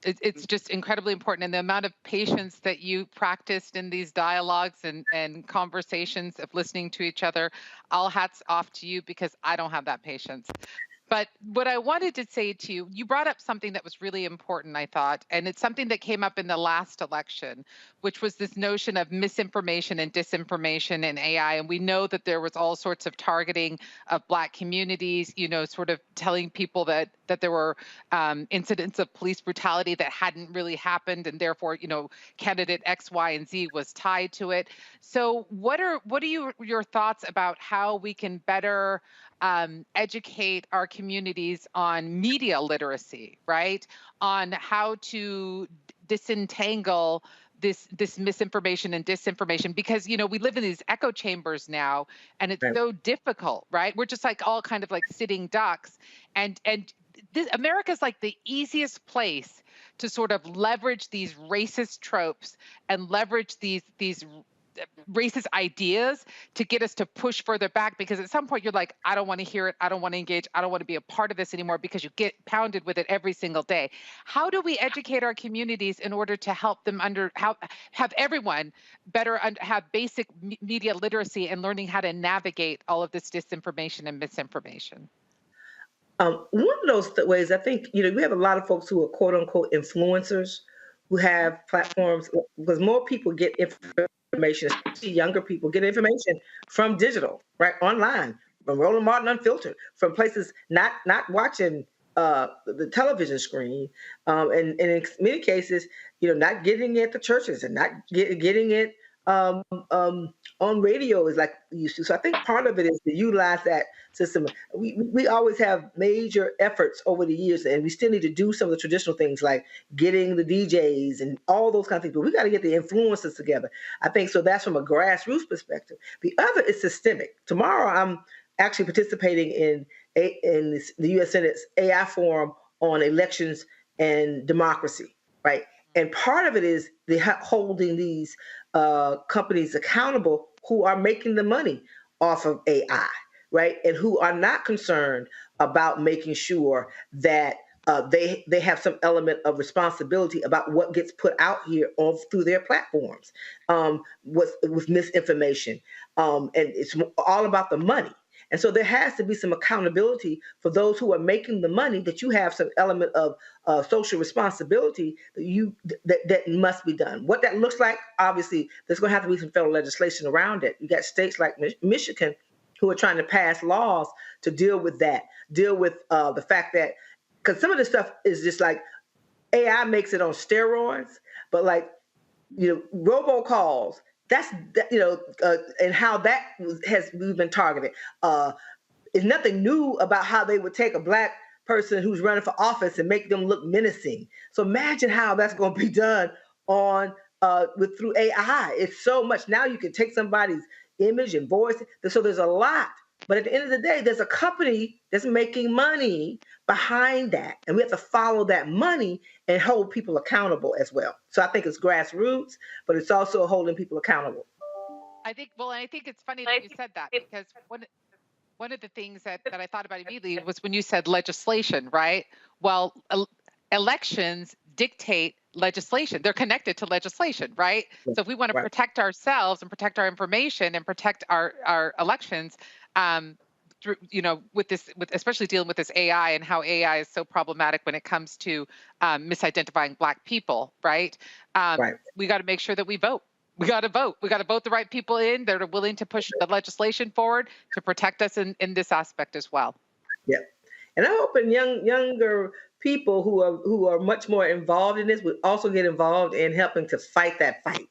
it's just incredibly important. And the amount of patience that you practiced in these dialogues and conversations of listening to each other, all hats off to you because I don't have that patience. But what I wanted to say to you, you brought up something that was really important, I thought, and it's something that came up in the last election, which was this notion of misinformation and disinformation in AI. And we know that there was all sorts of targeting of Black communities, sort of telling people that there were incidents of police brutality that hadn't really happened, and therefore, candidate X, Y, and Z was tied to it. So what are your thoughts about how we can better educate our communities on media literacy, right? On how to disentangle this misinformation and disinformation, because we live in these echo chambers now, and it's so difficult, right? We're just like all kind of like sitting ducks, and America's like the easiest place to sort of leverage these racist tropes and leverage these racist ideas to get us to push further back, because at some point you're like, I don't want to hear it, I don't want to engage, I don't want to be a part of this anymore, because you get pounded with it every single day. How do we educate our communities in order to help them have everyone better have basic media literacy and learning how to navigate all of this disinformation and misinformation? One of those ways, I think, we have a lot of folks who are quote unquote influencers who have platforms, because more people get information information, especially younger people, get information from digital, right, online, from Roland Martin Unfiltered, from places not watching the television screen, and in many cases, not getting it at the churches and not getting it on radio is like used to. So I think part of it is to utilize that system. We always have major efforts over the years, and we still need to do some of the traditional things like getting the DJs and all those kind of things. But we got to get the influencers together. I think so. That's from a grassroots perspective. The other is systemic. Tomorrow, I'm actually participating in the U.S. Senate's AI forum on elections and democracy, right? And part of it is holding these companies accountable who are making the money off of AI, right? And who are not concerned about making sure that they have some element of responsibility about what gets put out here through their platforms with misinformation. And it's all about the money. And so there has to be some accountability for those who are making the money, that you have some element of social responsibility that must be done. What that looks like, obviously, there's going to have to be some federal legislation around it. You got states like Michigan who are trying to pass laws to deal with that, deal with the fact that, because some of this stuff is just like AI makes it on steroids, but like, robocalls, that's and how that we've been targeted. Is nothing new about how they would take a Black person who's running for office and make them look menacing. So imagine how that's going to be done through AI. It's so much. Now you can take somebody's image and voice. So there's a lot. But at the end of the day, there's a company that's making money behind that. And we have to follow that money and hold people accountable as well. So I think it's grassroots, but it's also holding people accountable. I think it's funny that you said that, because one of the things that I thought about immediately was when you said legislation, right? Well, elections dictate legislation. They're connected to legislation, right? So if we want to protect ourselves and protect our information and protect our elections, especially dealing with this AI and how AI is so problematic when it comes to misidentifying Black people, right? We got to make sure that we vote. We got to vote. We got to vote the right people in that are willing to push the legislation forward to protect us in this aspect as well. Yeah, and I hope younger people who are much more involved in this would also get involved in helping to fight that fight.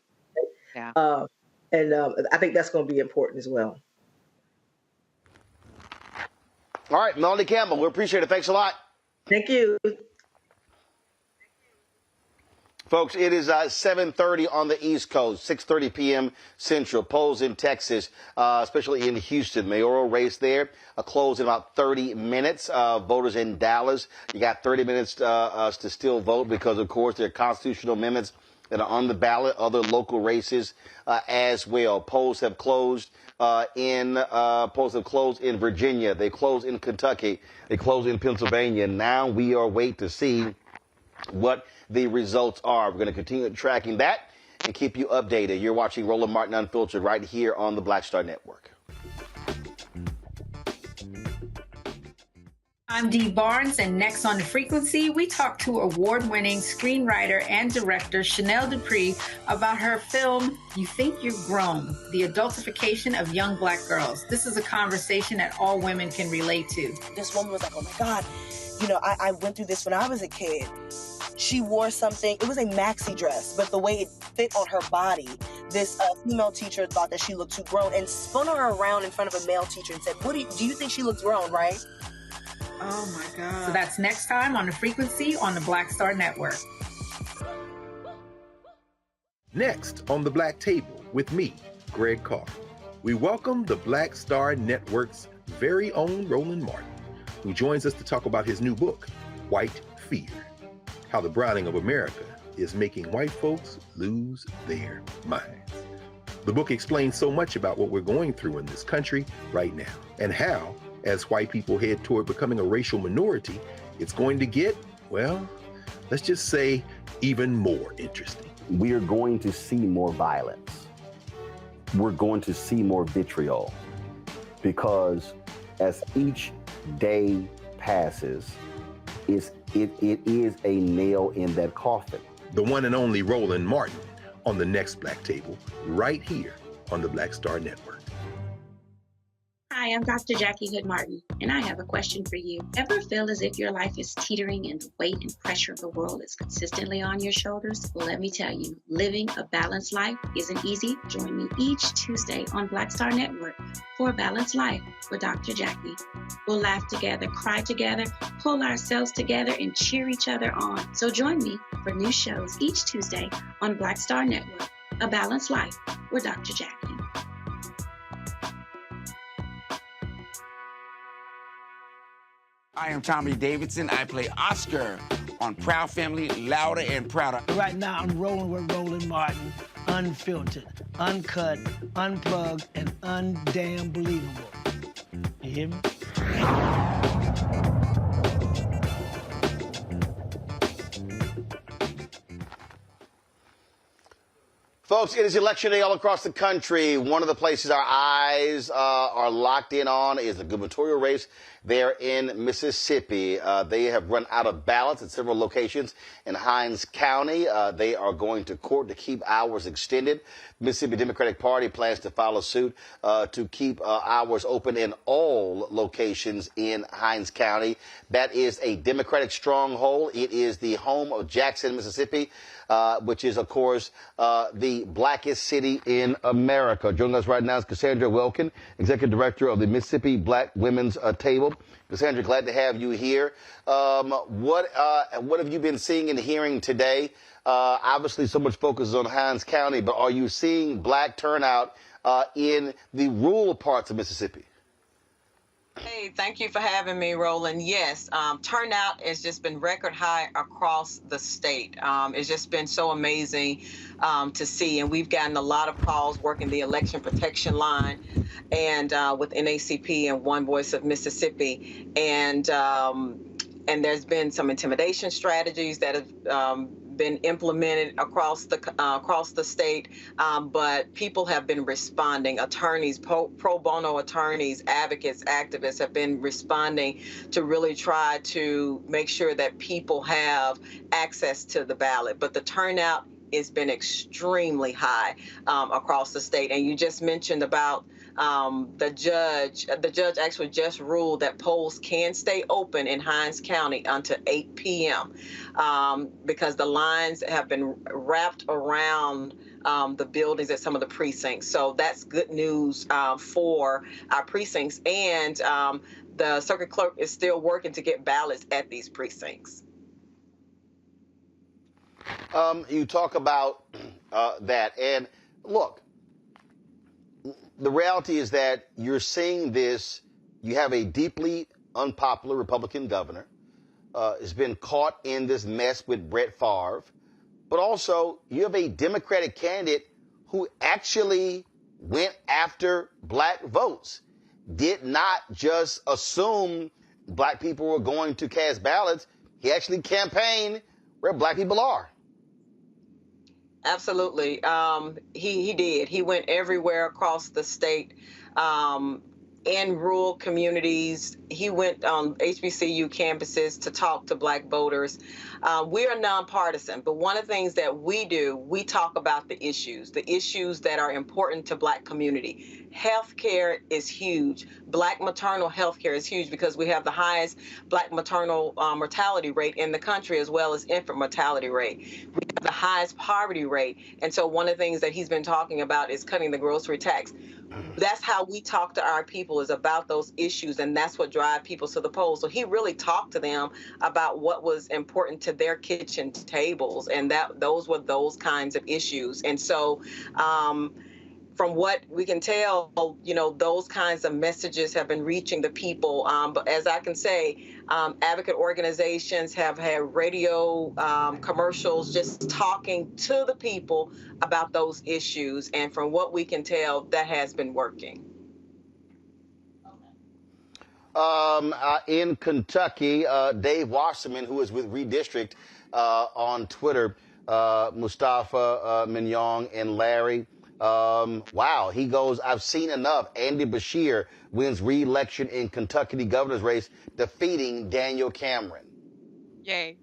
Yeah. And I think that's going to be important as well. All right, Melanie Campbell, we appreciate it. Thanks a lot. Thank you. Folks, it is 7:30 on the East Coast, 6:30 p.m. Central. Polls in Texas, especially in Houston. Mayoral race there. A close in about 30 minutes. Voters in Dallas, you got 30 minutes to still vote because, of course, there are constitutional amendments that are on the ballot. Other local races as well. Polls have closed in Virginia. They closed in Kentucky. They closed in Pennsylvania. Now we are waiting to see what the results are. We're going to continue tracking that and keep you updated. You're watching Roland Martin Unfiltered right here on the Black Star Network. I'm Dee Barnes, and next on The Frequency, we talk to award-winning screenwriter and director Chanel Dupree about her film, You Think You're Grown, the adultification of young Black girls. This is a conversation that all women can relate to. This woman was like, oh my God, I went through this when I was a kid. She wore something, it was a maxi dress, but the way it fit on her body, this female teacher thought that she looked too grown and spun her around in front of a male teacher and said, do you think she looks grown, right? Oh my God. So that's next time on The Frequency on the Black Star Network. Next on The Black Table with me, Greg Carr, we welcome the Black Star Network's very own Roland Martin, who joins us to talk about his new book, White Fear: How the Browning of America is Making White Folks Lose Their Minds. The book explains so much about what we're going through in this country right now, and how, as white people head toward becoming a racial minority, it's going to get, well, let's just say, even more interesting. We are going to see more violence. We're going to see more vitriol, because as each day passes, it is a nail in that coffin. The one and only Roland Martin on the next Black Table, right here on the Black Star Network. Hi, I'm Dr. Jackie Hood Martin, and I have a question for you. Ever feel as if your life is teetering and the weight and pressure of the world is consistently on your shoulders? Well, let me tell you, living a balanced life isn't easy. Join me each Tuesday on Black Star Network for A Balanced Life with Dr. Jackie. We'll laugh together, cry together, pull ourselves together, and cheer each other on. So join me for new shows each Tuesday on Black Star Network, A Balanced Life with Dr. Jackie. I am Tommy Davidson. I play Oscar on Proud Family, Louder and Prouder. Right now, I'm rolling with Roland Martin, unfiltered, uncut, unplugged, and undamn believable. You hear me? Folks, it is election day all across the country. One of the places our eyes are locked in on is the gubernatorial race there in Mississippi. They have run out of ballots at several locations in Hinds County. They are going to court to keep hours extended. Mississippi Democratic Party plans to file a suit to keep hours open in all locations in Hinds County. That is a Democratic stronghold. It is the home of Jackson, Mississippi, which is, of course, the blackest city in America. Joining us right now is Cassandra Welkin, Executive Director of the Mississippi Black Women's Table. Cassandra, glad to have you here. What have you been seeing and hearing today? Obviously, so much focus on Hinds County, but are you seeing black turnout in the rural parts of Mississippi? Hey, thank you for having me, Roland. Yes, turnout has just been record high across the state. It's just been so amazing to see, and we've gotten a lot of calls working the election protection line and with NACP and One Voice of Mississippi, and there's been some intimidation strategies that have been implemented across the state, but people have been responding. Attorneys, pro bono attorneys, advocates, activists have been responding to really try to make sure that people have access to the ballot. But the turnout has been extremely high across the state. And you just mentioned about the judge actually just ruled that polls can stay open in Hinds County until 8 p.m. Because the lines have been wrapped around the buildings at some of the precincts. So that's good news for our precincts. And the circuit clerk is still working to get ballots at these precincts. You talk about that. And look, the reality is that you're seeing this. You have a deeply unpopular Republican governor has been caught in this mess with Brett Favre. But also, you have a Democratic candidate who actually went after black votes, did not just assume black people were going to cast ballots. He actually campaigned where black people are. Absolutely. He did. He went everywhere across the state, in rural communities. He went on HBCU campuses to talk to black voters. We are nonpartisan, but one of the things that we do, we talk about the issues that are important to black community. Healthcare is huge. Black maternal health care is huge because we have the highest black maternal mortality rate in the country, as well as infant mortality rate. We have the highest poverty rate. And so one of the things that he's been talking about is cutting the grocery tax. That's how we talk to our people, is about those issues, and that's what drive people to the polls. So he really talked to them about what was important to their kitchen tables, and those were those kinds of issues. And so from what we can tell, those kinds of messages have been reaching the people. But as I can say, advocate organizations have had radio commercials just talking to the people about those issues. And from what we can tell, that has been working. In Kentucky, Dave Wasserman, who is with Redistrict on Twitter, Mustafa Minyong and Larry. Wow, he goes, I've seen enough. Andy Beshear wins re-election in Kentucky governor's race, defeating Daniel Cameron. Yay.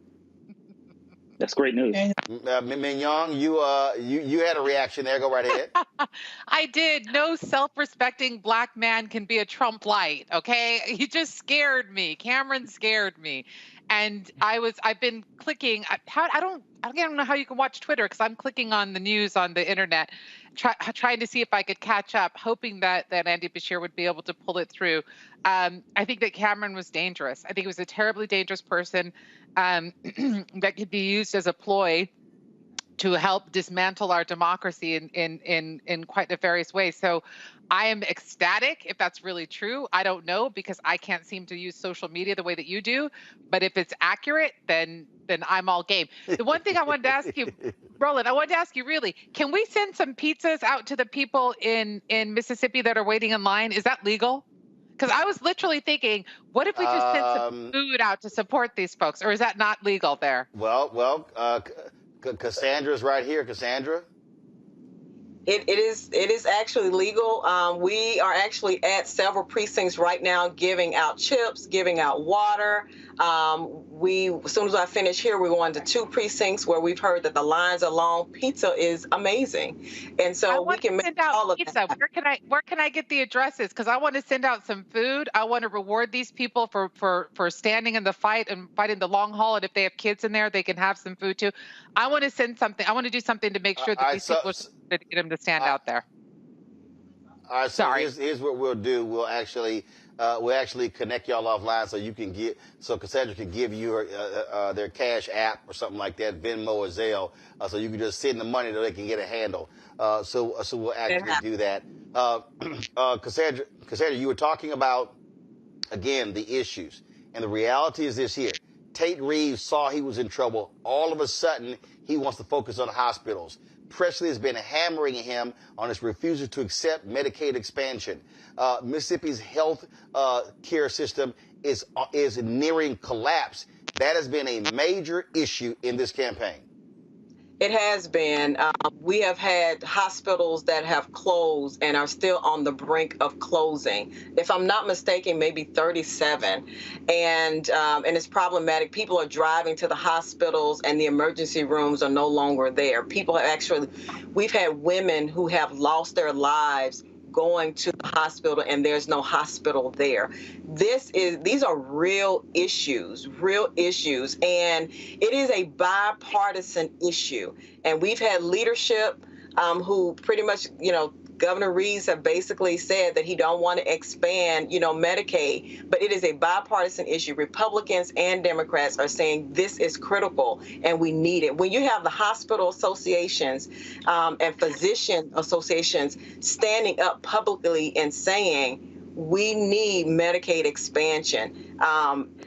That's great news. Mignon, you had a reaction there. Go right ahead. I did. No self-respecting black man can be a Trump light. Okay, he just scared me. Cameron scared me, and I've been clicking. I don't know how you can watch Twitter because I'm clicking on the news on the internet, trying to see if I could catch up, hoping that Andy Bashir would be able to pull it through. I think that Cameron was dangerous. I think he was a terribly dangerous person that could be used as a ploy to help dismantle our democracy in quite nefarious ways. So I am ecstatic if that's really true. I don't know because I can't seem to use social media the way that you do. But if it's accurate, then I'm all game. The one thing I wanted to ask you, Roland, I wanted to ask you really, can we send some pizzas out to the people in Mississippi that are waiting in line? Is that legal? Because I was literally thinking, what if we just sent some food out to support these folks? Or is that not legal there? Well, Cassandra's right here. Cassandra? It is actually legal. We are actually at several precincts right now giving out chips, giving out water. As soon as I finish here, we're going to 2 precincts where we've heard that the lines are long. Pizza is amazing, and so we can make all of pizza. that. Where can I get the addresses? Because I want to send out some food. I want to reward these people for standing in the fight and fighting the long haul. And if they have kids in there, they can have some food too. I want to send something. I want to do something to make sure that these people to get them to stand out there. All right, so here's what we'll do. We'll actually connect y'all offline so Cassandra can give you their Cash app or something like that, Venmo or Zelle, so you can just send the money so they can get a handle. So we'll actually do that. Cassandra, you were talking about, again, the issues. And the reality is this here. Tate Reeves saw he was in trouble. All of a sudden, he wants to focus on hospitals. Presley has been hammering him on his refusal to accept Medicaid expansion. Mississippi's health care system is nearing collapse. That has been a major issue in this campaign. It has been. We have had hospitals that have closed and are still on the brink of closing. If I'm not mistaken, maybe 37. And it's problematic. People are driving to the hospitals and the emergency rooms are no longer there. We've had women who have lost their lives going to the hospital and there's no hospital there. These are real issues, and it is a bipartisan issue. And we've had leadership who pretty much, Governor Reeves have basically said that he don't want to expand, Medicaid, but it is a bipartisan issue. Republicans and Democrats are saying this is critical and we need it. When you have the hospital associations and physician associations standing up publicly and saying, we need Medicaid expansion.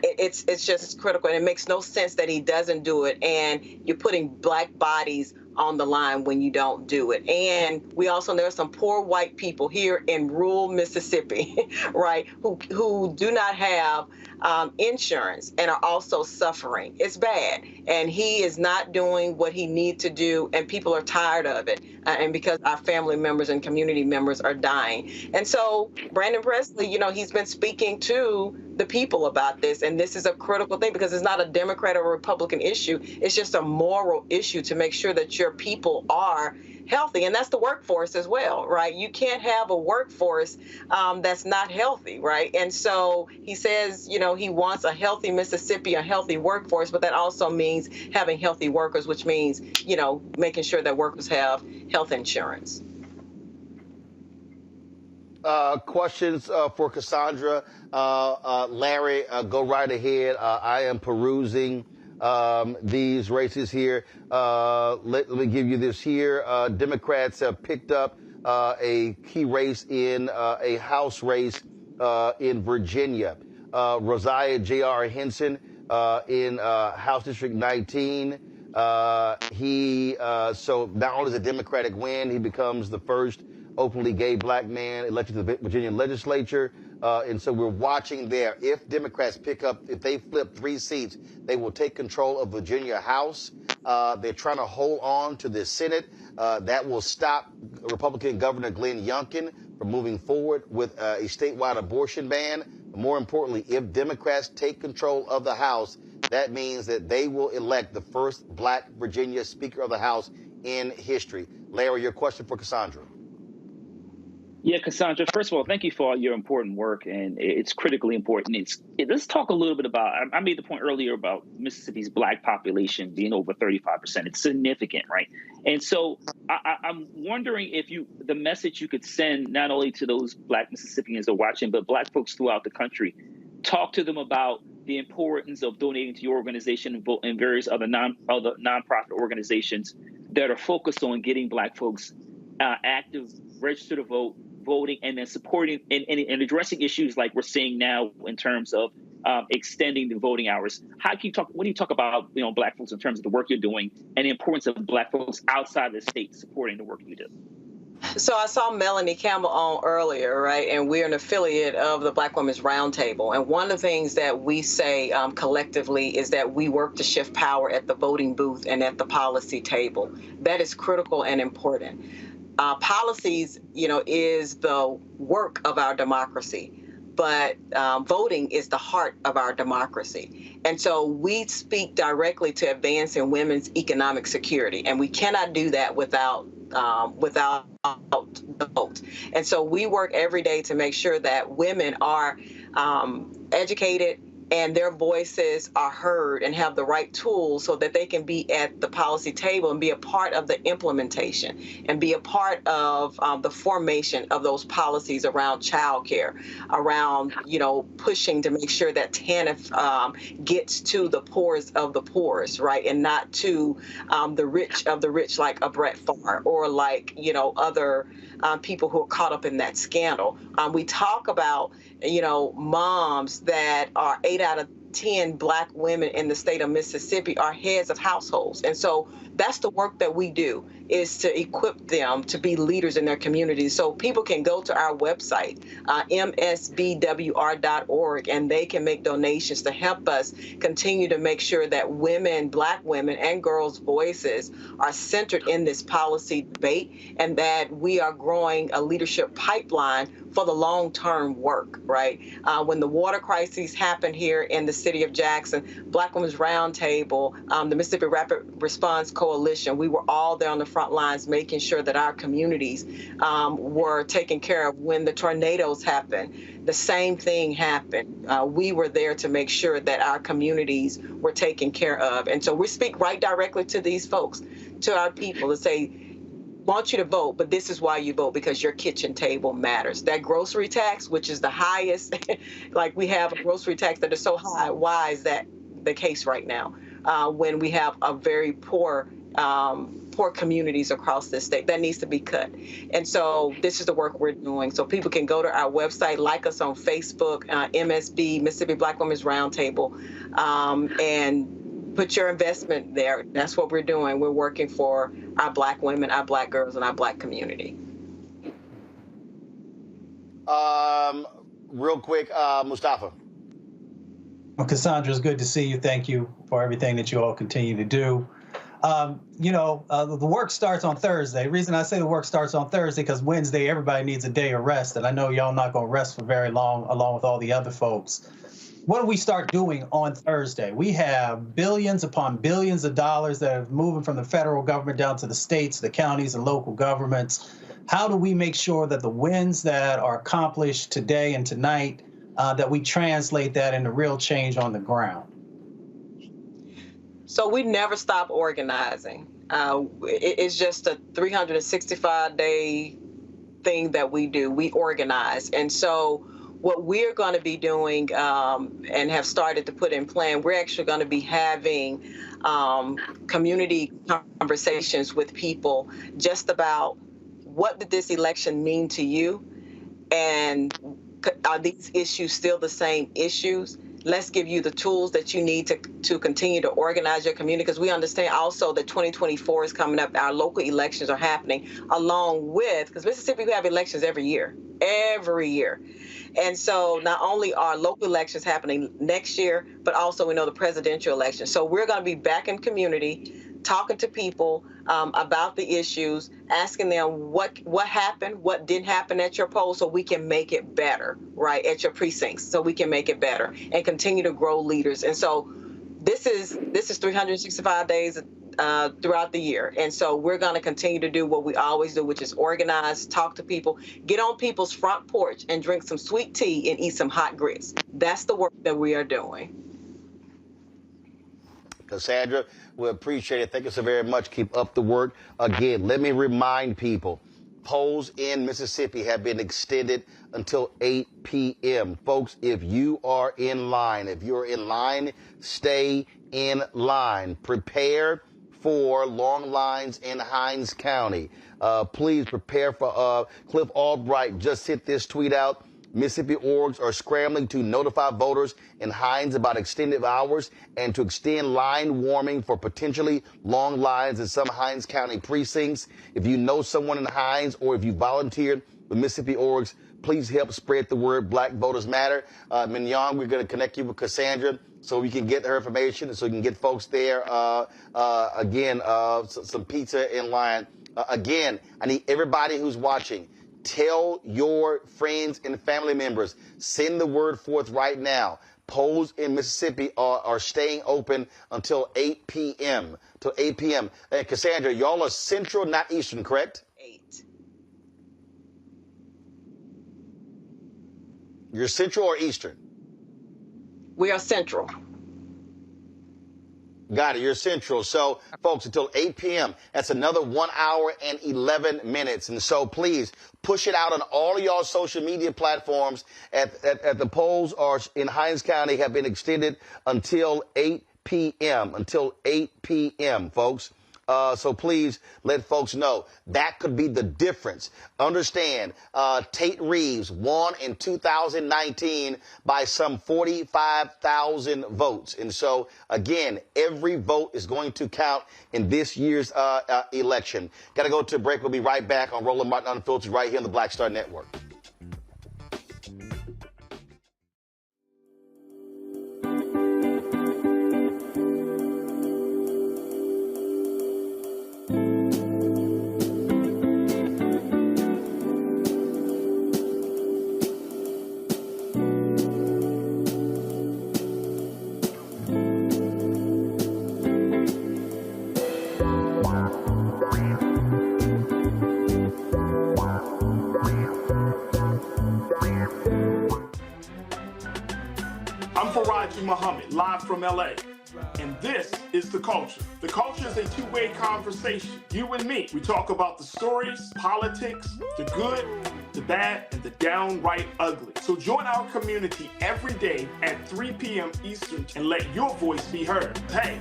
It's just critical, and it makes no sense that he doesn't do it. And you're putting Black bodies on the line when you don't do it. And we also know some poor white people here in rural Mississippi, right, who do not have insurance and are also suffering. It's bad. And he is not doing what he needs to do, and people are tired of it. And because our family members and community members are dying. And so Brandon Presley, he's been speaking to the people about this, and this is a critical thing because it's not a Democrat or Republican issue. It's just a moral issue to make sure that your people are healthy, and that's the workforce as well, right? You can't have a workforce that's not healthy, right? And so he says, he wants a healthy Mississippi, a healthy workforce, but that also means having healthy workers, which means, making sure that workers have health insurance. Questions for Cassandra? Larry, go right ahead. I am perusing these races here. Let me give you this here. Democrats have picked up a key race in a House race in Virginia. Rosiah J.R. Henson in House District 19. So not only is a Democratic win, he becomes the first openly gay Black man elected to the Virginia legislature. And so we're watching there. If Democrats if they flip 3 seats, they will take control of Virginia House. They're trying to hold on to the Senate. That will stop Republican Governor Glenn Youngkin from moving forward with a statewide abortion ban. But more importantly, if Democrats take control of the House, that means that they will elect the first Black Virginia Speaker of the House in history. Larry, your question for Cassandra. Yeah, Cassandra, first of all, thank you for all your important work, and it's critically important. Let's talk a little bit about, I made the point earlier about Mississippi's Black population being over 35%. It's significant, right? And so I'm wondering if the message you could send not only to those Black Mississippians that are watching, but Black folks throughout the country, talk to them about the importance of donating to your organization and various other nonprofit organizations that are focused on getting Black folks active, registered to vote, voting, and then supporting and addressing issues like we're seeing now in terms of extending the voting hours. When do you talk about Black folks in terms of the work you're doing and the importance of Black folks outside the state supporting the work you do? So I saw Melanie Campbell on earlier, right? And we're an affiliate of the Black Women's Roundtable. And one of the things that we say collectively is that we work to shift power at the voting booth and at the policy table. That is critical and important. Policies, is the work of our democracy, but voting is the heart of our democracy. And so we speak directly to advancing women's economic security, and we cannot do that without the vote. And so we work every day to make sure that women are educated and their voices are heard and have the right tools so that they can be at the policy table and be a part of the implementation and be a part of the formation of those policies around childcare, around, pushing to make sure that TANF gets to the poorest of the poorest, right? And not to the rich of the rich like a Brett Favre or like, other people who are caught up in that scandal. We talk about, moms that are 8 out of 10 Black women in the state of Mississippi are heads of households. And so that's the work that we do, is to equip them to be leaders in their communities. So people can go to our website, msbwr.org, and they can make donations to help us continue to make sure that women, Black women and girls' voices are centered in this policy debate, and that we are growing a leadership pipeline for the long-term work, right? When the water crises happened here in the city of Jackson, Black Women's Roundtable, the Mississippi Rapid Response Coalition, we were all there on the front lines making sure that our communities were taken care of. When the tornadoes happened, the same thing happened. We were there to make sure that our communities were taken care of. And so we speak right directly to these folks, to our people, to say, want you to vote, but this is why you vote, because your kitchen table matters. That grocery tax, which is the highest, like we have a grocery tax that is so high, why is that the case right now? When we have a very poor communities across this state, that needs to be cut. And so this is the work we're doing. So people can go to our website, like us on Facebook, MSB, Mississippi Black Women's Roundtable, and put your investment there. That's what we're doing. We're working for our Black women, our Black girls, and our Black community. Real quick, Mustafa. Well, Cassandra, it's good to see you. Thank you for everything that you all continue to do. The work starts on Thursday. The reason I say the work starts on Thursday, because Wednesday, everybody needs a day of rest. And I know y'all not going to rest for very long, along with all the other folks. What do we start doing on Thursday? We have billions upon billions of dollars that are moving from the federal government down to the states, the counties, and local governments. How do we make sure that the wins that are accomplished today and tonight, that we translate that into real change on the ground? So we never stop organizing. It's just a 365-day thing that we do. We organize. And so what we're going to be doing and have started to put in plan, we're actually going to be having community conversations with people just about what did this election mean to you, and are these issues still the same issues? Let's give you the tools that you need to continue to organize your community, because we understand also that 2024 is coming up. Our local elections are happening along with, because Mississippi, we have elections every year. And so not only are local elections happening next year, but also we know the presidential election. So we're going to be back in community, talking to people about the issues, asking them what happened, what didn't happen at your poll, so we can make it better, right, at your precincts, so we can make it better and continue to grow leaders. And so this is 365 days throughout the year. And so we're going to continue to do what we always do, which is organize, talk to people, get on people's front porch and drink some sweet tea and eat some hot grits. That's the work that we are doing. Cassandra, we appreciate it. Thank you so very much. Keep up the work. Again, let me remind people, polls in Mississippi have been extended until 8 p.m. Folks, if you are in line, stay in line. Prepare for long lines in Hinds County. Please prepare for Cliff Albright just sent this tweet out. Mississippi orgs are scrambling to notify voters in Hinds about extended hours and to extend line warming for potentially long lines in some Hinds County precincts. If you know someone in Hinds or if you volunteered with Mississippi orgs, please help spread the word Black Voters Matter. Mignon, we're going to connect you with Cassandra so we can get her information and so we can get folks there. Some pizza in line. Again, I need everybody who's watching, tell your friends and family members. Send the word forth right now. Polls in Mississippi are staying open until 8 p.m. And Cassandra, y'all are Central, not Eastern, correct? 8. You're Central or Eastern? We are Central. Got it. You're Central. So, folks, until 8 p.m., that's another 1 hour and 11 minutes. And so, please, push it out on all of y'all social media platforms. At the polls are in Hinds County have been extended until 8 p.m. Until 8 p.m., folks. So please let folks know that could be the difference. Understand, Tate Reeves won in 2019 by some 45,000 votes. And so, again, every vote is going to count in this year's election. Got to go to a break. We'll be right back on Roland Martin Unfiltered right here on the Black Star Network. Muhammad, live from LA. And this is The Culture. The Culture is a two-way conversation. You and me. We talk about the stories, politics, the good, the bad, and the downright ugly. So join our community every day at 3 p.m. Eastern and let your voice be heard. Hey,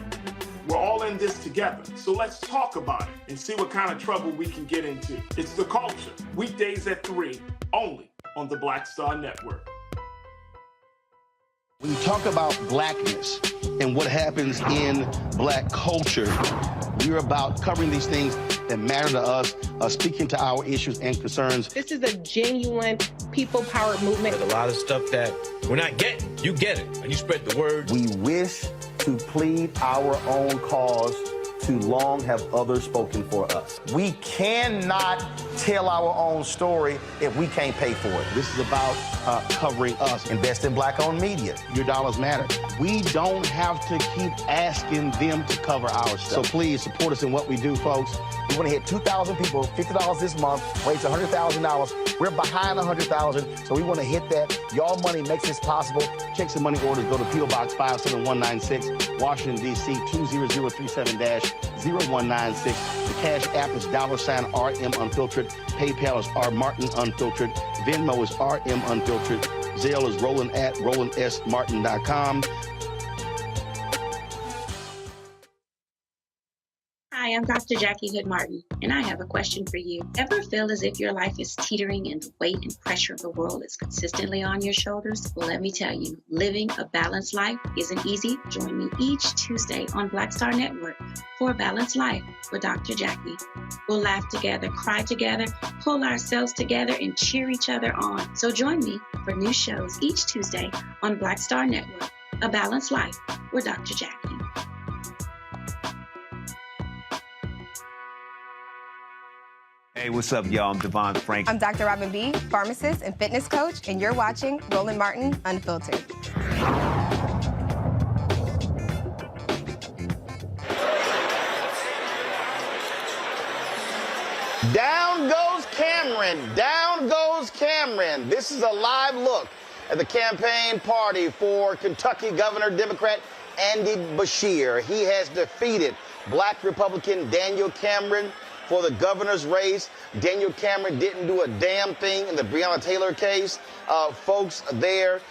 we're all in this together. So let's talk about it and see what kind of trouble we can get into. It's The Culture. Weekdays at 3, only on the Black Star Network. When you talk about blackness and what happens in Black culture, we're about covering these things that matter to us, speaking to our issues and concerns. This is a genuine people-powered movement. There's a lot of stuff that we're not getting. You get it, and you spread the word. We wish to plead our own cause. Too long have others spoken for us. We cannot tell our own story if we can't pay for it. This is about covering us. Invest in Black-owned media. Your dollars matter. We don't have to keep asking them to cover our stuff. So please support us in what we do, folks. We want to hit 2,000 people, $50 this month, raise $100,000. We're behind 100,000, so we want to hit that. Y'all money makes this possible. Check some money orders. Go to P.O. Box 57196, Washington, D.C. 20037-0196. The Cash App is $RM Unfiltered. PayPal is R Martin Unfiltered. Venmo is RM Unfiltered. Zelle is roland@rolandsmartin.com. Hi, I'm Dr. Jackie Hood Martin, and I have a question for you. Ever feel as if your life is teetering and the weight and pressure of the world is consistently on your shoulders? Well, let me tell you, living a balanced life isn't easy. Join me each Tuesday on Black Star Network for A Balanced Life with Dr. Jackie. We'll laugh together, cry together, pull ourselves together, and cheer each other on. So join me for new shows each Tuesday on Black Star Network, A Balanced Life with Dr. Jackie. Hey, what's up, y'all? I'm Devon Frank. I'm Dr. Robin B., pharmacist and fitness coach, and you're watching Roland Martin Unfiltered. Down goes Cameron. Down goes Cameron. This is a live look at the campaign party for Kentucky Governor Democrat Andy Beshear. He has defeated Black Republican Daniel Cameron for the governor's race. Daniel Cameron didn't do a damn thing in the Breonna Taylor case. Folks there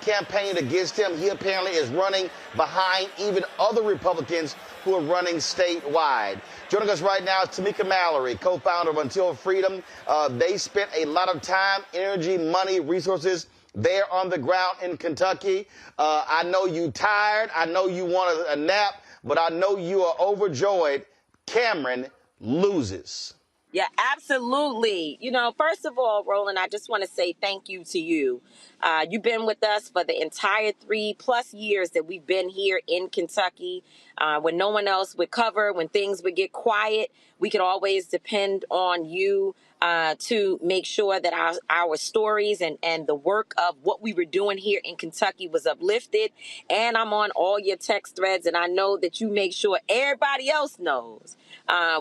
campaigned against him. He apparently is running behind even other Republicans who are running statewide. Joining us right now is Tamika Mallory, co-founder of Until Freedom. They spent a lot of time, energy, money, resources there on the ground in Kentucky. I know you tired. I know you want a nap, but I know you are overjoyed. Cameron loses. Yeah, absolutely. You know, first of all, Roland, I just want to say thank you to you. You've been with us for the entire 3+ years that we've been here in Kentucky. When no one else would cover, when things would get quiet, we could always depend on you to make sure that our stories and the work of what we were doing here in Kentucky was uplifted. And I'm on all your text threads, and I know that you make sure everybody else knows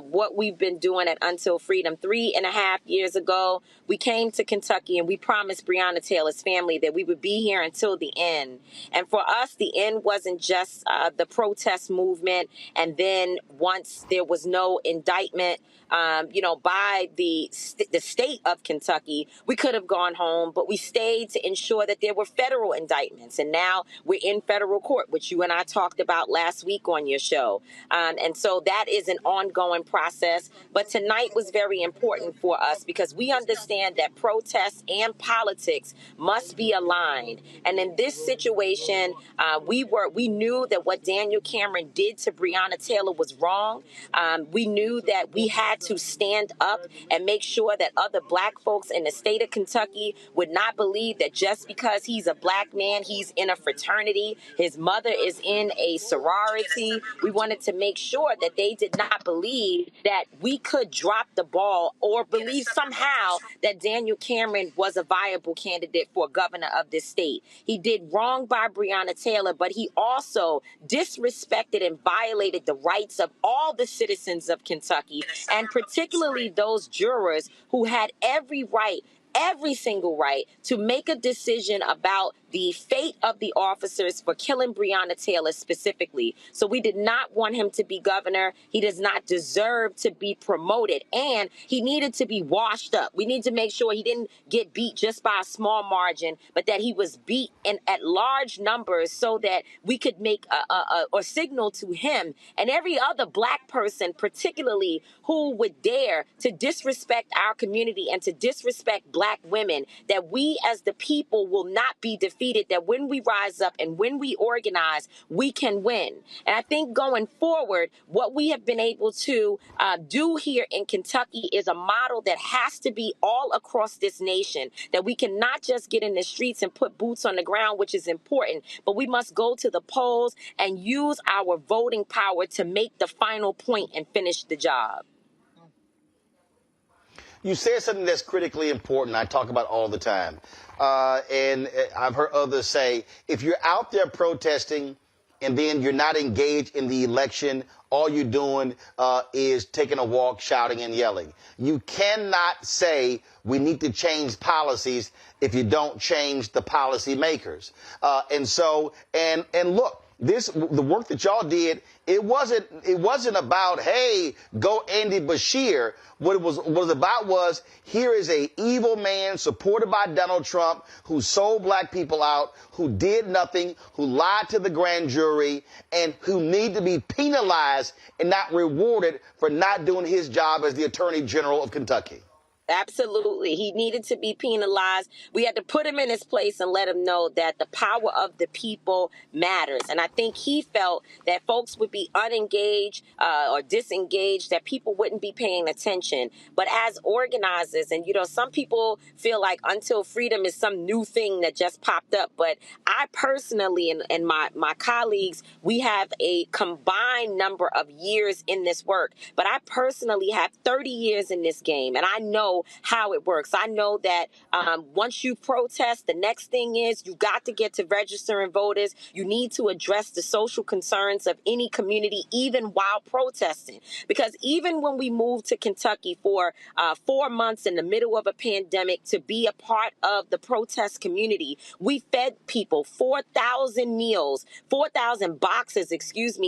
what we've been doing at Until Freedom. 3.5 years ago, we came to Kentucky and we promised Breonna Taylor's family that we would be here until the end. And for us, the end wasn't just the protest movement. And then once there was no indictment, by the state of Kentucky, we could have gone home, but we stayed to ensure that there were federal indictments. And now we're in federal court, which you and I talked about last week on your show. And so that is an ongoing process. But tonight was very important for us because we understand that protests and politics must be aligned. And in this situation, we knew that what Daniel Cameron did to Breonna Taylor was wrong. We knew that we had to stand up and make sure that other Black folks in the state of Kentucky would not believe that just because he's a Black man, he's in a fraternity, his mother is in a sorority. We wanted to make sure that they did not believe that we could drop the ball or believe somehow that Daniel Cameron was a viable candidate for governor of this state. He did wrong by Breonna Taylor, but he also disrespected and violated the rights of all the citizens of Kentucky, and particularly those jurors who had every single right to make a decision about the fate of the officers for killing Breonna Taylor specifically. So we did not want him to be governor. He does not deserve to be promoted, and he needed to be washed up. We need to make sure he didn't get beat just by a small margin, but that he was beat at large numbers so that we could make or signal to him and every other Black person, particularly who would dare to disrespect our community and to disrespect Black women, that we as the people will not be defeated, that when we rise up and when we organize, we can win. And I think going forward, what we have been able to do here in Kentucky is a model that has to be all across this nation, that we cannot just get in the streets and put boots on the ground, which is important, but we must go to the polls and use our voting power to make the final point and finish the job. You said something that's critically important. I talk about all the time. And I've heard others say, if you're out there protesting and then you're not engaged in the election, all you're doing is taking a walk, shouting and yelling. You cannot say we need to change policies if you don't change the policy makers. And look, the work that y'all did, it wasn't about, hey, go Andy Beshear. What it was about was, here is a evil man supported by Donald Trump who sold Black people out, who did nothing, who lied to the grand jury, and who need to be penalized and not rewarded for not doing his job as the Attorney General of Kentucky. Absolutely. He needed to be penalized. We had to put him in his place and let him know that the power of the people matters. And I think he felt that folks would be unengaged or disengaged, that people wouldn't be paying attention. But as organizers, and, some people feel like Until Freedom is some new thing that just popped up. But I personally and my colleagues, we have a combined number of years in this work. But I personally have 30 years in this game. And I know know how it works. I know that once you protest, the next thing is you got to get to registering voters. You need to address the social concerns of any community, even while protesting. Because even when we moved to Kentucky for 4 months in the middle of a pandemic to be a part of the protest community, we fed people 4,000 meals, 4,000 boxes,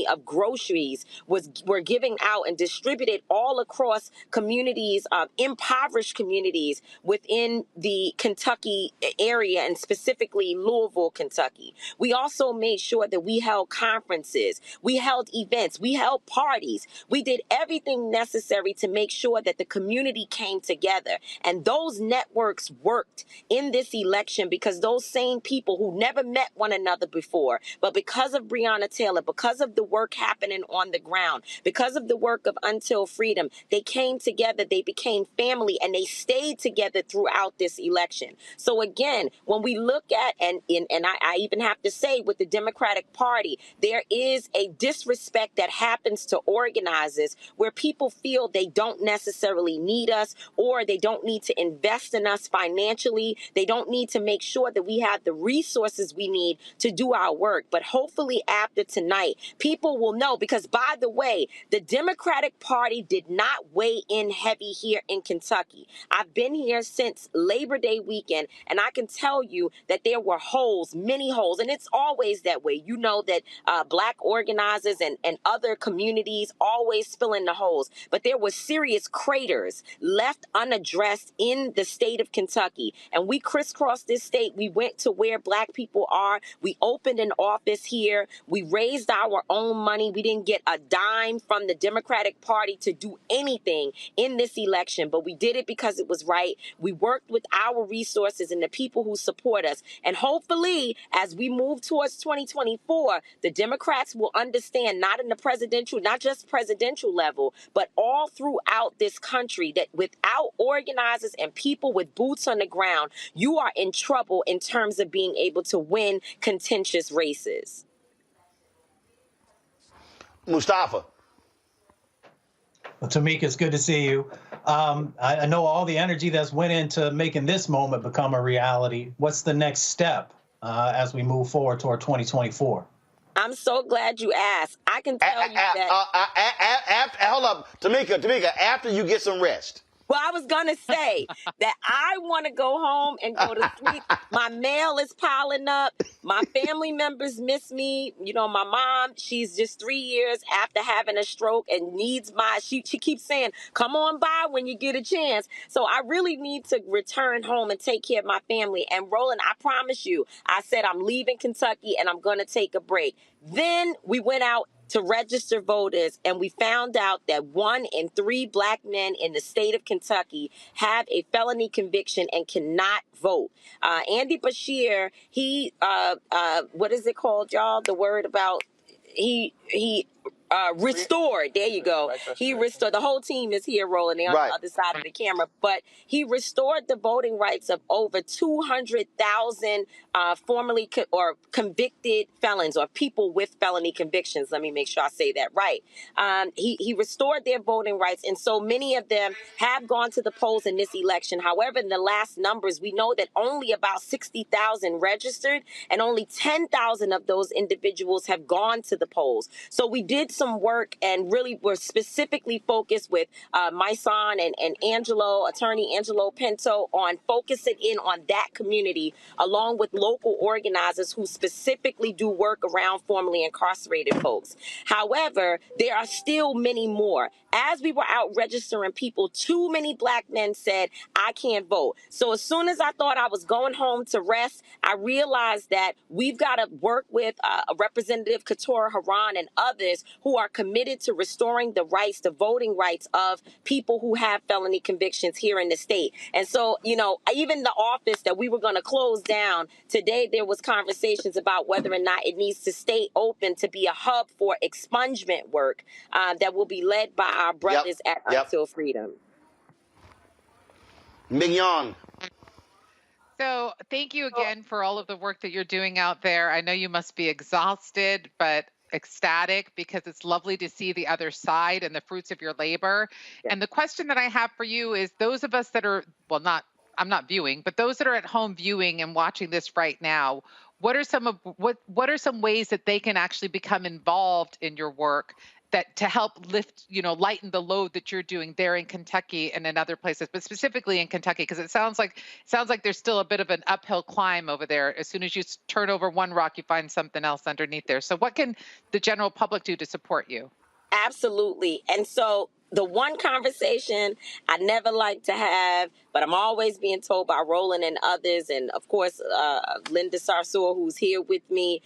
of groceries were giving out and distributed all across communities, impoverished communities within the Kentucky area, and specifically Louisville, Kentucky. We also made sure that we held conferences, we held events, we held parties. We did everything necessary to make sure that the community came together. And those networks worked in this election because those same people who never met one another before, but because of Breonna Taylor, because of the work happening on the ground, because of the work of Until Freedom, they came together, they became family, and they stayed together throughout this election. So again, when we look at, and I even have to say with the Democratic Party, there is a disrespect that happens to organizers where people feel they don't necessarily need us, or they don't need to invest in us financially. They don't need to make sure that we have the resources we need to do our work. But hopefully after tonight, people will know, because by the way, the Democratic Party did not weigh in heavy here in Kentucky. I've been here since Labor Day weekend, and I can tell you that there were holes, many holes, and it's always that way. You know that Black organizers and other communities always fill in the holes, but there were serious craters left unaddressed in the state of Kentucky, and we crisscrossed this state. We went to where Black people are. We opened an office here. We raised our own money. We didn't get a dime from the Democratic Party to do anything in this election, but we did it because it was right. We worked with our resources and the people who support us. And hopefully, as we move towards 2024, the Democrats will understand, not in the presidential, not just presidential level, but all throughout this country, that without organizers and people with boots on the ground, you are in trouble in terms of being able to win contentious races. Mustafa. Well, Tamika, it's good to see you. I know all the energy that's went into making this moment become a reality. What's the next step as we move forward toward 2024? I'm so glad you asked. I can tell you that. Hold up, Tamika, after you get some rest. Well, I was going to say that I want to go home and go to sleep. My mail is piling up. My family members miss me. You know, my mom, she's just 3 years after having a stroke and needs she keeps saying, come on by when you get a chance. So I really need to return home and take care of my family. And Roland, I promise you, I said I'm leaving Kentucky and I'm going to take a break. Then we went out to register voters, and we found out that 1 in 3 Black men in the state of Kentucky have a felony conviction and cannot vote. Andy Bashir, he, what is it called, y'all? The word about, he restored. There you go. He restored. The whole team is here rolling. They're on the other side of the camera. But he restored the voting rights of over 200,000 formerly convicted felons, or people with felony convictions. Let me make sure I say that right. He restored their voting rights, and so many of them have gone to the polls in this election. However, in the last numbers, we know that only about 60,000 registered, and only 10,000 of those individuals have gone to the polls. So we did some work, and really were specifically focused with my son and attorney Angelo Pinto, on focusing in on that community, along with local organizers who specifically do work around formerly incarcerated folks. However, there are still many more. As we were out registering people, too many Black men said, I can't vote. So as soon as I thought I was going home to rest, I realized that we've got to work with Representative Keturah Haran and others who are committed to restoring the rights, the voting rights of people who have felony convictions here in the state. And so, you know, even the office that we were going to close down today, there was conversations about whether or not it needs to stay open to be a hub for expungement work that will be led by our brothers at Until Freedom. Mignon. So thank you again for all of the work that you're doing out there. I know you must be exhausted, but ecstatic because it's lovely to see the other side and the fruits of your labor. And the question that I have for you is, those of us that are, well, I'm not viewing, but those that are at home viewing and watching this right now, what are some ways that they can actually become involved in your work that to help lift, lighten the load that you're doing there in Kentucky and in other places, but specifically in Kentucky, because it sounds like there's still a bit of an uphill climb over there. As soon as you turn over one rock, you find something else underneath there. So what can the general public do to support you? Absolutely. And so the one conversation I never like to have, but I'm always being told by Roland and others, and of course, Linda Sarsour, who's here with me,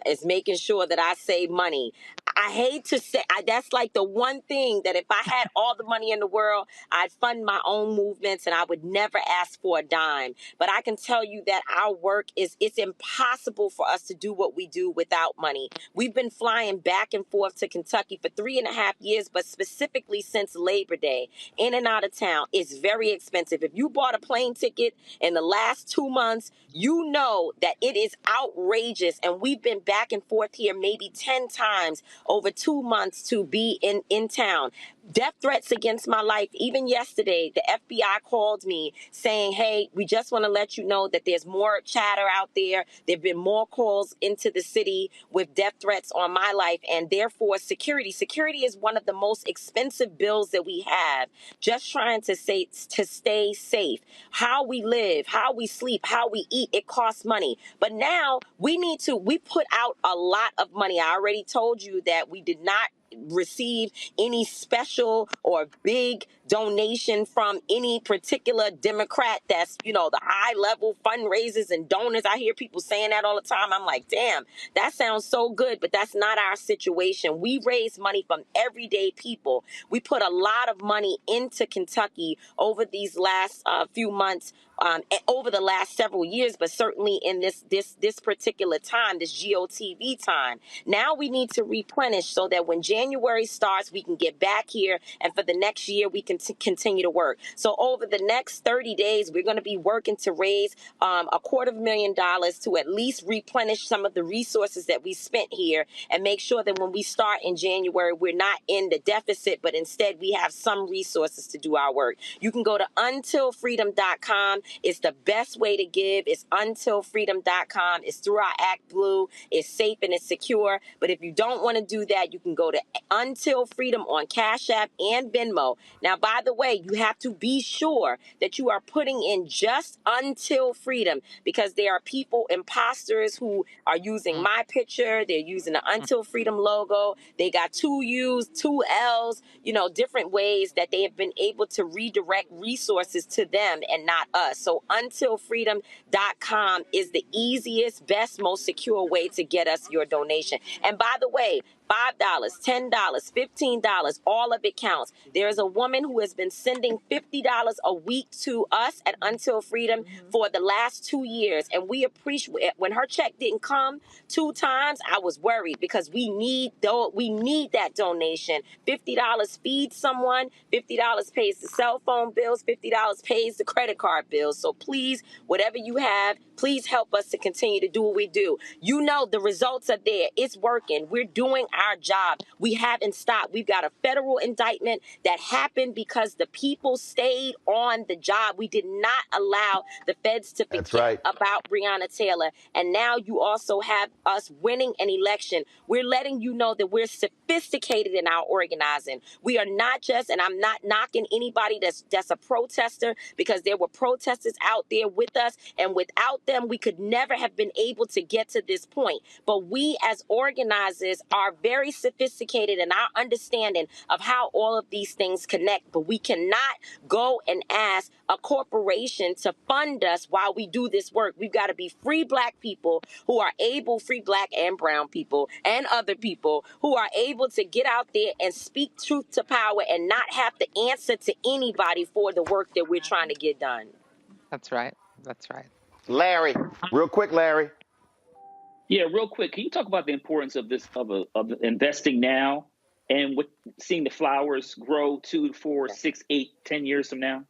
is making sure that I save money. I hate to say, that's like the one thing that if I had all the money in the world, I'd fund my own movements and I would never ask for a dime. But I can tell you that our work it's impossible for us to do what we do without money. We've been flying back and forth to Kentucky for 3.5 years, but specifically since Labor Day, in and out of town. It's very expensive. If you bought a plane ticket in the last 2 months, you know that it is outrageous. And we've been back and forth here maybe 10 times over 2 months to be in town. Death threats against my life. Even yesterday, the FBI called me saying, hey, we just want to let you know that there's more chatter out there. There have been more calls into the city with death threats on my life, and therefore security. Security is one of the most expensive bills that we have. Just trying to stay safe. How we live, how we sleep, how we eat, it costs money. But now we put out a lot of money. I already told you that we did not receive any special or big donation from any particular Democrat that's, the high level fundraisers and donors. I hear people saying that all the time. I'm like, damn, that sounds so good, but that's not our situation. We raise money from everyday people. We put a lot of money into Kentucky over these last few months, over the last several years, but certainly in this particular time, this GOTV time. Now we need to replenish so that when January starts, we can get back here, and for the next year, we can continue to work. So over the next 30 days, we're going to be working to raise $250,000 to at least replenish some of the resources that we spent here and make sure that when we start in January, we're not in the deficit, but instead we have some resources to do our work. You can go to untilfreedom.com. It's the best way to give. It's untilfreedom.com. It's through our Act Blue. It's safe and it's secure. But if you don't want to do that, you can go to Until Freedom on Cash App and Venmo. Now, by the way, you have to be sure that you are putting in just Until Freedom, because there are people, imposters, who are using my picture. They're using the Until Freedom logo. They got 2 U's, 2 L's, different ways that they have been able to redirect resources to them and not us. So untilfreedom.com is the easiest, best, most secure way to get us your donation. And by the way, $5, $10, $15, all of it counts. There is a woman who has been sending $50 a week to us at Until Freedom for the last 2 years. And we appreciate it. When her check didn't come 2 times, I was worried, because we need that donation. $50 feeds someone, $50 pays the cell phone bills, $50 pays the credit card bills. So please, whatever you have, please help us to continue to do what we do. The results are there. It's working. We're doing our job. We haven't stopped. We've got a federal indictment that happened because the people stayed on the job. We did not allow the feds to forget about Breonna Taylor. And now you also have us winning an election. We're letting you know that we're sophisticated in our organizing. We are not just, and I'm not knocking anybody that's a protester, because there were protesters out there with us, and without them, we could never have been able to get to this point. But we as organizers are very sophisticated in our understanding of how all of these things connect. But we cannot go and ask a corporation to fund us while we do this work. We've got to be free Black people who are able, free Black and brown people and other people who are able to get out there and speak truth to power and not have to answer to anybody for the work that we're trying to get done. That's right. That's right. Larry, real quick, Larry. Yeah, real quick. Can you talk about the importance of this, of investing now and seeing the flowers grow 2, 4, 6, 8, 10 years from now?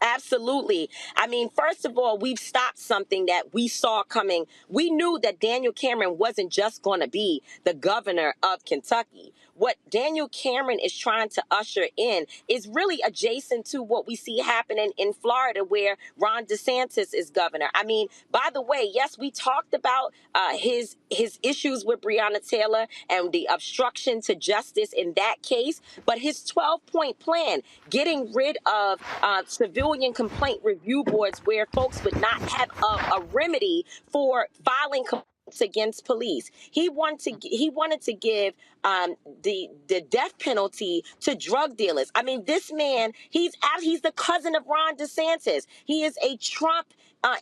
Absolutely. I mean, first of all, we've stopped something that we saw coming. We knew that Daniel Cameron wasn't just going to be the governor of Kentucky. What Daniel Cameron is trying to usher in is really adjacent to what we see happening in Florida, where Ron DeSantis is governor. I mean, by the way, yes, we talked about his issues with Breonna Taylor and the obstruction to justice in that case, but his 12-point plan, getting rid of civilian complaint review boards where folks would not have a remedy for filing complaints against police. He wanted to give the death penalty to drug dealers. I mean, this man, he's the cousin of Ron DeSantis. He is a Trump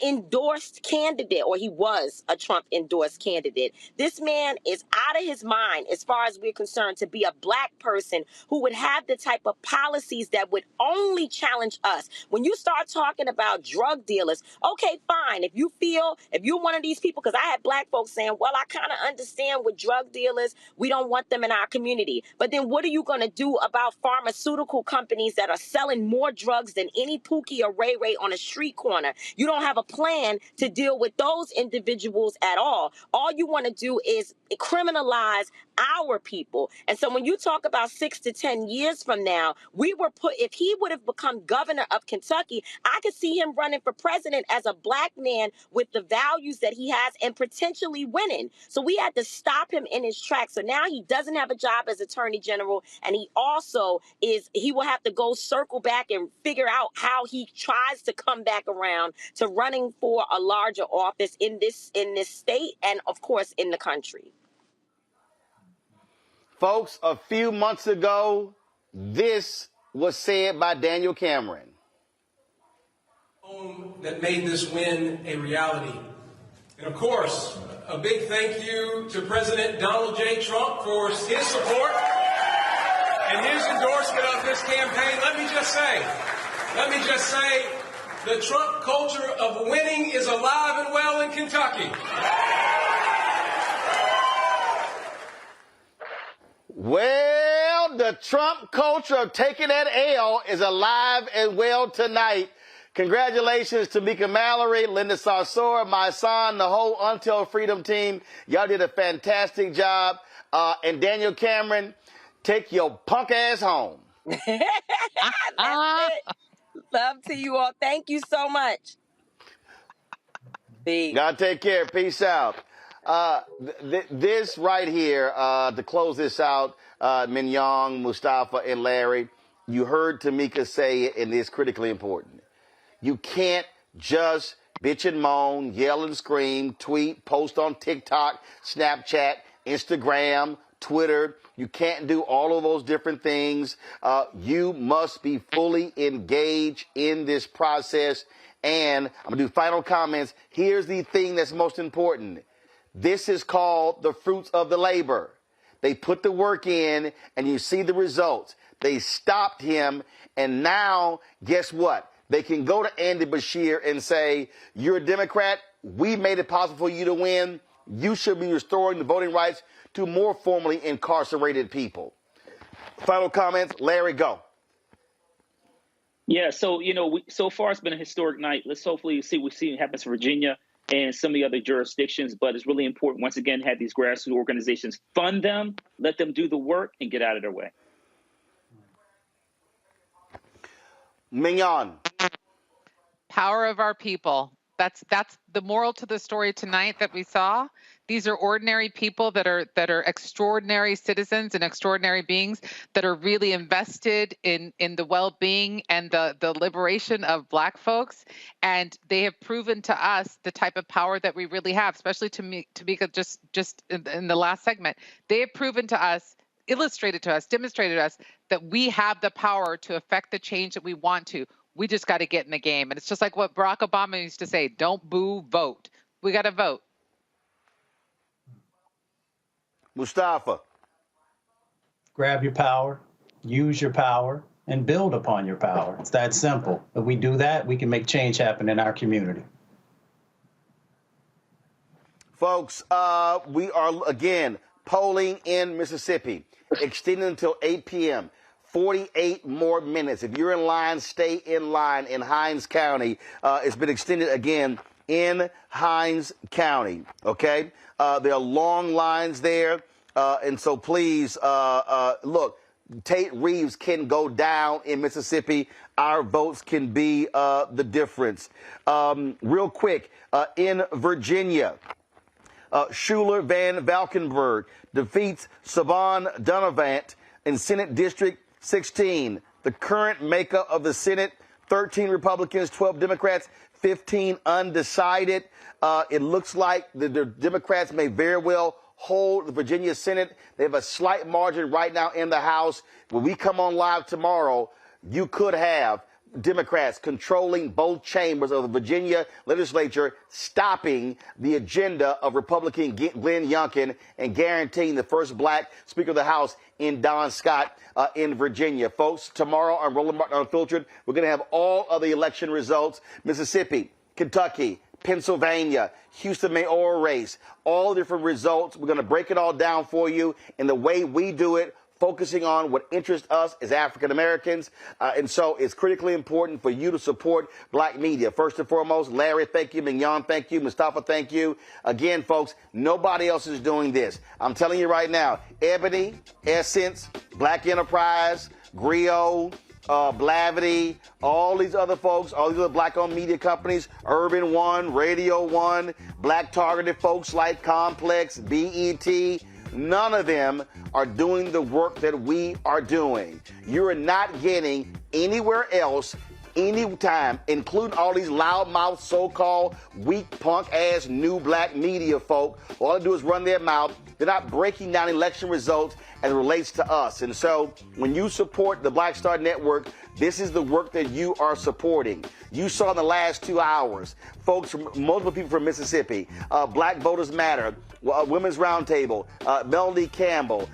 endorsed candidate, or he was a Trump endorsed candidate. This man is out of his mind, as far as we're concerned, to be a black person who would have the type of policies that would only challenge us. When you start talking about drug dealers, okay, fine. If you're one of these people, because I had black folks saying, well, I kind of understand with drug dealers, we don't want them in our community. But then what are you going to do about pharmaceutical companies that are selling more drugs than any Pookie or Ray Ray on a street corner? You don't have a plan to deal with those individuals at all. All you want to do is criminalize our people. And so when you talk about 6 to 10 years from now, if he would have become governor of Kentucky, I could see him running for president as a black man with the values that he has and potentially winning. So we had to stop him in his tracks. So now he doesn't have a job as attorney general, and he will have to go circle back and figure out how he tries to come back around to running for a larger office in this state and, of course, in the country. Folks, a few months ago, this was said by Daniel Cameron. That made this win a reality. And of course, a big thank you to President Donald J. Trump for his support and his endorsement of this campaign. Let me just say, the Trump culture of winning is alive and well in Kentucky. Well, the Trump culture of taking that L is alive and well tonight. Congratulations to Mika Mallory, Linda Sarsour, my son, the whole Until Freedom team. Y'all did a fantastic job. And Daniel Cameron, take your punk ass home. That's it. Love to you all. Thank you so much. Peace. God take care. Peace out. This right here, to close this out, Mignon, Mustafa, and Larry, you heard Tamika say it, and it's critically important. You can't just bitch and moan, yell and scream, tweet, post on TikTok, Snapchat, Instagram, Twitter. You can't do all of those different things. You must be fully engaged in this process. And I'm going to do final comments. Here's the thing that's most important. This is called the fruits of the labor. They put the work in, and you see the results. They stopped him, and now, guess what? They can go to Andy Bashir and say, you're a Democrat. We made it possible for you to win. You should be restoring the voting rights to more formerly incarcerated people. Final comments. Larry, go. Yeah, so, so far it's been a historic night. Let's hopefully see what happens in Virginia and some of the other jurisdictions. But it's really important, once again, have these grassroots organizations fund them, let them do the work, and get out of their way. Mignon. Power of our people. That's the moral to the story tonight that we saw. These are ordinary people that are extraordinary citizens and extraordinary beings that are really invested in the well-being and the liberation of Black folks. And they have proven to us the type of power that we really have, especially to Tamika just in the last segment. They have proven to us, illustrated to us, demonstrated to us that we have the power to affect the change that we want to. We just got to get in the game. And it's just like what Barack Obama used to say, don't boo, vote. We got to vote. Mustafa. Grab your power, use your power, and build upon your power. It's that simple. If we do that, we can make change happen in our community. Folks, we are, again, polling in Mississippi, extending until 8 p.m. 48 more minutes. If you're in line, stay in line in Hinds County. It's been extended again in Hinds County, okay? There are long lines there, and so please, look, Tate Reeves can go down in Mississippi. Our votes can be the difference. Real quick, in Virginia, Schuler Van Valkenburg defeats Saban Donavant in Senate District 16. The current makeup of the Senate, 13 Republicans, 12 Democrats, 15 undecided. It looks like the Democrats may very well hold the Virginia Senate. They have a slight margin right now in the House. When we come on live tomorrow, you could have Democrats controlling both chambers of the Virginia legislature, stopping the agenda of Republican Glenn Youngkin and guaranteeing the first black Speaker of the House in Don Scott in Virginia. Folks, tomorrow on Roland Martin Unfiltered, we're going to have all of the election results. Mississippi, Kentucky, Pennsylvania, Houston mayoral race, all different results. We're going to break it all down for you in the way we do it, focusing on what interests us as African Americans. And so it's critically important for you to support black media. First and foremost, Larry, thank you. Mignon, thank you. Mustafa, thank you. Again, folks, nobody else is doing this. I'm telling you right now, Ebony, Essence, Black Enterprise, Griot, Blavity, all these other folks, all these other black-owned media companies, Urban One, Radio One, black-targeted folks like Complex, BET, none of them are doing the work that we are doing. You're not getting anywhere else anytime, including all these loudmouth, so-called weak punk-ass new black media folk. All they do is run their mouth. They're not breaking down election results as it relates to us. And so when you support the Black Star Network, this is the work that you are supporting. You saw in the last 2 hours, folks, from multiple people from Mississippi, Black Voters Matter, Women's Roundtable, Melody Campbell,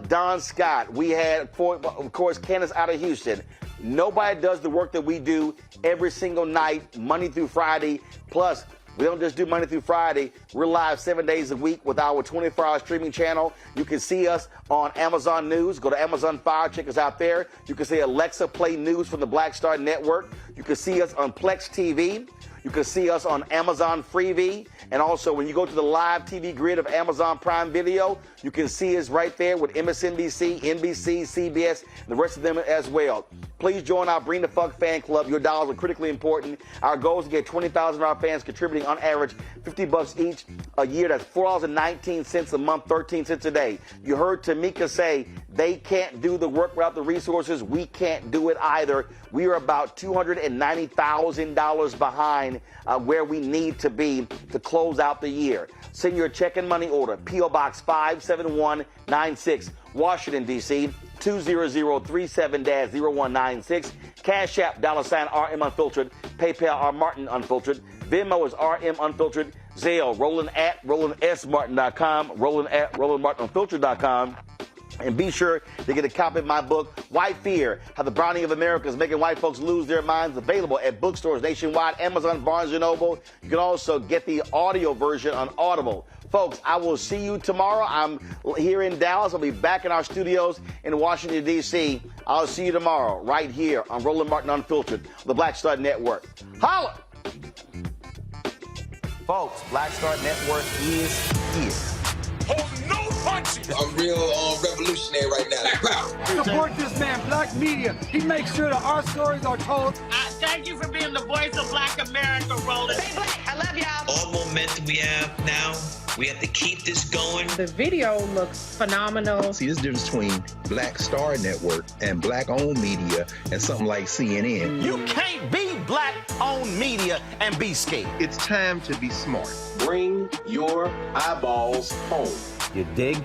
Don Scott. We had, of course, Candace out of Houston. Nobody does the work that we do every single night, Monday through Friday. Plus, we don't just do Monday through Friday. We're live 7 days a week with our 24-hour streaming channel. You can see us on Amazon News. Go to Amazon Fire, check us out there. You can see Alexa play news from the Black Star Network. You can see us on Plex TV. You can see us on Amazon Freevee. And also, when you go to the live TV grid of Amazon Prime Video, you can see us right there with MSNBC, NBC, CBS, and the rest of them as well. Please join our Bring the Fuck fan club. Your dollars are critically important. Our goal is to get 20,000 of our fans contributing on average $50 each a year. That's $4.19 a month, 13 cents a day. You heard Tamika say they can't do the work without the resources. We can't do it either. We are about $290,000 behind where we need to be to close out the year. Send your check and money order, P.O. Box 57196, Washington, D.C., 20037-0196. Cash App, $RM Unfiltered. PayPal, R Martin Unfiltered. Venmo is RM Unfiltered. Zelle, Roland@RolandSMartin.com. Roland@RolandMartinUnfiltered.com. And be sure to get a copy of my book, White Fear, How the Browning of America is Making White Folks Lose Their Minds, available at bookstores nationwide, Amazon, Barnes & Noble. You can also get the audio version on Audible. Folks, I will see you tomorrow. I'm here in Dallas. I'll be back in our studios in Washington, D.C. I'll see you tomorrow right here on Roland Martin Unfiltered, the Black Star Network. Holla! Folks, Black Star Network is here. Hold no punches. I'm real revolutionary right now. Support this man, Black Media. He makes sure that our stories are told. Thank you for being the voice of Black America, Roland. Stay black. I love y'all. All momentum we have now, we have to keep this going. The video looks phenomenal. See, this difference between Black Star Network and black-owned media and something like CNN. You can't be black-owned media and be scared. It's time to be smart. Bring your eyeballs home. You dig?